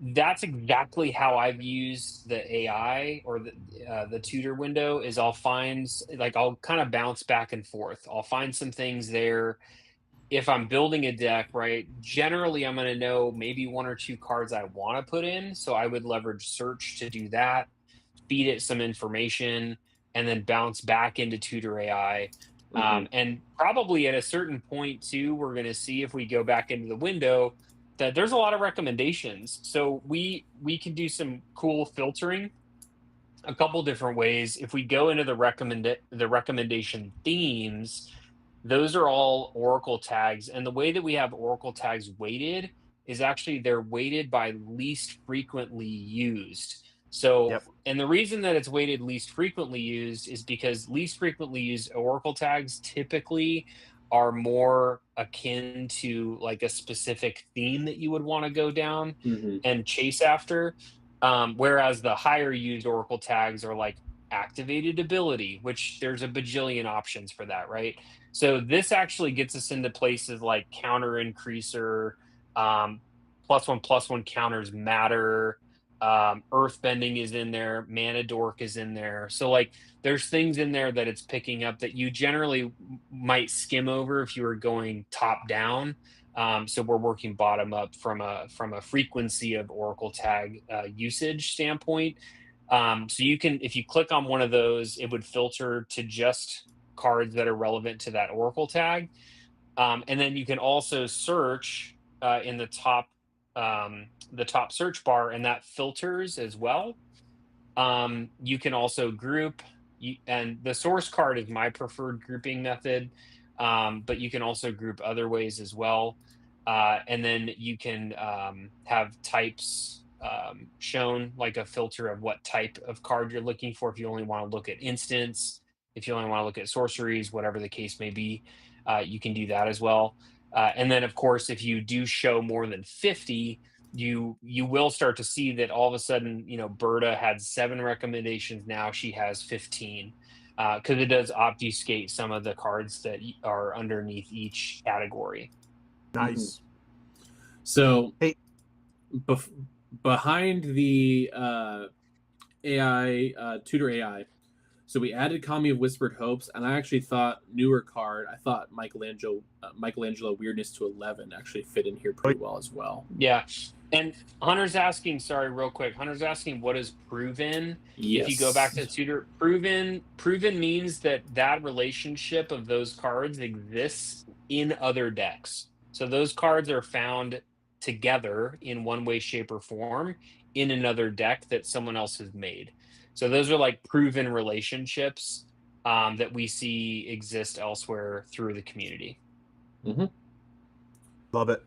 that's exactly how I've used the AI or the tutor window. Is I'll kind of bounce back and forth. I'll find some things there. If I'm building a deck, right, generally I'm going to know maybe 1 or 2 cards I want to put in. So I would leverage search to do that, feed it some information, and then bounce back into TutorAI. And probably at a certain point too, we're going to see, if we go back into the window, that there's a lot of recommendations. So we can do some cool filtering a couple different ways. If we go into the recommendation themes, those are all Oracle tags. And the way that we have Oracle tags weighted is actually they're weighted by least frequently used. So, and the reason that it's weighted least frequently used is because least frequently used Oracle tags typically are more akin to like a specific theme that you would want to go down and chase after. Whereas the higher used Oracle tags are like activated ability, which there's a bajillion options for that, right? So this actually gets us into places like counter increaser, +1/+1 counters matter, earthbending is in there, mana dork is in there. So like there's things in there that it's picking up that you generally might skim over if you were going top down. So we're working bottom up from a frequency of Oracle tag usage standpoint. So you can, if you click on one of those, it would filter to just cards that are relevant to that Oracle tag. And then you can also search in the top search bar, and that filters as well. You can also group, and the source card is my preferred grouping method, but you can also group other ways as well. And then you can have types shown, like a filter of what type of card you're looking for, if you only want to look at instants, if you only want to look at sorceries, whatever the case may be. you can do that as well. And then, of course, if you do show more than 50, you will start to see that all of a sudden, Berta had 7 recommendations. Now she has 15, because it does obfuscate some of the cards that are underneath each category. Nice. So, Hey. Behind the AI, TutorAI, so we added Kami of Whispered Hopes, and I actually thought newer card. I thought Michelangelo Weirdness to 11 actually fit in here pretty well as well. Yeah, and Hunter's asking, sorry, real quick. Hunter's asking, what is proven? Yes. If you go back to Tutor, proven means that relationship of those cards exists in other decks. So those cards are found together in one way, shape, or form in another deck that someone else has made. So those are like proven relationships that we see exist elsewhere through the community. Mm-hmm. Love it.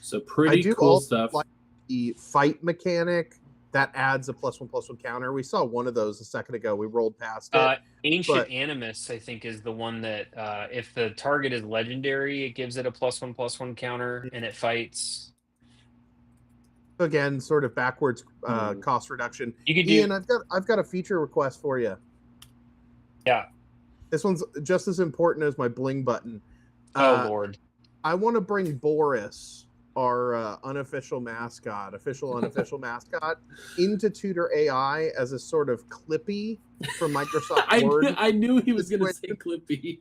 So pretty cool stuff. Like the fight mechanic that adds a +1/+1 counter. We saw one of those a second ago. We rolled past it. Ancient Animus, I think, is the one that if the target is legendary, it gives it a +1/+1 counter, and it fights. Again, sort of backwards cost reduction. You could Ian, I've got a feature request for you. Yeah. This one's just as important as my bling button. Oh Lord. I want to bring Boris, our unofficial mascot, unofficial mascot, into TutorAI as a sort of Clippy from Microsoft Word. I knew he was going to say Clippy.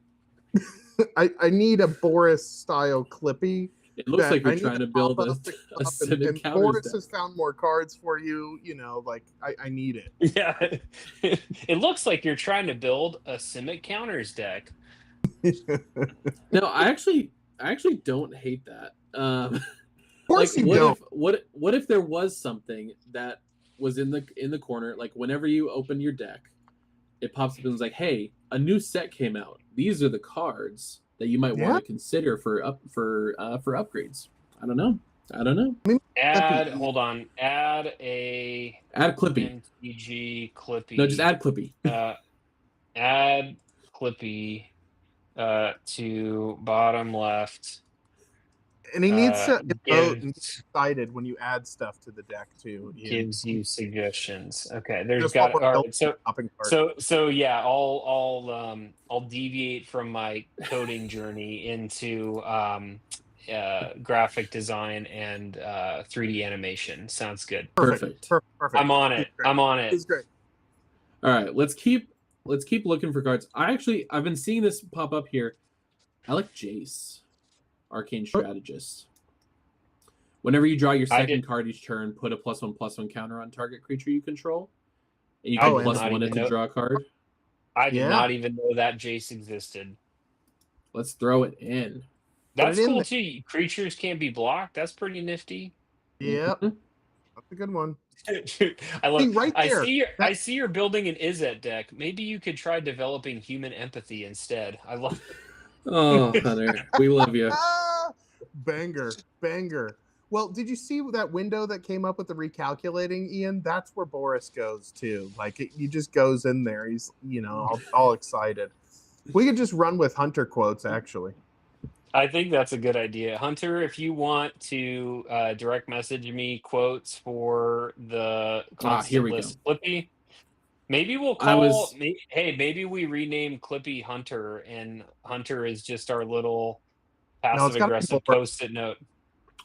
I need a Boris-style Clippy. It looks like you're trying to build a Civic and counters Boris deck. has found more cards for you. Like I need it. Yeah. It looks like you're trying to build a Simic counters deck. No, I actually don't hate that. Of course you don't. What if there was something that was in the corner, like whenever you open your deck, it pops up and is like, hey, a new set came out. These are the cards that you might want to consider for upgrades. I don't know. Hold on. Add Clippy. MTG Clippy. No, just add Clippy. Add Clippy to bottom left. And he needs to vote and get excited when you add stuff to the deck too. Gives you suggestions. Okay, there's Just got all what right. So yeah, I'll deviate from my coding journey into graphic design and 3D animation. Sounds good. Perfect. I'm on it. It's great. All right, let's keep looking for cards. I've been seeing this pop up here. I like Jace, Arcane Strategist. Whenever you draw your second card each turn, put a +1/+1 counter on target creature you control, and you can +1 it to draw a card. I did not even know that Jace existed. Let's throw it in. That's cool too. Creatures can't be blocked. That's pretty nifty. Yep. That's a good one. I love. Right there. I see you're building an Izzet deck. Maybe you could try developing human empathy instead. I love. Oh, Hunter, we love you. Banger. Well, did you see that window that came up with the recalculating, Ian? That's where Boris goes to. Like, he just goes in there. He's, all excited. We could just run with Hunter quotes, actually. I think that's a good idea. Hunter, if you want to direct message me quotes for the constant list Clippy, maybe we'll call. Maybe we rename Clippy Hunter, and Hunter is just our little passive-aggressive post-it note.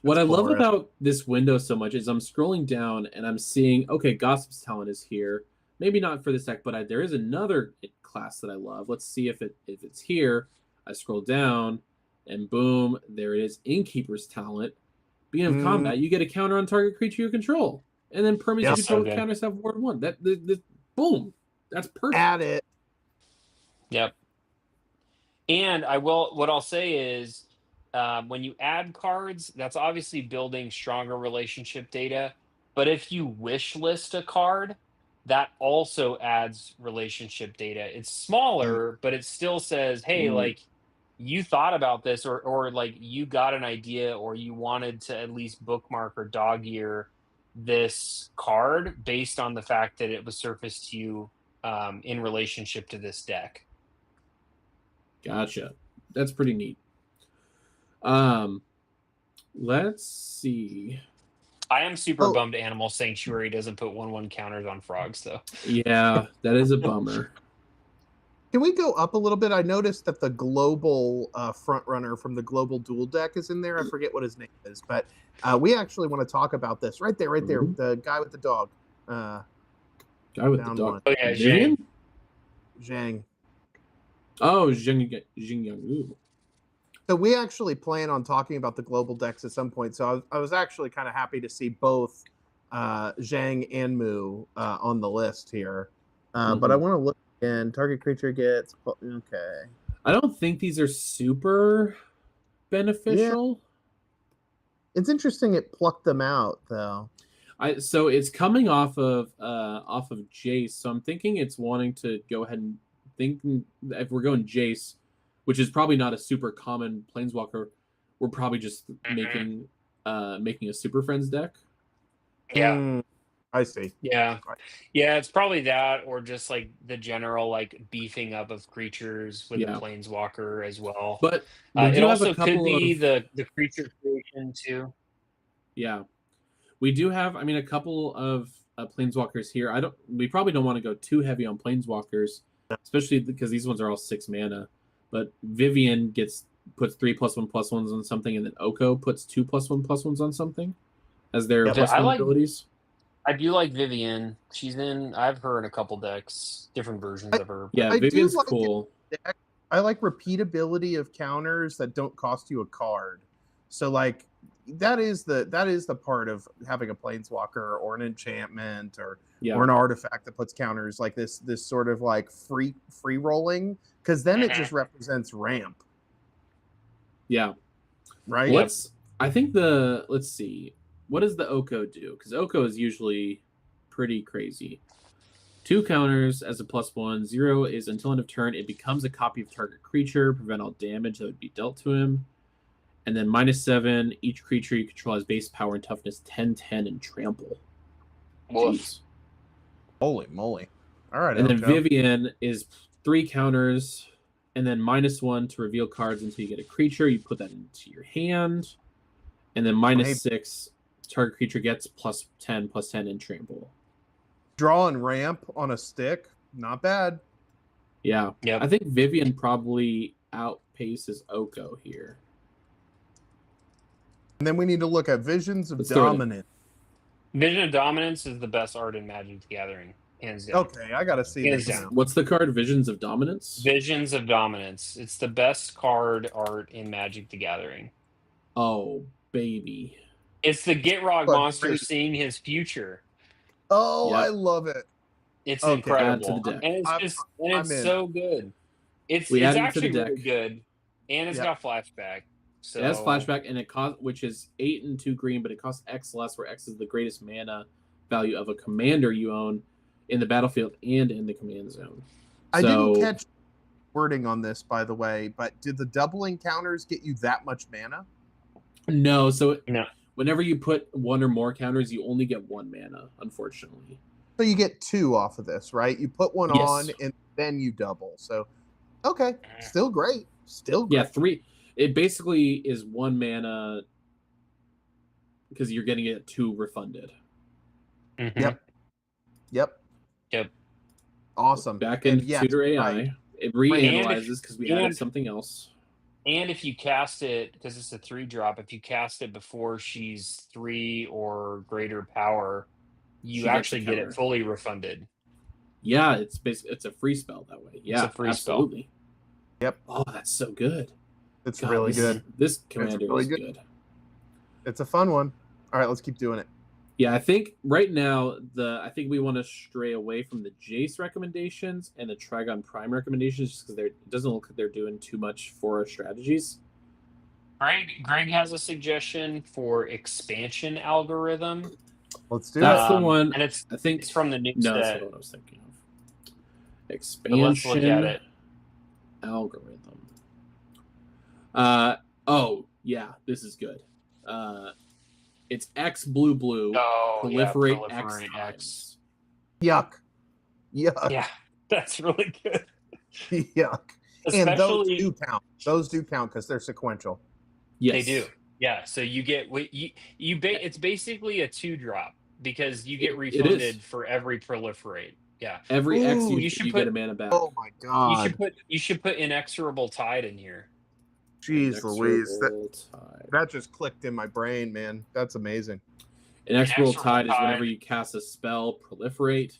What I love about this window so much is I'm scrolling down and I'm seeing, okay, Gossip's Talent is here. Maybe not for this deck, but there is another class that I love. Let's see if it's here. I scroll down, and boom, there it is. Innkeeper's Talent. Beginning of combat, you get a counter on target creature you control, and then permanents you control counters have ward 1. Boom, that's perfect. Add it. Yep. And what I'll say is, when you add cards, that's obviously building stronger relationship data. But if you wish list a card, that also adds relationship data. It's smaller, but it still says, hey, like, you thought about this, or like you got an idea, or you wanted to at least bookmark or dog ear this card based on the fact that it was surfaced to you in relationship to this deck. Gotcha. That's pretty neat. Let's see. I am super bummed Animal Sanctuary doesn't put 1/1 counters on frogs, though. Yeah, that is a bummer. Can we go up a little bit? I noticed that the global front runner from the global duel deck is in there. I forget what his name is, but we actually want to talk about this. Right there, the guy with the dog. Guy with the down dog. one. Oh yeah, Vivian? Zhang. Oh, Jing Yang. So we actually plan on talking about the global decks at some point. So I was actually kind of happy to see both Zhang and Mu on the list here. But I want to look again. Target creature gets... Okay. I don't think these are super beneficial. Yeah. It's interesting it plucked them out, though. So it's coming off of Jace. So I'm thinking it's wanting to go ahead and thinking if we're going Jace, which is probably not a super common Planeswalker, we're probably just making a Super Friends deck. Yeah. I see. Yeah. It's probably that, or just like the general like beefing up of creatures with the Planeswalker as well. But it also could be the creature creation too. Yeah, we do have. I mean, a couple of Planeswalkers here. We probably don't want to go too heavy on Planeswalkers, especially because these ones are all 6 mana. But Vivian puts 3+1/+1s on something, and then Oko puts 2+1/+1s on something as their +1 abilities. I do like Vivian. I have her in a couple decks, different versions of her. Yeah, Vivian's cool. I like repeatability of counters that don't cost you a card. So like that is the part of having a Planeswalker or an enchantment or an artifact that puts counters like this sort of like free rolling, because then it just represents ramp. Yeah. Right? Let's see. What does the Oko do? Because Oko is usually pretty crazy. 2 counters as a +1. 0 is until end of turn, it becomes a copy of target creature, prevent all damage that would be dealt to him. And then -7, each creature you control has base power and toughness 10, 10, and trample. Jeez. Holy moly. All right. And then Vivian is 3 counters, and then -1 to reveal cards until you get a creature. You put that into your hand. And then -6, target creature gets +10, and trample. Draw and ramp on a stick, not bad. Yeah. I think Vivian probably outpaces Oko here. And then we need to look at Visions of Dominance. Vision of Dominance is the best art in Magic the Gathering, hands down. Okay, I gotta see this now. What's the card? Visions of Dominance? Visions of Dominance. It's the best card art in Magic the Gathering. Oh, baby. It's the Gitrog monster seeing his future. Oh, I love it. It's incredible. And it's so good. It's actually really good. And it's got flashback. So it has flashback, and it costs, which is 8 and 2 green, but it costs X less, where X is the greatest mana value of a commander you own in the battlefield and in the command zone. I didn't catch wording on this, by the way, but did the doubling counters get you that much mana? No. So whenever you put 1 or more counters, you only get 1 mana, unfortunately. So you get 2 off of this, right? You put 1 on, and then you double. So, okay, still great. Yeah, 3. It basically is 1 mana because you're getting it 2 refunded. Yep. Awesome. Back in TutorAI, it reanalyzes because we added something else. And if you cast it, because it's a 3-drop, if you cast it before she's 3 or greater power, you actually get it fully refunded. Yeah, it's a free spell that way. Yeah, it's a free absolutely. Spell. Yep. Oh, that's so good. It's really good. This commander is good. It's a fun one. All right, let's keep doing it. Yeah, I think right now I think we want to stray away from the Jace recommendations and the Trigon Prime recommendations, just because it doesn't look like they're doing too much for our strategies. Greg has a suggestion for expansion algorithm. Let's do That's the one. And it's from the new set. That's what I was thinking of. Expansion let's look at it. Algorithm. Yeah, this is good. It's X blue. Proliferate X. Yuck. Yeah, that's really good. Yuck. And those Especially do count. Those do count because they're sequential. Yes. they do. Yeah, so you get it's basically a 2-drop because you get It is. refunded for every proliferate. Yeah. Every X Ooh, you get a mana back. Oh my god! You should put inexorable tide in here. Jeez Louise, Inexorable Tide. that just clicked in my brain, man. That's amazing. Inexorable Inexorable Tide is whenever Tide. you cast a spell, proliferate.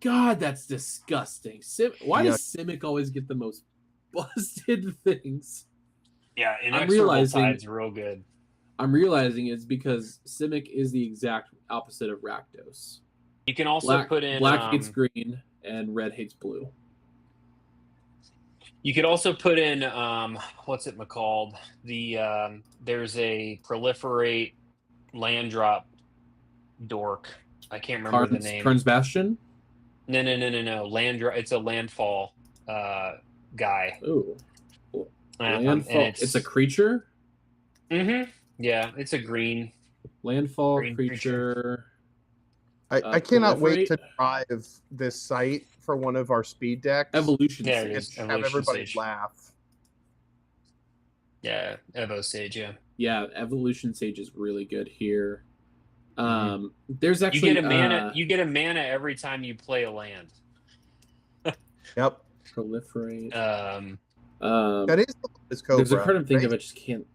God, that's disgusting. Why does Simic always get the most busted things? Yeah, inexorable realizing- tide's real good. I'm realizing it's because Simic is the exact opposite of Rakdos. You can also put in black hates green and red hates blue. You could also put in what's it called? There's a proliferate land drop dork. I can't remember the name. Karn's Bastion? No. Land drop. It's a landfall guy. Ooh. And it's a creature? Mm-hmm. Yeah, it's a green. Landfall Green creature. I cannot wait to drive this site for one of our speed decks. Evolution There Sage. it is. Have Evolution everybody Sage. laugh. Yeah, Evo Sage, yeah. Yeah, Evolution Sage is really good here. Mhm. There's actually you get a mana every time you play a land. Yep. proliferate. That is the Cobra. There's a card I'm thinking of. right? I just can't.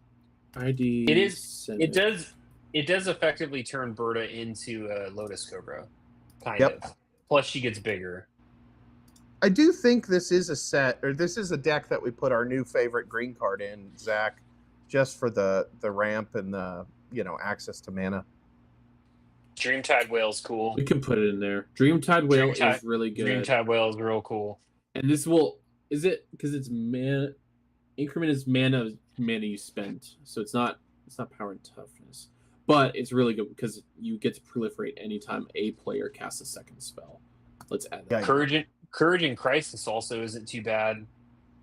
ID. It is. Simic. It does effectively turn Berta into a Lotus Cobra, kind Yep. of. Plus, she gets bigger. I do think this is a set, or this is a deck that we put our new favorite green card in, Zach, just for the ramp and the access to mana. Dreamtide Whale's cool. We can put it in there. Dreamtide Whale is really good. Dreamtide Whale is real cool. And this is it because it's mana increment is mana you spent, so it's not power and toughness, but it's really good because you get to proliferate anytime a player casts a second spell. Let's add that. Yeah. Courage and Crisis also isn't too bad,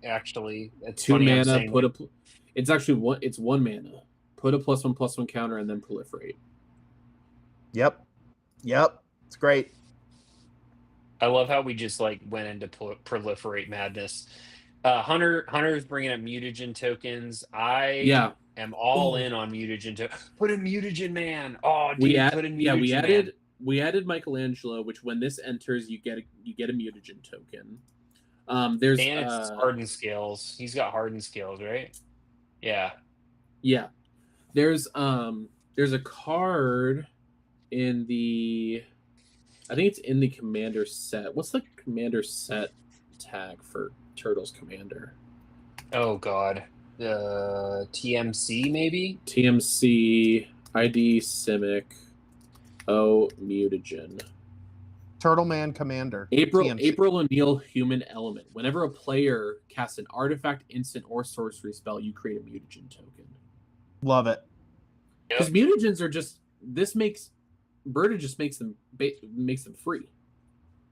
actually. It's 2 funny I'm mana. saying that. It's actually one mana. Put a +1/+1 counter and then proliferate. Yep. It's great. I love how we just went into proliferate madness. Hunter's bringing up mutagen tokens. I am all in on mutagen. Put in mutagen, man. Oh, dude, put in mutagen. Man. We added Michelangelo, which when this enters, you get a mutagen token. There's and it's hardened scales. He's got hardened scales, right? Yeah. Yeah. There's a card in the, I think it's in the commander set. What's the commander set tag for Turtles Commander? Oh god. TMC maybe? TMC ID Simic mutagen. Turtle Man Commander. April TMC. O'Neil Human Element. Whenever a player casts an artifact, instant, or sorcery spell, you create a mutagen token. Love it. Because mutagens are just Berta just makes them free.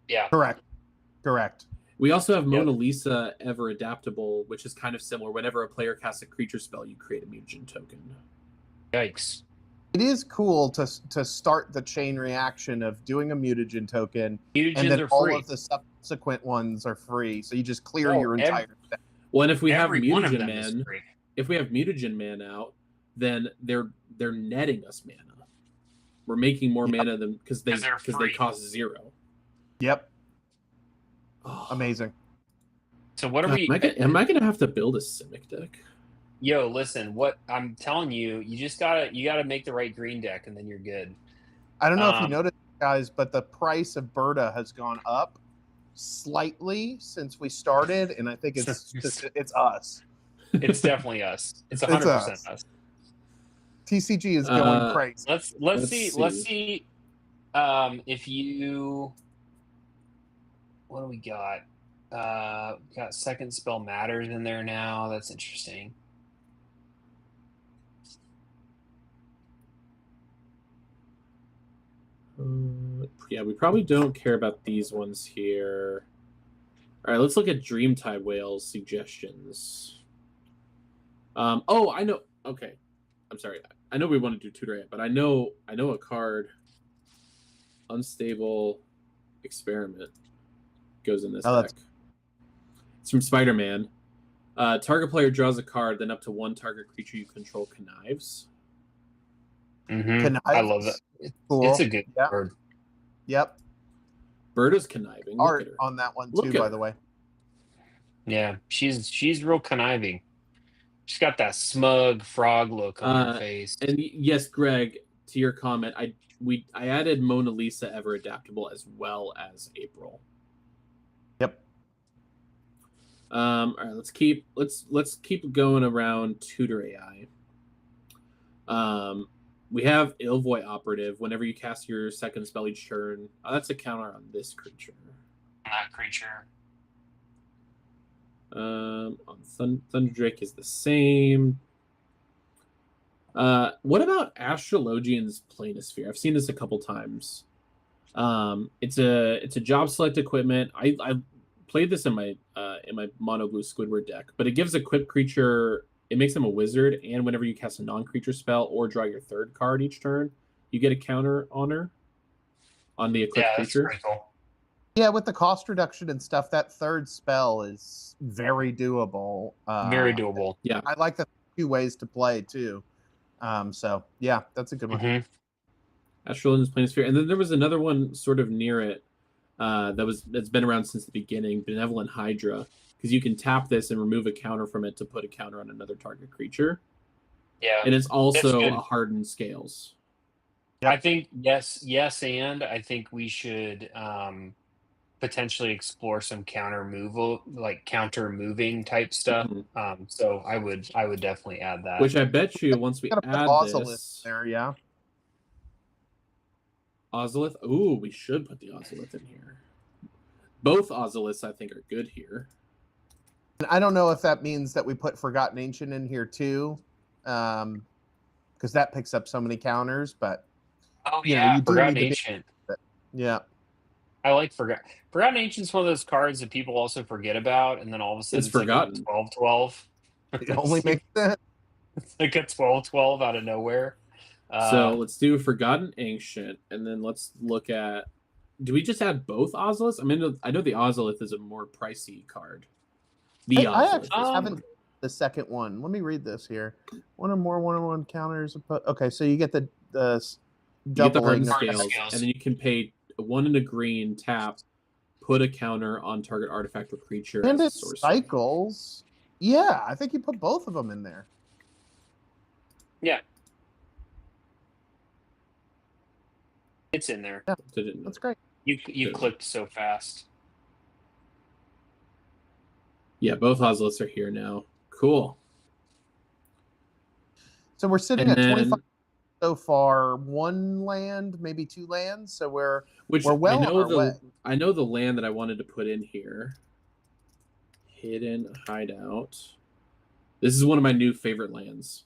Yeah. Correct. We also have Mona Lisa Ever Adaptable, which is kind of similar. Whenever a player casts a creature spell, you create a mutagen token. Yikes. It is cool to start the chain reaction of doing a mutagen token, Mutagens and then are all free. of the subsequent ones are free. So you just clear your entire deck. Well, and if we have Every one of Mutagen them is Man, free. if we have Mutagen Man out, then they're netting us mana. We're making more mana than because they free. cost 0. Yep. Oh. Amazing. So what are God, we? am I gonna have to build a Simic deck? Yo, listen. What I'm telling you, you gotta make the right green deck, and then you're good. I don't know if you noticed, guys, but the price of Berta has gone up slightly since we started, and I think it's us. It's definitely us. It's 100% us. TCG is going crazy. Let's see. If you, what do we got? Got second spell matters in there now. That's interesting. Yeah, we probably don't care about these ones here. All right, let's look at Dreamtide Whale's suggestions. Oh, I know. Okay, I'm sorry. I know we want to do TutorAI, but I know a card. Unstable Experiment goes in this deck. It's from Spider-Man. Target player draws a card, then up to one target creature you control connives. I love that. Cool. It's a good card. Yep. Berta's conniving. Art Look at her. on that one Look too, at by her. the way. Yeah, she's real conniving. She's got that smug frog look on her face. And yes, Greg, to your comment, I added Mona Lisa Ever Adaptable as well as April. Yep. All right, let's keep going around TutorAI. We have Ilvoy Operative. Whenever you cast your second spell each turn, that's a counter on this creature. That creature. On Thunderdrake is the same. What about Astrologian's Planisphere? I've seen this a couple times. It's a job select equipment. I played this in my mono blue Squidward deck, but it gives equipped creature. It makes them a wizard, and whenever you cast a non-creature spell or draw your third card each turn, you get a counter on her on the equipped creature. That's pretty cool. Yeah, with the cost reduction and stuff, that third spell is very doable. Very doable. Yeah, I like the 2 ways to play too. So yeah, that's a good one. Astrologian's Planisphere, and then there was another one sort of near it that's been around since the beginning, Benevolent Hydra, because you can tap this and remove a counter from it to put a counter on another target creature. Yeah, and it's also a hardened scales. Yep. I think yes, and I think we should potentially explore some counter moving type stuff. So I would definitely add that. Which I bet you once we add this there, yeah. Ozolith. Ooh, we should put the Ozolith in here. Both Ozoliths, I think, are good here. And I don't know if that means that we put Forgotten Ancient in here too, because that picks up so many counters. But Forgotten Ancient. Yeah, I like Forgotten Ancient's one of those cards that people also forget about, and then all of a sudden it's forgotten. Like 12-12. It only makes sense. It's like a 12-12 out of nowhere. So let's do Forgotten Ancient, and then let's look at. Do we just add both Ozoliths? I mean, I know the Ozolith is a more pricey card. I actually haven't the second one. Let me read this here. One or more 1/1 counters. Okay, so you get the doubling scales, and then you can pay 1 and a green, tap, put a counter on target artifact or creature. And it cycles. Yeah, I think you put both of them in there. Yeah. It's in there. Yeah, that's great. You clicked so fast. Yeah, both Ozoliths are here now. Cool. So we're sitting at 25 so far. 1 land, maybe 2 lands. So we're well on our way. I know the land that I wanted to put in here. Hidden Hideout. This is one of my new favorite lands.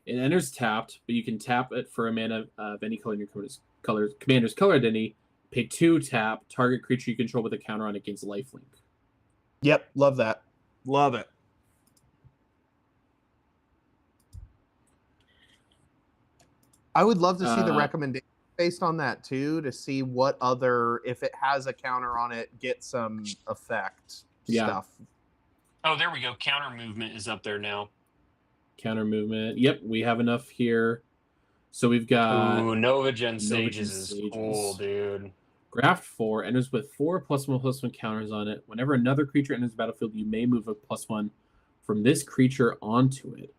It enters tapped, but you can tap it for a mana of any color in your commander's color identity. Pay 2, tap, target creature you control with a counter on it gains lifelink. Yep, love that. Love it. I would love to see the recommendation based on that too, to see what other, if it has a counter on it, get some effect stuff. Oh, there we go. Counter movement is up there now. Counter movement. Yep, we have enough here. So we've got Nova Gen Sages is cool, dude. Graft 4 enters with 4+1/+1 counters on it. Whenever another creature enters the battlefield, you may move a +1 from this creature onto it.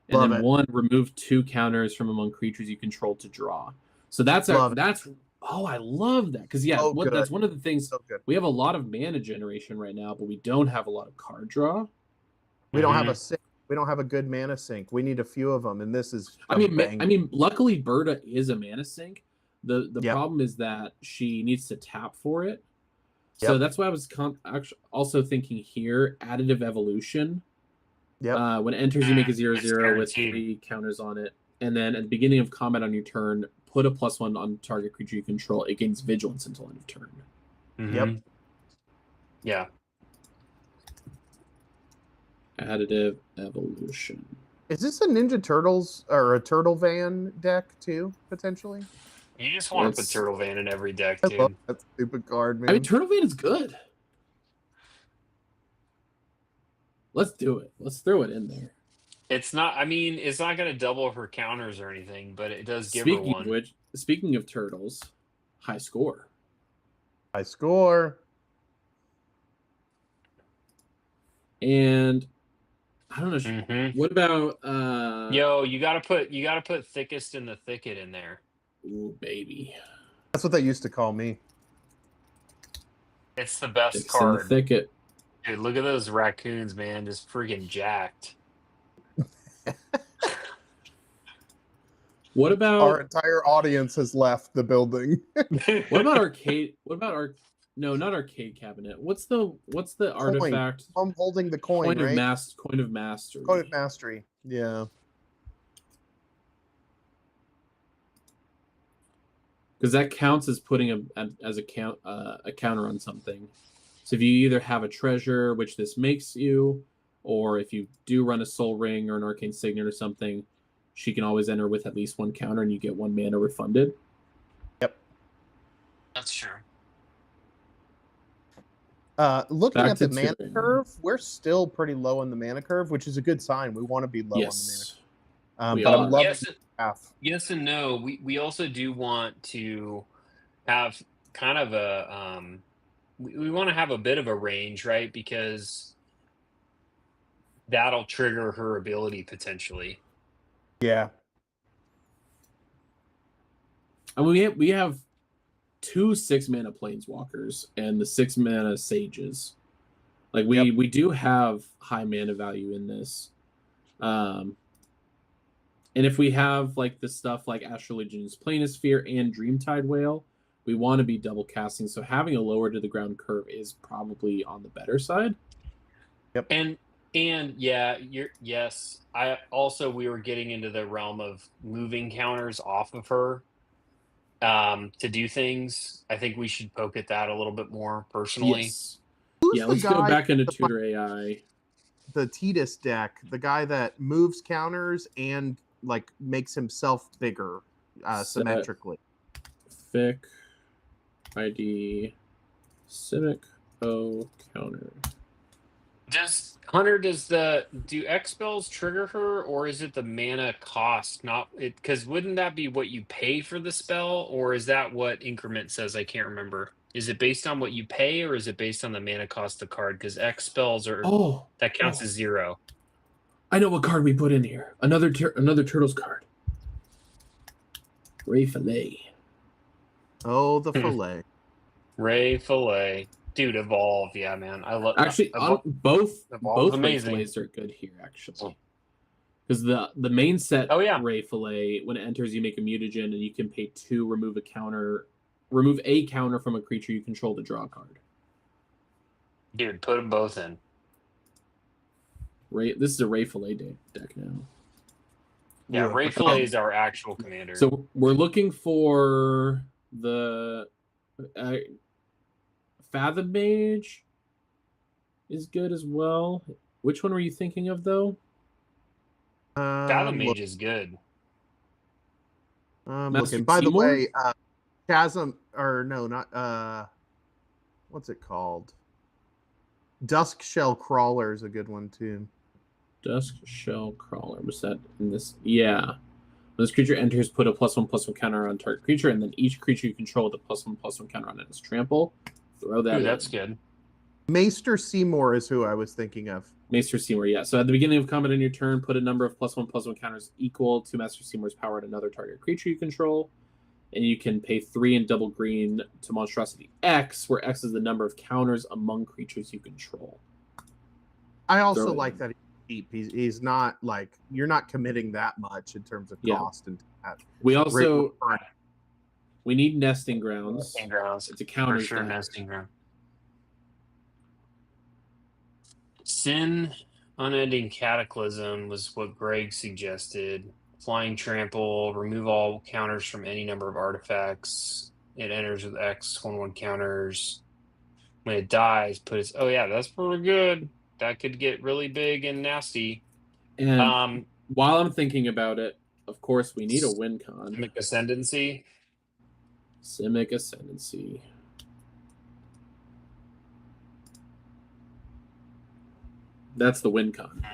And then 1, remove 2 counters from among creatures you control to draw. So that's I love that. Because that's one of the things. So we have a lot of mana generation right now, but we don't have a lot of card draw. We don't have a sink. We don't have a good mana sink. We need a few of them, and this is. I mean, luckily Berta is a mana sink. The problem is that she needs to tap for it. So that's why I was also thinking here, additive evolution. Yep. When it enters, you make a 0/0 with 3 counters on it. And then at the beginning of combat on your turn, put a +1 on target creature you control. It gains vigilance until end of turn. Yep. Yeah. Additive evolution. Is this a Ninja Turtles or a Turtle Van deck too, potentially? You just want to put Turtle Van in every deck, dude. I love that stupid card, man. I mean, Turtle Van is good. Let's do it. Let's throw it in there. It's not. I mean, it's not going to double her counters or anything, but it does give her one. Speaking of turtles, high score. High score. And I don't know. Mhm. What about Yo, you gotta put thickest in the thicket in there. Ooh, baby. That's what they used to call me. It's the best Thickest in the card. thicket. Dude, look at those raccoons, man, just freaking jacked. What about Our entire audience has left the building. what about arcade? What about no, not arcade cabinet. What's the artifact? I'm holding the coin, Coin right? Coin of mastery. Coin of mastery. Yeah. Because that counts as putting a counter on something. So if you either have a treasure, which this makes you, or if you do run a soul ring or an arcane signet or something, she can always enter with at least one counter, and you get 1 mana refunded. Yep. That's true. Looking Back at the to mana tutoring. curve, we're still pretty low on the mana curve, which is a good sign. We want to be low Yes. on We the mana are. curve. But I'm loving Yes, half. yes and no. We also do want to have kind of a we want to have a bit of a range, right? Because that'll trigger her ability potentially. Yeah. I mean, we have 2 6-mana planeswalkers and the 6-mana sages. Like we do have high mana value in this. And if we have like the stuff like Astral Legion's Planisphere and Dreamtide Whale, we want to be double casting. So having a lower to the ground curve is probably on the better side. Yep. And yeah, yes. We were getting into the realm of moving counters off of her to do things. I think we should poke at that a little bit more personally. Yes. Who's Yeah, the let's go guy back into that- TutorAI. The Titus deck, the guy that moves counters and like makes himself bigger symmetrically. Fic ID Simic O counter. Do X spells trigger her, or is it the mana cost? Not it, because wouldn't that be what you pay for the spell, or is that what increment says? I can't remember. Is it based on what you pay, or is it based on the mana cost of the card? Because X spells are that counts as 0. I know what card we put in here. Another Turtles card. Ray Fillet. Oh, the fillet. Ray Fillet, dude, evolve, yeah, man. I love Actually, both Evolve's Ray amazing. Fillets are good here, actually. Because the main set Ray Fillet, when it enters, you make a mutagen, and you can pay 2, remove a counter from a creature you control to draw a card. Dude, put them both in. This is a Ray Fillet deck now. Yeah, Ray Fillet is our actual commander. So we're looking for the Fathom Mage is good as well. Which one were you thinking of, though? Fathom Mage is good. Looking. By the way, Chasm, or no, not what's it called? Dusk Shell Crawler is a good one too. Dusk Shell Crawler. Was that in this? Yeah. When this creature enters, put a +1/+1 counter on target creature, and then each creature you control with a +1/+1 counter on it is trample. Throw that. Ooh, that's good. Maester Seymour is who I was thinking of. Maester Seymour, yeah. So at the beginning of combat on your turn, put a number of +1/+1 counters equal to Master Seymour's power on another target creature you control. And you can pay 3 and double green to Monstrosity X, where X is the number of counters among creatures you control. I also like that he's not like, you're not committing that much in terms of cost and that. We also we need Nesting Grounds. Nesting Grounds. It's a counter. For sure, Nesting Ground. Sin Unending Cataclysm was what Greg suggested. Flying Trample, remove all counters from any number of artifacts. It enters with X 1/1 counters. When it dies, put its. Oh yeah, that's pretty good. That could get really big and nasty. And while I'm thinking about it, of course, we need a win con. Simic Ascendancy. Simic Ascendancy. That's the win con.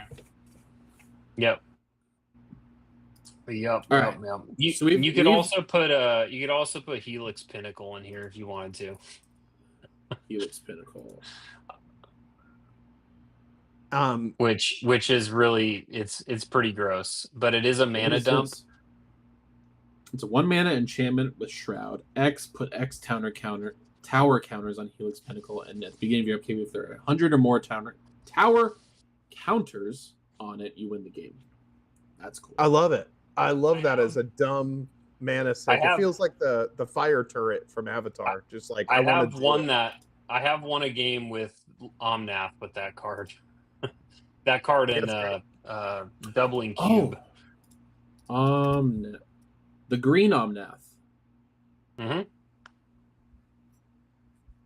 Yep. Yep. All Yep. right. Yep. So You could also put Helix Pinnacle in here if you wanted to. Helix Pinnacle. Which is really it's pretty gross, but it is a mana dump. This? It's a 1 mana enchantment with Shroud. X, put X tower counters on Helix Pinnacle, and at the beginning of your upkeep, if there are 100 or more tower counters on it, you win the game. That's cool. I love it. I love that as a dumb mana sink. It feels like the fire turret from Avatar. Just like I have won a game with Omnath with that card. That card in doubling cube. The green Omnath. Mm-hmm.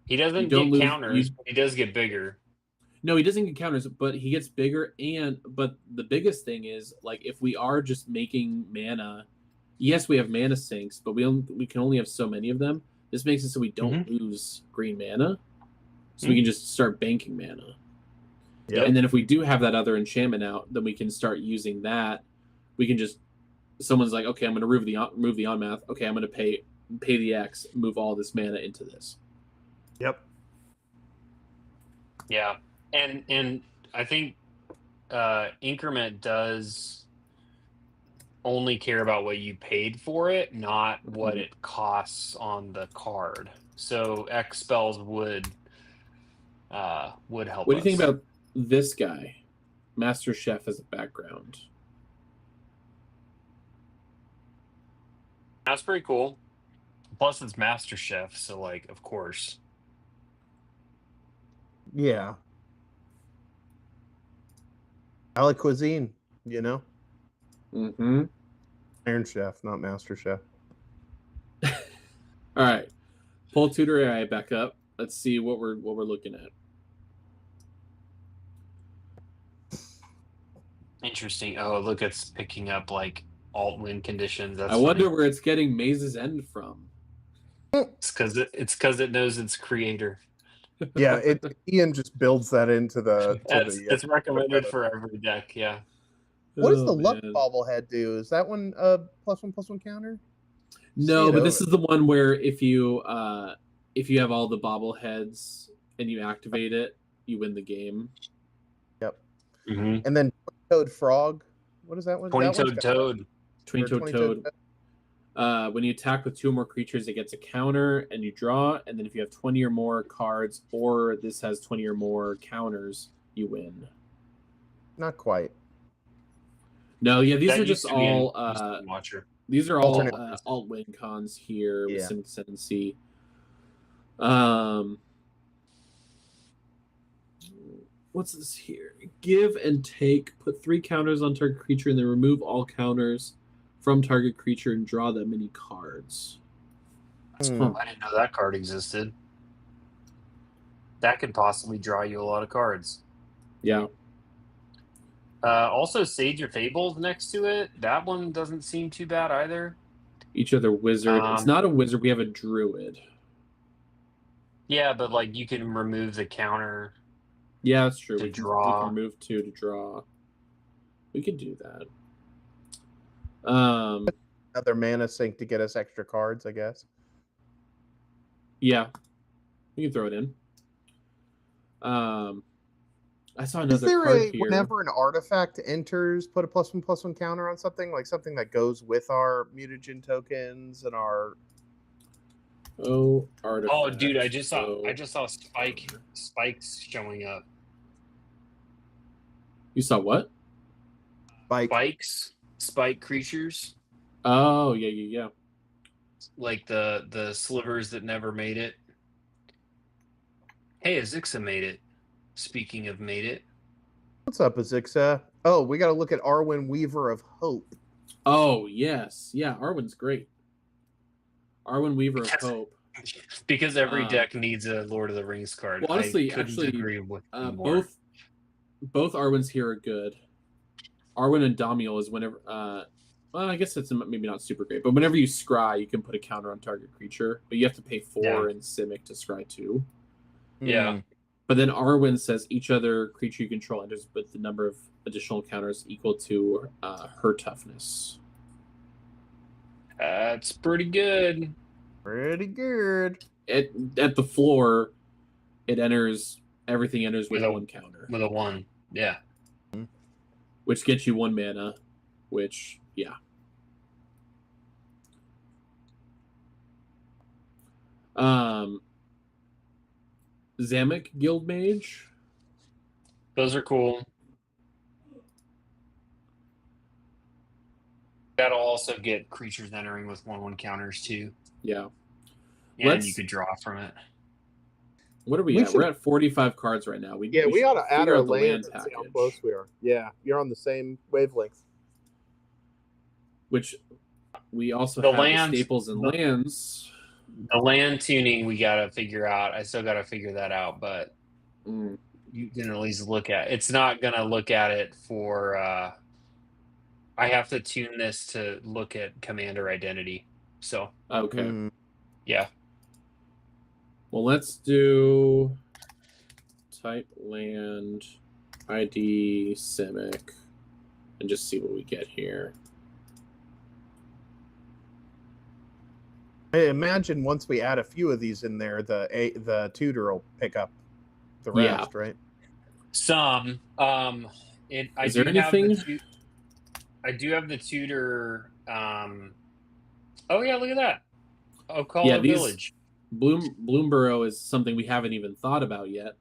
He doesn't get counters, but he does get bigger. No, he doesn't get counters, but he gets bigger. But the biggest thing is, like, if we are just making mana, yes, we have mana sinks, but we can only have so many of them. This makes it so we don't lose green mana, so we can just start banking mana. Yep. And then if we do have that other enchantment out, then we can start using that. We can just, someone's like, okay, I'm going to remove the Onmath. Okay, I'm going to pay the X, move all this mana into this. Yep. Yeah, and I think Increment does only care about what you paid for it, not what it costs on the card. So X spells would help. What do you think about this guy, Master Chef, as a background? That's pretty cool. Plus, it's Master Chef, so like, of course. Yeah. I like cuisine, you know? Mm-hmm. Iron Chef, not Master Chef. All right. Pull TutorAI back up. Let's see what we're looking at. Interesting. Oh, look, it's picking up like alt win conditions. That's I wonder where it's getting Maze's End from. It's because it knows its creator. Yeah, Ian just builds that into the. It's recommended for every deck. Yeah. What does the luck bobblehead do? Is that one +1/+1 counter? No, but this is the one where if you have all the bobbleheads and you activate it, you win the game. Yep. Mm-hmm. And then Toad Frog. What is that one? 20-toed Toad. 20-toed Toad. When you attack with 2 or more creatures, it gets a counter, and you draw. And then if you have 20 or more cards, or this has 20 or more counters, you win. Not quite. No, yeah, these are just all. These are all alt win cons here with Sim Ascendancy. What's this here? Give and take. Put 3 counters on target creature, and then remove all counters from target creature and draw that many cards. I didn't know that card existed. That could possibly draw you a lot of cards. Yeah. Also, Sage of Fables next to it. That one doesn't seem too bad either. Each other wizard. It's not a wizard. We have a druid. Yeah, but like you can remove the counter. Yeah, that's true. We can remove 2 to draw. We could do that. Another mana sink to get us extra cards, I guess. Yeah, we can throw it in. I saw another card here. Whenever an artifact enters, put a +1/+1 counter on something, like something that goes with our mutagen tokens and our. Oh, artifact. Oh, dude! I just saw spikes showing up. You saw what? Spike creatures. Oh, yeah. Like the slivers that never made it. Hey, Azixa made it. Speaking of made it. What's up, Azixa? Oh, we got to look at Arwen, Weaver of Hope. Oh, yes. Yeah, Arwen's great. Arwen, Weaver of Hope. Because every deck needs a Lord of the Rings card. Well, honestly, agree with more. Both Arwens here are good. Arwen and Damiel is whenever... well, I guess it's maybe not super great, but whenever you scry, you can put a counter on target creature, but you have to pay 4 in Simic to scry 2. Yeah. But then Arwen says each other creature you control enters with the number of additional counters equal to her toughness. That's pretty good. Pretty good. At the floor, everything enters with one counter. With a 1, yeah. Which gets you 1 mana, which, yeah. Zamek Guildmage. Those are cool. That'll also get creatures entering with 1/1 counters too. Yeah. And you could draw from it. What are we at? We're at 45 cards right now. We ought to add our lands and see how package. close we are. Yeah, you're on the same wavelength. Which we also The have lands- the staples and lands. The land tuning we gotta figure out. I still gotta figure that out, but you can at least look at it. It's not gonna look at it for I have to tune this to look at commander identity. So Okay. yeah. Well, let's do type land ID Simic and just see what we get here. I imagine once we add a few of these in there, the tutor will pick up the Yeah. rest, right? Some. Is there anything? I do have the tutor. Oh yeah, look at that. Oh, call Yeah, a these- village. Bloomburrow is something we haven't even thought about yet,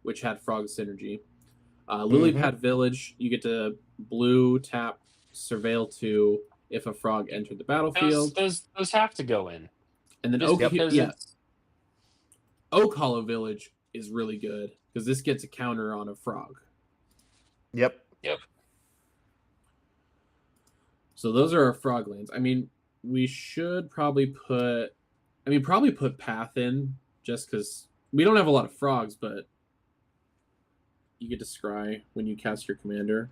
which had frog synergy. Lilypad Village, you get to blue tap surveil 2 if a frog entered the battlefield. Those have to go in. And then Just Oak, because yeah, it's- Oak Hollow Village is really good because this gets a counter on a frog. Yep. So those are our frog lands. I mean, we should probably put Path in just because we don't have a lot of frogs, but you get to scry when you cast your commander.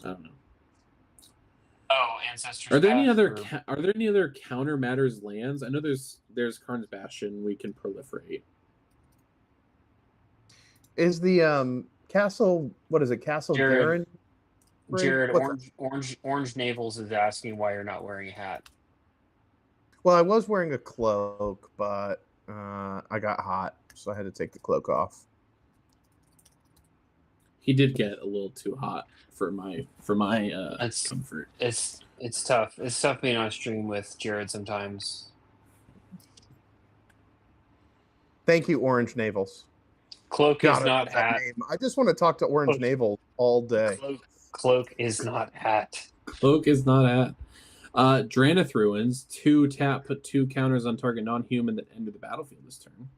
I don't know. Oh, ancestors. Are there any Path other or- are there any other counter matters lands? I know there's Karn's Bastion we can proliferate. Is the castle? What is it? Castle Jared. Garen? Jared, What's Orange Navels is asking why you're not wearing a hat. Well, I was wearing a cloak, but I got hot, so I had to take the cloak off. He did get a little too hot for my That's- comfort. It's tough. It's tough being on stream with Jared sometimes. Thank you, Orange Navels. Cloak God, is I not love that hat. name. I just want to talk to Orange Cloak. Navel all day. Cloak is not hat. Cloak is not at. Dranith Ruins, 2 tap, put 2 counters on target non-human that enter the battlefield this turn.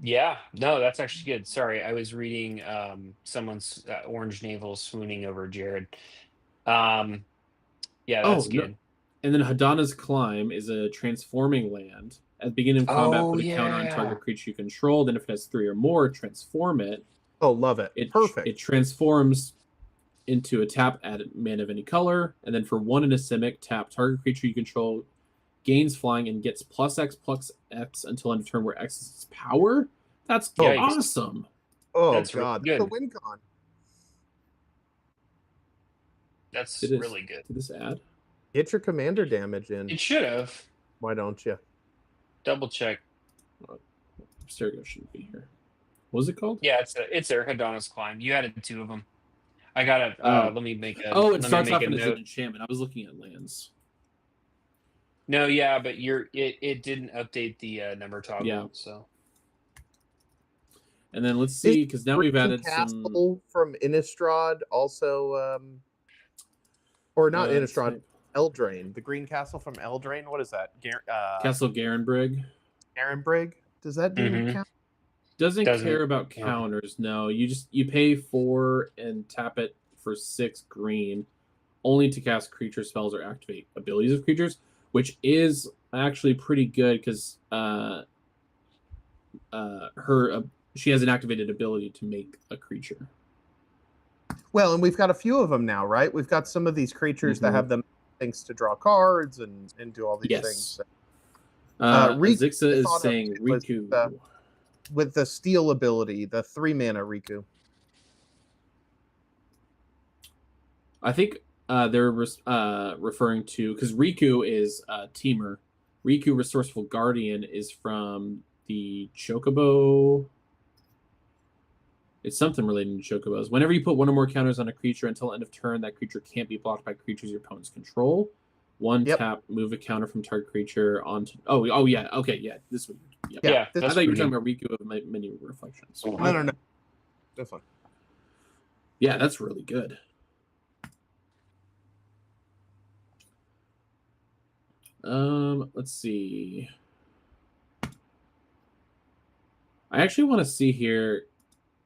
Yeah, no, that's actually good. Sorry, I was reading someone's Orange Navel swooning over Jared. Yeah, that's no. good. And then Hadana's Climb is a transforming land. At the beginning of combat, Oh, put a counter on yeah. target creature you control. Then if it has 3 or more, transform it. Oh, love it. Perfect. It transforms into a tap at mana of any color. And then for 1 in a Simic, tap target creature you control, gains flying, and gets +X/+X until end of turn where X is its power. That's Yikes. awesome. Oh That's really God, good. that's a win con. That's Did it- really good. Did this add? Get your commander damage in. It should have. Why don't you? Double check. Stergo shouldn't be here. What was it called? Yeah, it's there. Hadana's Climb. You added 2 of them. I gotta. Oh. Let me make a. Oh, let it me starts make off a in as an note. enchantment. I was looking at lands. No, yeah, but it didn't update the number toggle. Yeah. So And then let's see, because now we've added some. Castle from Innistrad also, or not Innistrad, type. Eldraine. The green castle from Eldraine. What is that? Castle Garenbrig. Garenbrig. Does that do Mhm. count? Doesn't care about no. counters. No, you pay 4 and tap it for 6 green, only to cast creature spells or activate abilities of creatures, which is actually pretty good because she has an activated ability to make a creature. Well, and we've got a few of them now, right? We've got some of these creatures that Mhm. have the things to draw cards and do all these Yes. things. Zixa I is thought of saying it was, Riku. with the steal ability, the 3-mana Riku. I think they're referring to, because Riku is Teamer. Riku Resourceful Guardian is from the Chocobo. It's something related to Chocobos. Whenever you put one or more counters on a creature until end of turn, that creature can't be blocked by creatures your opponents control. One tap, move a counter from target creature onto. Oh yeah, okay, yeah. This one. Yep. Yeah, I thought you were talking about Riku of Many Reflections. No. This one. Yeah, that's really good. Let's see. I actually want to see here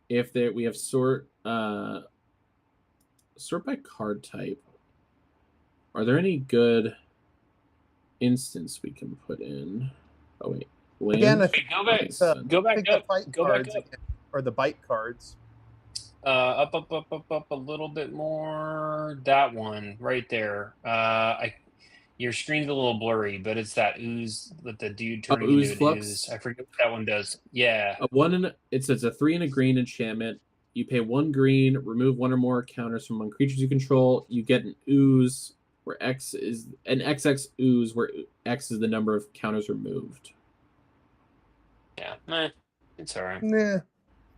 if we have sort by card type. Are there any good instance we can put in? Oh wait, land. Again, go back up. Go back up. Or the bite cards. Up a little bit more. That one right there. Your screen's a little blurry, but it's that ooze with the dude turning into an Flux. ooze. I forget what that one does. Yeah. It says a 3 and a green enchantment. You pay 1 green, remove 1 or more counters from among creatures you control. You get an ooze where X is an XX ooze where X is the number of counters removed. Yeah, it's all right. Nah.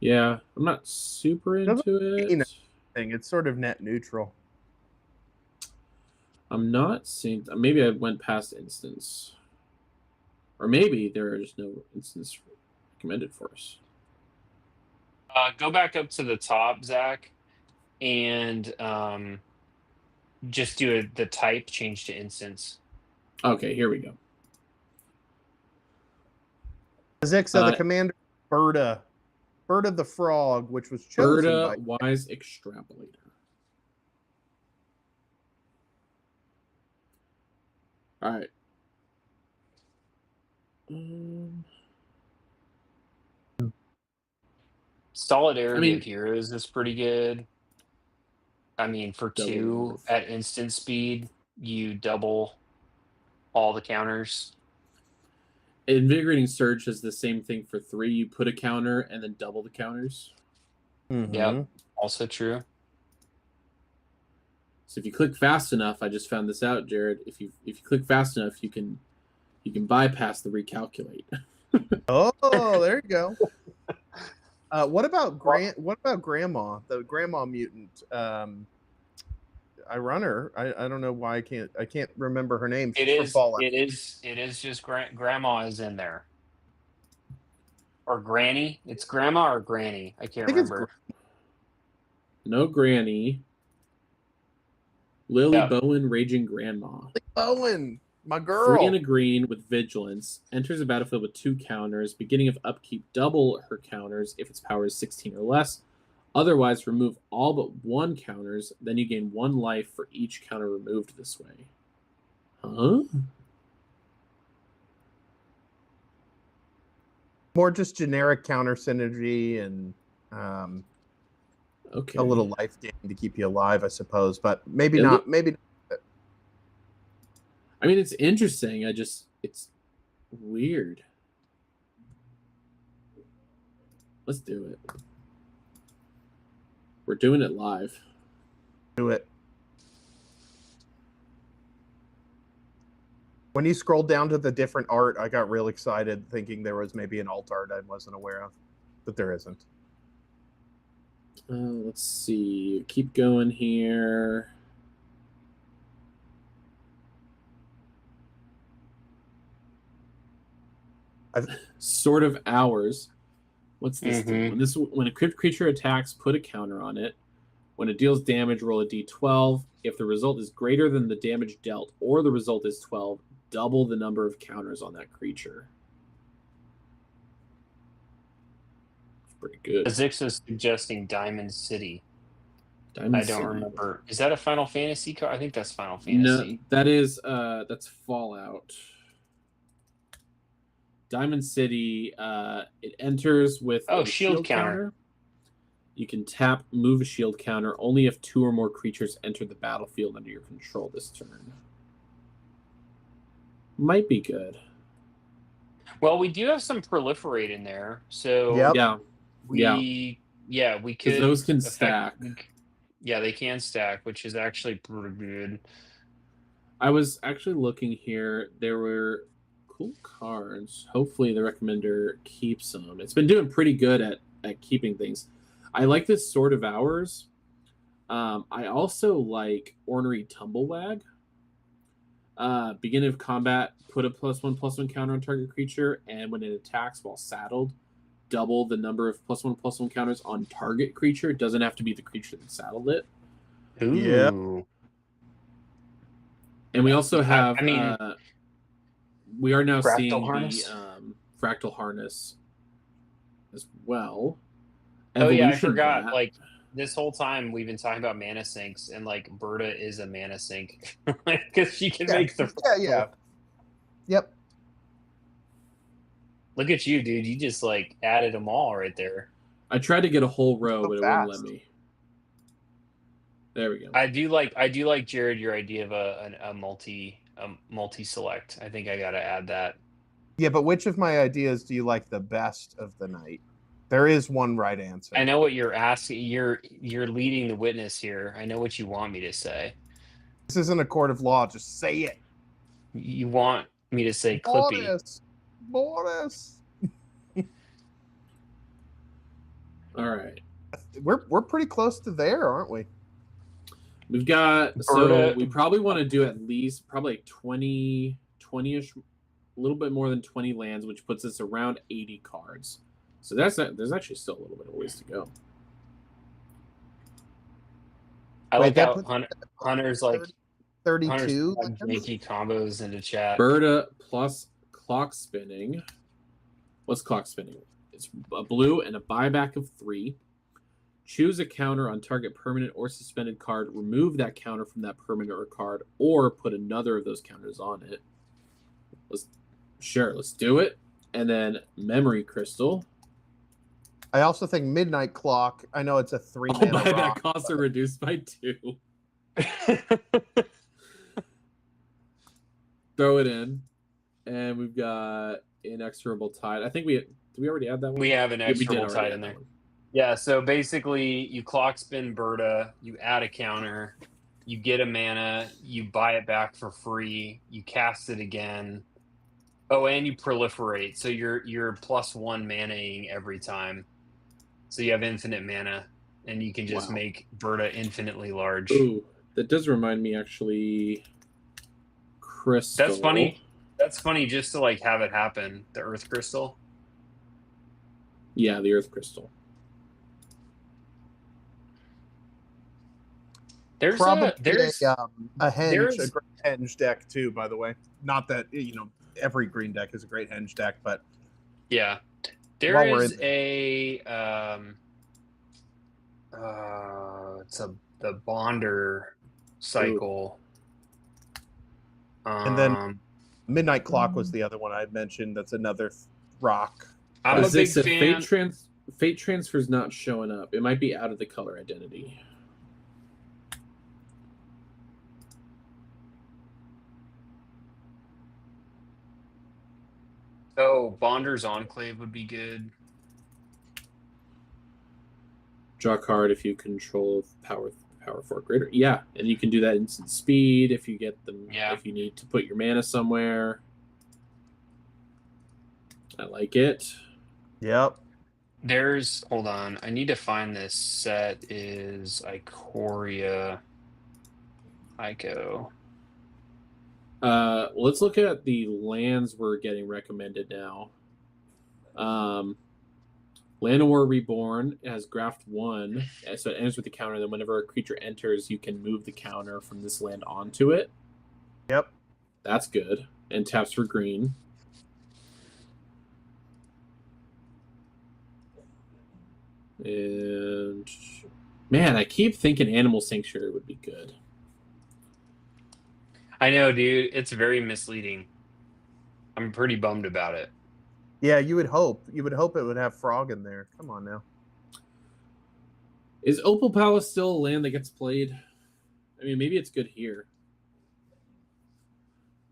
Yeah, I'm not super into it. It's sort of net neutral. I'm not seeing. Maybe I went past instance, or maybe there is no instance recommended for us. Go back up to the top, Zach, and just do the type change to instance. Okay, here we go. Zixa, the commander, Bird of the Frog, which was chosen by Wise Extrapolator. All right. Solidarity of Heroes is pretty good. I mean, for 2 at instant speed, you double all the counters. Invigorating Surge is the same thing for 3. You put a counter and then double the counters. Mm-hmm. Yep, also true. So if you click fast enough, I just found this out, Jared. If you click fast enough, you can bypass the recalculate. Oh, there you go. What about Grandma, the Grandma mutant? I run her. I don't know why I can't remember her name. It is just Grandma is in there. Or Granny. It's Grandma or Granny. I can't remember. No Granny. Lily Bowen, Raging Grandma. Lily Bowen, my girl. 3 and a green with Vigilance. Enters the battlefield with 2 counters. Beginning of upkeep, double her counters if its power is 16 or less. Otherwise, remove all but 1 counters. Then you gain 1 life for each counter removed this way. Huh? More just generic counter synergy and okay, a little life gain to keep you alive, I suppose, but maybe not. Maybe not. I mean, it's interesting. It's weird. Let's do it. We're doing it live. Do it. When you scrolled down to the different art, I got real excited, thinking there was maybe an alt art I wasn't aware of, but there isn't. Let's see. Keep going here. Sort of Hours. What's this? When a creature attacks, put a counter on it. When it deals damage, roll a d12. If the result is greater than the damage dealt, or the result is 12, double the number of counters on that creature. Pretty good. Zix is suggesting Diamond City. Diamond I don't City. Remember. Is that a Final Fantasy card? I think that's Final Fantasy. No, that is that's Fallout. Diamond City. It enters with a shield counter. You can tap, move a shield counter only if 2 or more creatures enter the battlefield under your control this turn. might be good. Well, we do have some proliferate in there, so Yep. Yeah, we because could those can stack. Yeah, they can stack, which is actually pretty good. I was actually looking here. There were cool cards. Hopefully the recommender keeps them. It's been doing pretty good at keeping things. I like this Sword of Hours. I also like Ornery Tumblewag. Beginning of combat, put a +1/+1 counter on target creature, and when it attacks while saddled, double the number of +1/+1 counters on target creature. It doesn't have to be the creature that saddled it. Ooh. Yeah. And we also have, I mean, we are now Fractal seeing Harness? the Fractal Harness as well. Oh yeah, I Evolution forgot. Vat. Like this whole time we've been talking about mana sinks, and like Berta is a mana sink because she can make the. Yeah. Yep. Look at you, dude! You just like added them all right there. I tried to get a whole row, So but it wouldn't let fast. me. There we go. I do like Jared, your idea of a multi select. I think I gotta add that. Yeah, but which of my ideas do you like the best of the night? There is one right answer. I know what you're asking. You're leading the witness here. I know what you want me to say. This isn't a court of law. Just say it. You want me to say Clippy. Boris. All right. We're pretty close to there, aren't we? We've got, so Berta- we probably want to do at least probably like 20-ish, a little bit more than 20 lands, which puts us around 80 cards. So there's actually still a little bit of ways to go. I Wait, like that how puts- Hunter's like 32. Hunter's janky combos into chat. Berta plus clock spinning. What's clock spinning? It's a blue and a buyback of 3. Choose a counter on target permanent or suspended card. Remove that counter from that permanent or card, or put another of those counters on it. Let's do it. And then Memory Crystal. I also think Midnight Clock. I know it's a 3 All mana buyback rock, costs are reduced by 2. Throw it in. And we've got Inexorable Tide. I think did we already add that one? We have an Yeah, we did extra already tide add in that there. one. Yeah, so basically you clock spin Berta, you add a counter, you get a mana, you buy it back for free, you cast it again. Oh, and you proliferate. So you're +1 manaing every time. So you have infinite mana, and you can just Wow. make Berta infinitely large. Ooh, that does remind me actually. Crystal. That's funny. That's funny just to like have it happen. The Earth Crystal. Yeah, the Earth Crystal. There's Probably a there's a henge, there's- a great henge deck too. By the way, not that every green deck is a great henge deck, but yeah, there While we're is in a it's the Bonder cycle. And then- Midnight Clock was the other one I mentioned. That's another rock. I'm a As big they said, fan. Fate Transfer's not showing up. It might be out of the color identity. Oh, Bonder's Enclave would be good. Draw a card if you control power 4 greater. Yeah, and you can do that instant speed if you get them. Yeah. If you need to put your mana somewhere. I like it. Yep. Hold on. I need to find this set is Ikoria. Ico. Let's look at the lands we're getting recommended now. Land of War Reborn has Graft 1, so it enters with the counter. Then whenever a creature enters, you can move the counter from this land onto it. Yep. That's good. And taps for green. And man, I keep thinking Animal Sanctuary would be good. I know, dude. It's very misleading. I'm pretty bummed about it. Yeah, you would hope. You would hope it would have Frog in there. Come on now. Is Opal Palace still a land that gets played? I mean, maybe it's good here.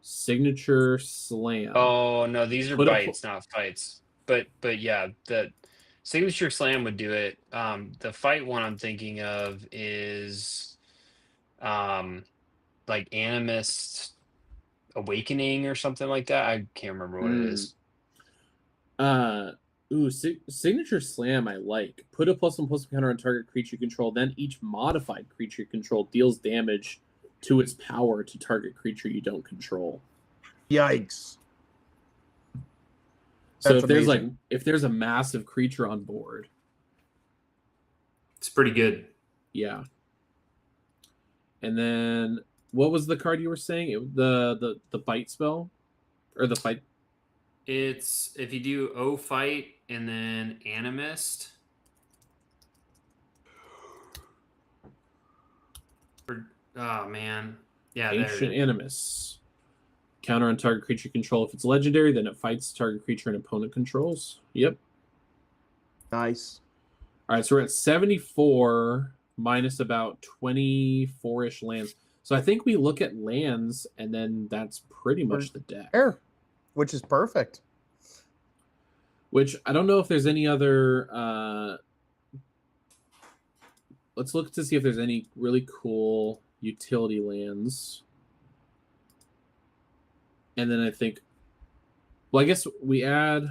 Signature Slam. Oh no, these are Put a bites, not fights. But yeah, the signature slam would do it. The fight one I'm thinking of is like Animist Awakening or something like that. I can't remember what it is. Signature Slam I like. Put a +1/+1 counter on target creature you control, then each modified creature you control deals damage to its power to target creature you don't control. Yikes. So That's if there's amazing. if there's a massive creature on board, It's pretty good. yeah. And then what was the card you were saying? The bite spell? Or the fight? It's if you do O fight and then Animist. Oh man. Yeah, Ancient Animus. Counter on target creature you control. If it's legendary, then it fights target creature an opponent controls. Yep. Nice. All right, so we're at 74 minus about 24-ish lands. So I think we look at lands, and then that's pretty much the deck. Fair. Which is perfect. Which I don't know if there's any other... let's look to see if there's any really cool utility lands. And then I think... Well, I guess we add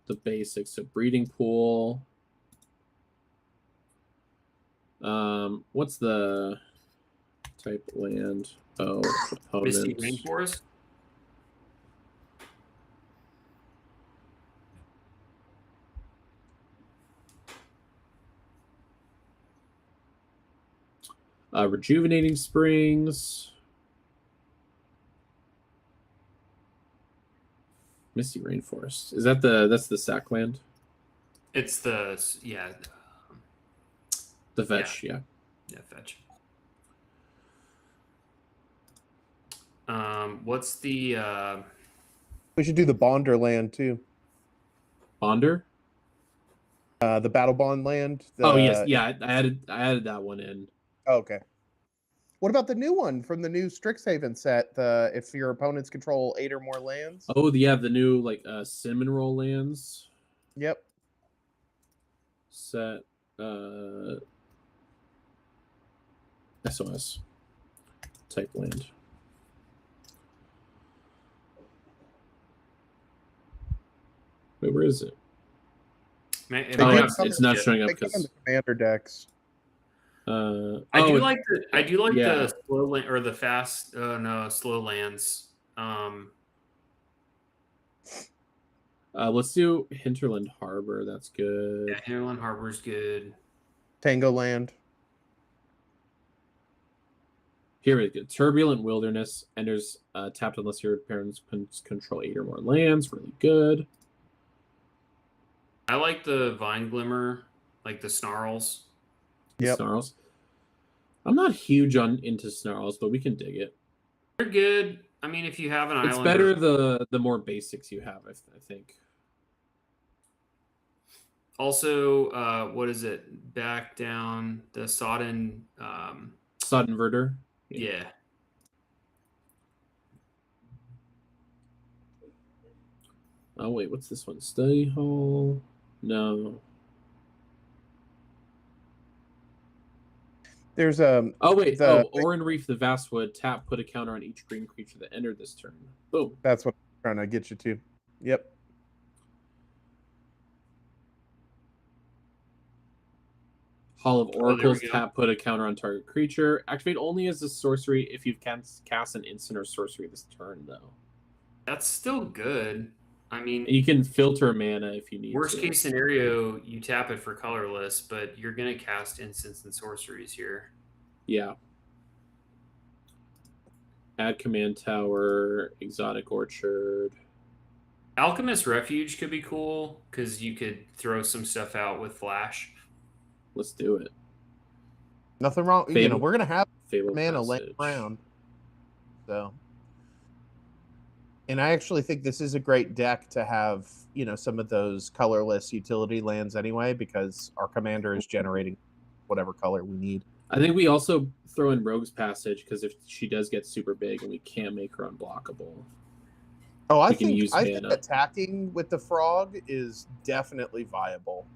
the basics. So Breeding Pool... what's the type land? Oh, opponent. Misty Rainforest. Rejuvenating Springs. Misty Rainforest. Is that that's the sack land? It's the The fetch, yeah. Yeah, fetch. What's the We should do the Bonder land too. Bonder? The Battle Bond land. Oh yes, yeah. I added that one in. Okay. What about the new one from the new Strixhaven set? The if your opponents control 8 or more lands. Oh yeah, the new like cinnamon roll lands. Yep. Set SOS type land. Wait, where is it? Man, it's not showing up because because the commander decks. I do like the slow land or the fast slow lands. Let's do Hinterland Harbor. That's good. Yeah, Hinterland Harbor's good. Tango land. Here we go. Turbulent Wilderness. Enters tapped unless your parents control 8 or more lands. Really good. I like the Vine Glimmer, like the Snarls. Yep. Snarls. I'm not huge into Snarls, but we can dig it. They're good. I mean, if you have an it's island, better the more basics you have. I think. Also, what is it? Back down the Sodden. Sodden Inverter. Yeah. Oh wait, what's this one? Study Hall. No. There's Oh wait. Orin Reef, the Vastwood. Tap. Put a counter on each green creature that entered this turn. Boom. That's what I'm trying to get you to. Yep. Hall of Oracles. Tap. Put a counter on target creature. Activate only as a sorcery if you've cast an instant or sorcery this turn, though. That's still good. I mean, you can filter mana if you need. Worst case scenario, you tap it for colorless, but you're gonna cast instants and sorceries here. Yeah. Add Command Tower, Exotic Orchard. Alchemist Refuge could be cool because you could throw some stuff out with Flash. Let's do it. Nothing wrong. We're gonna have mana laying around. So. And I actually think this is a great deck to have, some of those colorless utility lands anyway, because our commander is generating whatever color we need. I think we also throw in Rogue's Passage because if she does get super big and we can't make her unblockable. Oh, I We can think use I think mana. attacking with the frog is definitely viable.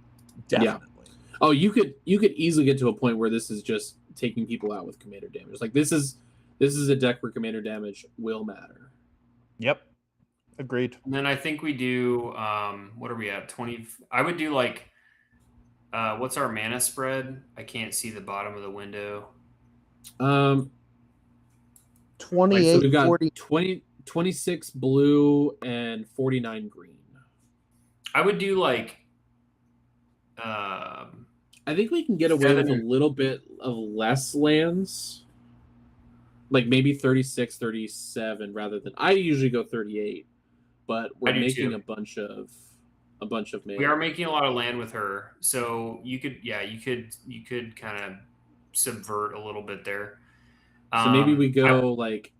Definitely. Oh, you could easily get to a point where this is just taking people out with commander damage. Like this is a deck where commander damage will matter. Yep. Agreed. And then I think we do what are we at? 20. I would do like what's our mana spread? I can't see the bottom of the window. 28, so we've got 40. 26 blue and 49 green. I would do like I think we can get away with a little bit of less lands. Like maybe 36, 37 rather than I usually go 38, but we're making a bunch of mana. We are making a lot of land with her. So you could kind of subvert a little bit there. So maybe we go like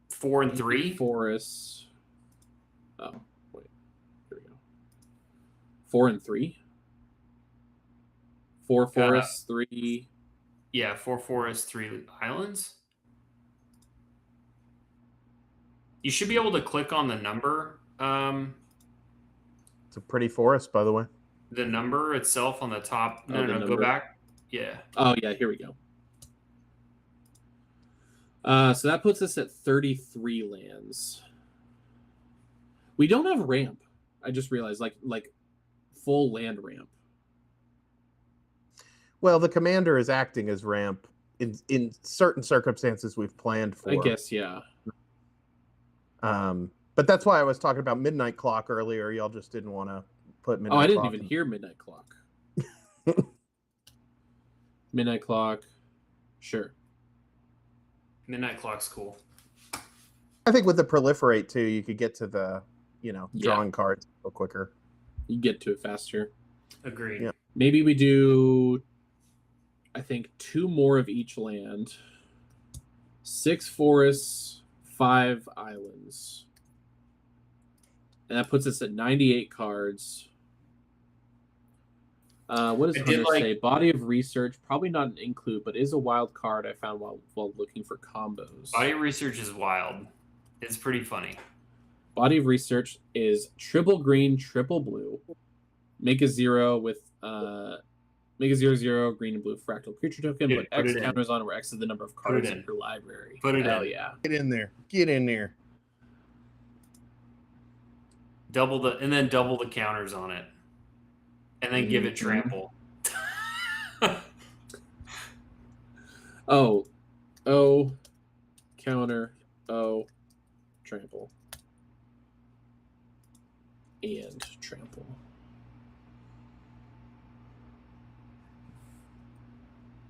4 and 3 forests. Oh, wait. Here we go. 4 and 3. 4 forests, 3. Yeah, 4 forests, 3 islands. You should be able to click on the number. It's a pretty forest, by the way. The number itself on the top. No, go back. Yeah. Oh, yeah, here we go. So that puts us at 33 lands. We don't have ramp. I just realized, like full land ramp. Well, the commander is acting as ramp in certain circumstances we've planned for. I guess, yeah. But that's why I was talking about Midnight Clock earlier. Y'all just didn't want to put Midnight Clock. I didn't even hear Midnight Clock. Midnight Clock. Sure. Midnight Clock's cool. I think with the proliferate too, you could get to the, drawing cards a little quicker. You get to it faster. Agreed. Yeah. Maybe we do, I think, 2 more of each land. 6 forests, 5 islands. And that puts us at 98 cards. What does Hunter say? Body of Research, probably not an include, but is a wild card I found while looking for combos. Body of Research is wild. It's pretty funny. Body of Research is triple green, triple blue. Make a 0 with make a 0/0 green and blue fractal creature token. Dude, put X counters on where X is the number of cards in your library. Put it Hell in. yeah. Get in there. Get in there. Double the counters on it. And then give it trample. Oh, counter, trample. And trample.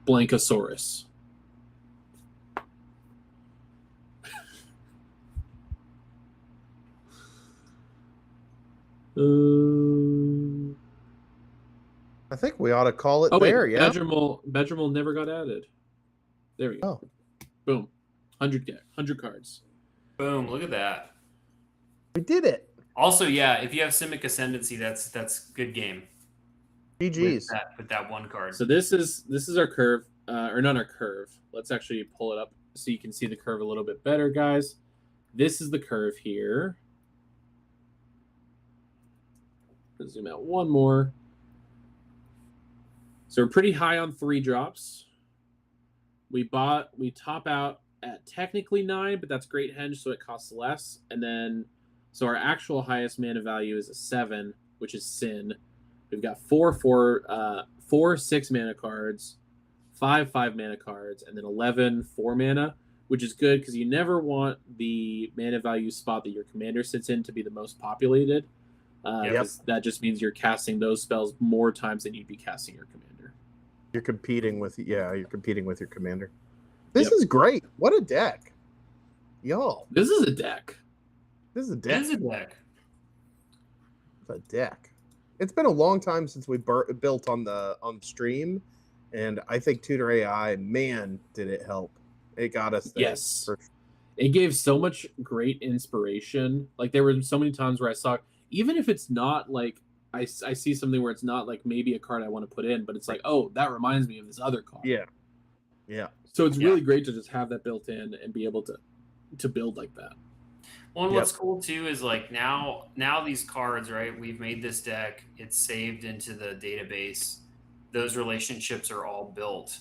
Blankosaurus. I think we ought to call it wait, there, yeah? Bedromal never got added. There we go. Oh. Boom. 100 cards. Boom, look at that. We did it. Also, yeah, if you have Simic Ascendancy, that's good game. GG's. With that one card. So this is our curve, or not our curve. Let's actually pull it up so you can see the curve a little bit better, guys. This is the curve here. Let's zoom out one more. So we're pretty high on 3 drops. We top out at technically 9, but that's Great Henge, so it costs less. And then, so our actual highest mana value is a 7, which is Sin. We've got 4 6 mana cards, 5 mana cards, and then 11 4 mana, which is good because you never want the mana value spot that your commander sits in to be the most populated. That just means you're casting those spells more times than you'd be casting your commander. You're competing with your commander. This is great. What a deck. Y'all. This is a deck. This is a deck. It is a deck. It's a deck. It's been a long time since we built on stream, and I think TutorAI, man, did it help. It got us there. Yes. It gave so much great inspiration. Like there were so many times where I saw, even if it's not like I see something where it's not like maybe a card I want to put in, but it's like, oh, that reminds me of this other card. Yeah. Yeah. So it's really great to just have that built in and be able to build like that. Well, and what's cool too is like now these cards, right? We've made this deck. It's saved into the database. Those relationships are all built.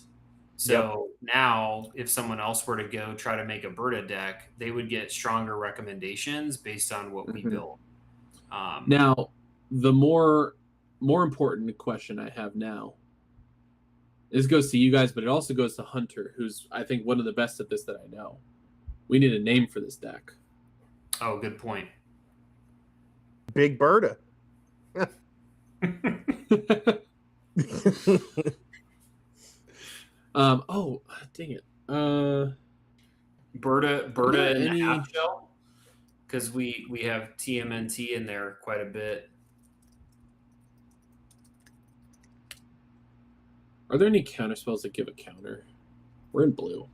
So now if someone else were to go try to make a Berta deck, they would get stronger recommendations based on what we built. Now, the more important question I have now, this goes to you guys, but it also goes to Hunter, who's, I think, one of the best at this that I know. We need a name for this deck. Oh, good point. Big Berta. Oh, dang it. Berta and the half shell, because we have TMNT in there quite a bit. Are there any counter spells that give a counter? We're in blue.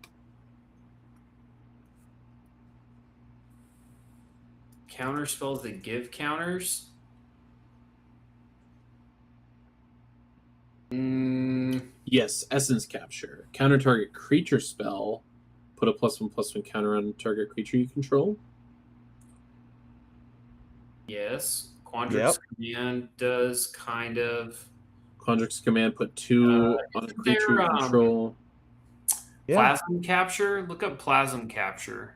Counter spells that give counters? Yes, Essence Capture. Counter target creature spell. Put a +1/+1 counter on target creature you control. Yes. Quandrix Command does kind of. Quandrix Command, put 2 on a creature you control. Plasm Capture? Look up Plasm Capture.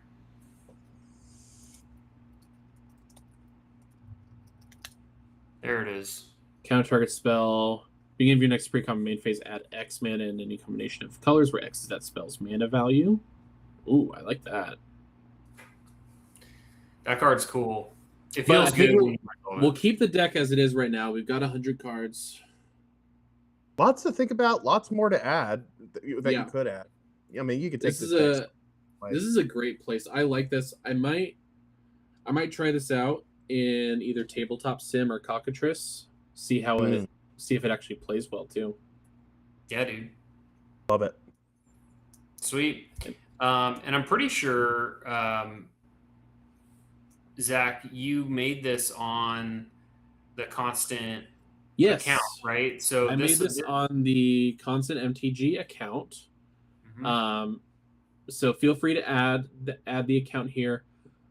There it is. Counter target spell. Beginning of your next pre-common main phase, add X mana in any combination of colors where X is that spell's mana value. Ooh, I like that. That card's cool. It feels good. We'll keep the deck as it is right now. We've got 100 cards. Lots to think about. Lots more to add that you could add. I mean, you could take this is a great place. I like this. I might try this out in either Tabletop Sim or Cockatrice. See if it actually plays well too. Yeah, dude. Love it. Sweet. And I'm pretty sure, Zach, you made this on the Constant account, right? So I made this on the Constant MTG account. So feel free to add the account here.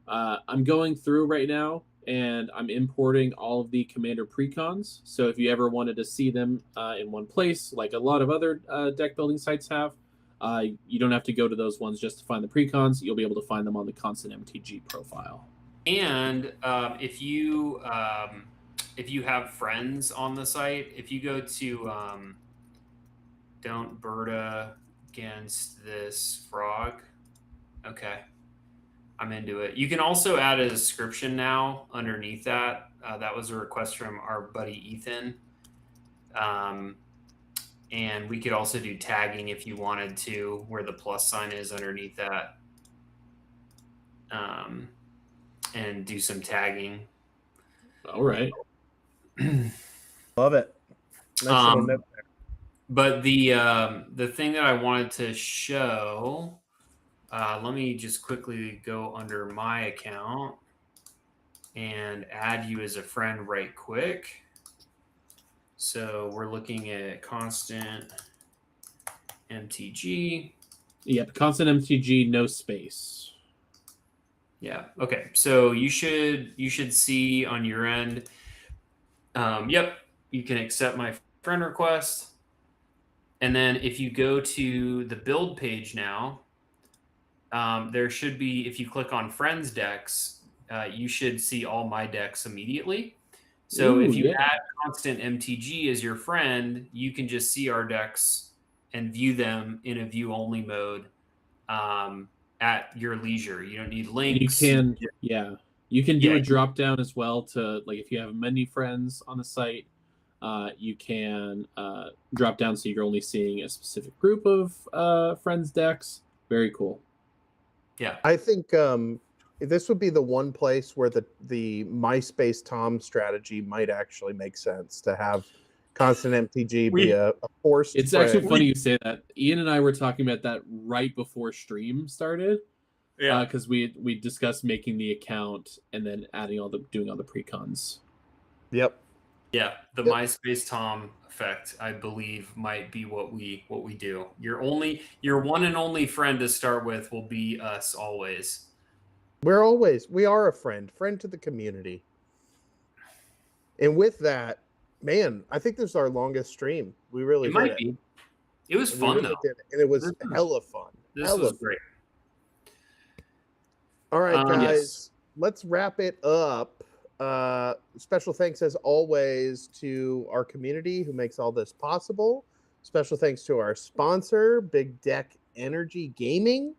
I'm going through right now, and I'm importing all of the Commander precons. So if you ever wanted to see them in one place, like a lot of other deck building sites have, you don't have to go to those ones just to find the precons. You'll be able to find them on the Constant MTG profile. And if you have friends on the site, if you go to don't Berta against this frog. Okay. I'm into it. You can also add a description now underneath that. That was a request from our buddy Ethan. And we could also do tagging if you wanted to, where the plus sign is underneath that. And do some tagging. All right. Love it. Nice little note there. But the thing that I wanted to show, let me just quickly go under my account and add you as a friend right quick. So we're looking at Constant MTG. Yep, Constant MTG, no space. Yeah. Okay. So you should see on your end. Yep. You can accept my friend request. And then if you go to the build page now, there should be, if you click on friends decks, you should see all my decks immediately. So if you add Constant MTG as your friend, you can just see our decks and view them in a view only mode at your leisure. You don't need links. You can do a drop down as well to, like, if you have many friends on the site, you can drop down so you're only seeing a specific group of friends decks. Very cool. Yeah, I think this would be the one place where the MySpace Tom strategy might actually make sense, to have Constant MTG be a forced. It's actually funny you say that. Ian and I were talking about that right before stream started. Yeah, because we discussed making the account and then doing all the precons. Yep. Yeah, the Yep. MySpace Tom effect, I believe, might be what we do. Your one and only friend to start with will be us always. We are a friend to the community. And with that, man, I think this is our longest stream. We really It did might it. be. It was We fun really though. did it. And it was This was- hella fun. This Hella was fun. great. All right, guys, Yes. let's wrap it up. Special thanks, as always, to our community who makes all this possible. Special thanks to our sponsor, Big Deck Energy Gaming.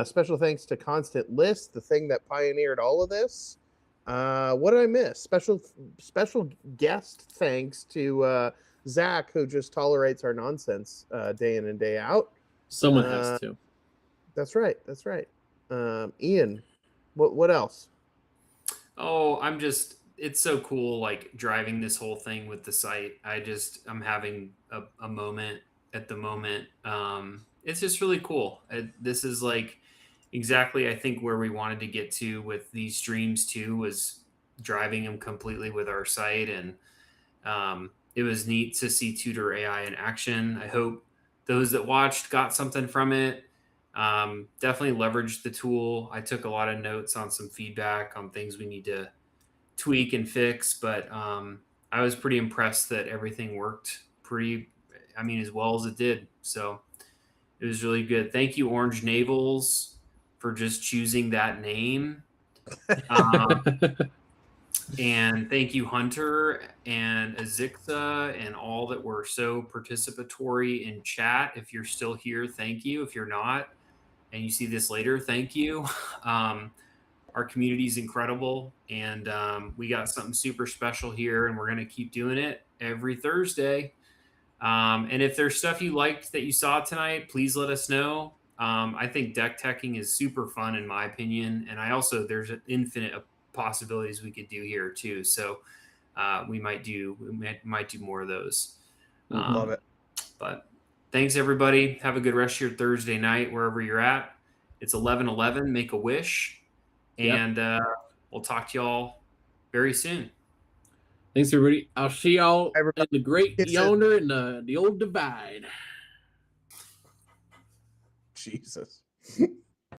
Special thanks to Constant List, the thing that pioneered all of this. What did I miss? Special guest thanks to Zach, who just tolerates our nonsense day in and day out. Someone has to. That's right. Ian, what else? Oh, it's so cool, like driving this whole thing with the site. I'm having a moment at the moment. It's just really cool. This is like exactly, I think, where we wanted to get to with these streams too, was driving them completely with our site. And it was neat to see TutorAI in action. I hope those that watched got something from it. Definitely leveraged the tool. I took a lot of notes on some feedback on things we need to tweak and fix, but I was pretty impressed that everything worked as well as it did. So it was really good. Thank you, Orange Navels, for just choosing that name. And thank you, Hunter and Azikta, and all that were so participatory in chat. If you're still here, thank you. If you're not, and you see this later, thank you. Our community is incredible, and we got something super special here, and we're going to keep doing it every Thursday. And if there's stuff you liked that you saw tonight, please let us know. I think deck teching is super fun, in my opinion, and there's an infinite possibilities we could do here too. So we might do more of those. Love it. But thanks, everybody. Have a good rest of your Thursday night, wherever you're at. It's 11:11. Make a wish. And we'll talk to y'all very soon. Thanks, everybody. I'll see y'all Everybody, at the great kisses. yonder in the old divide. Jesus.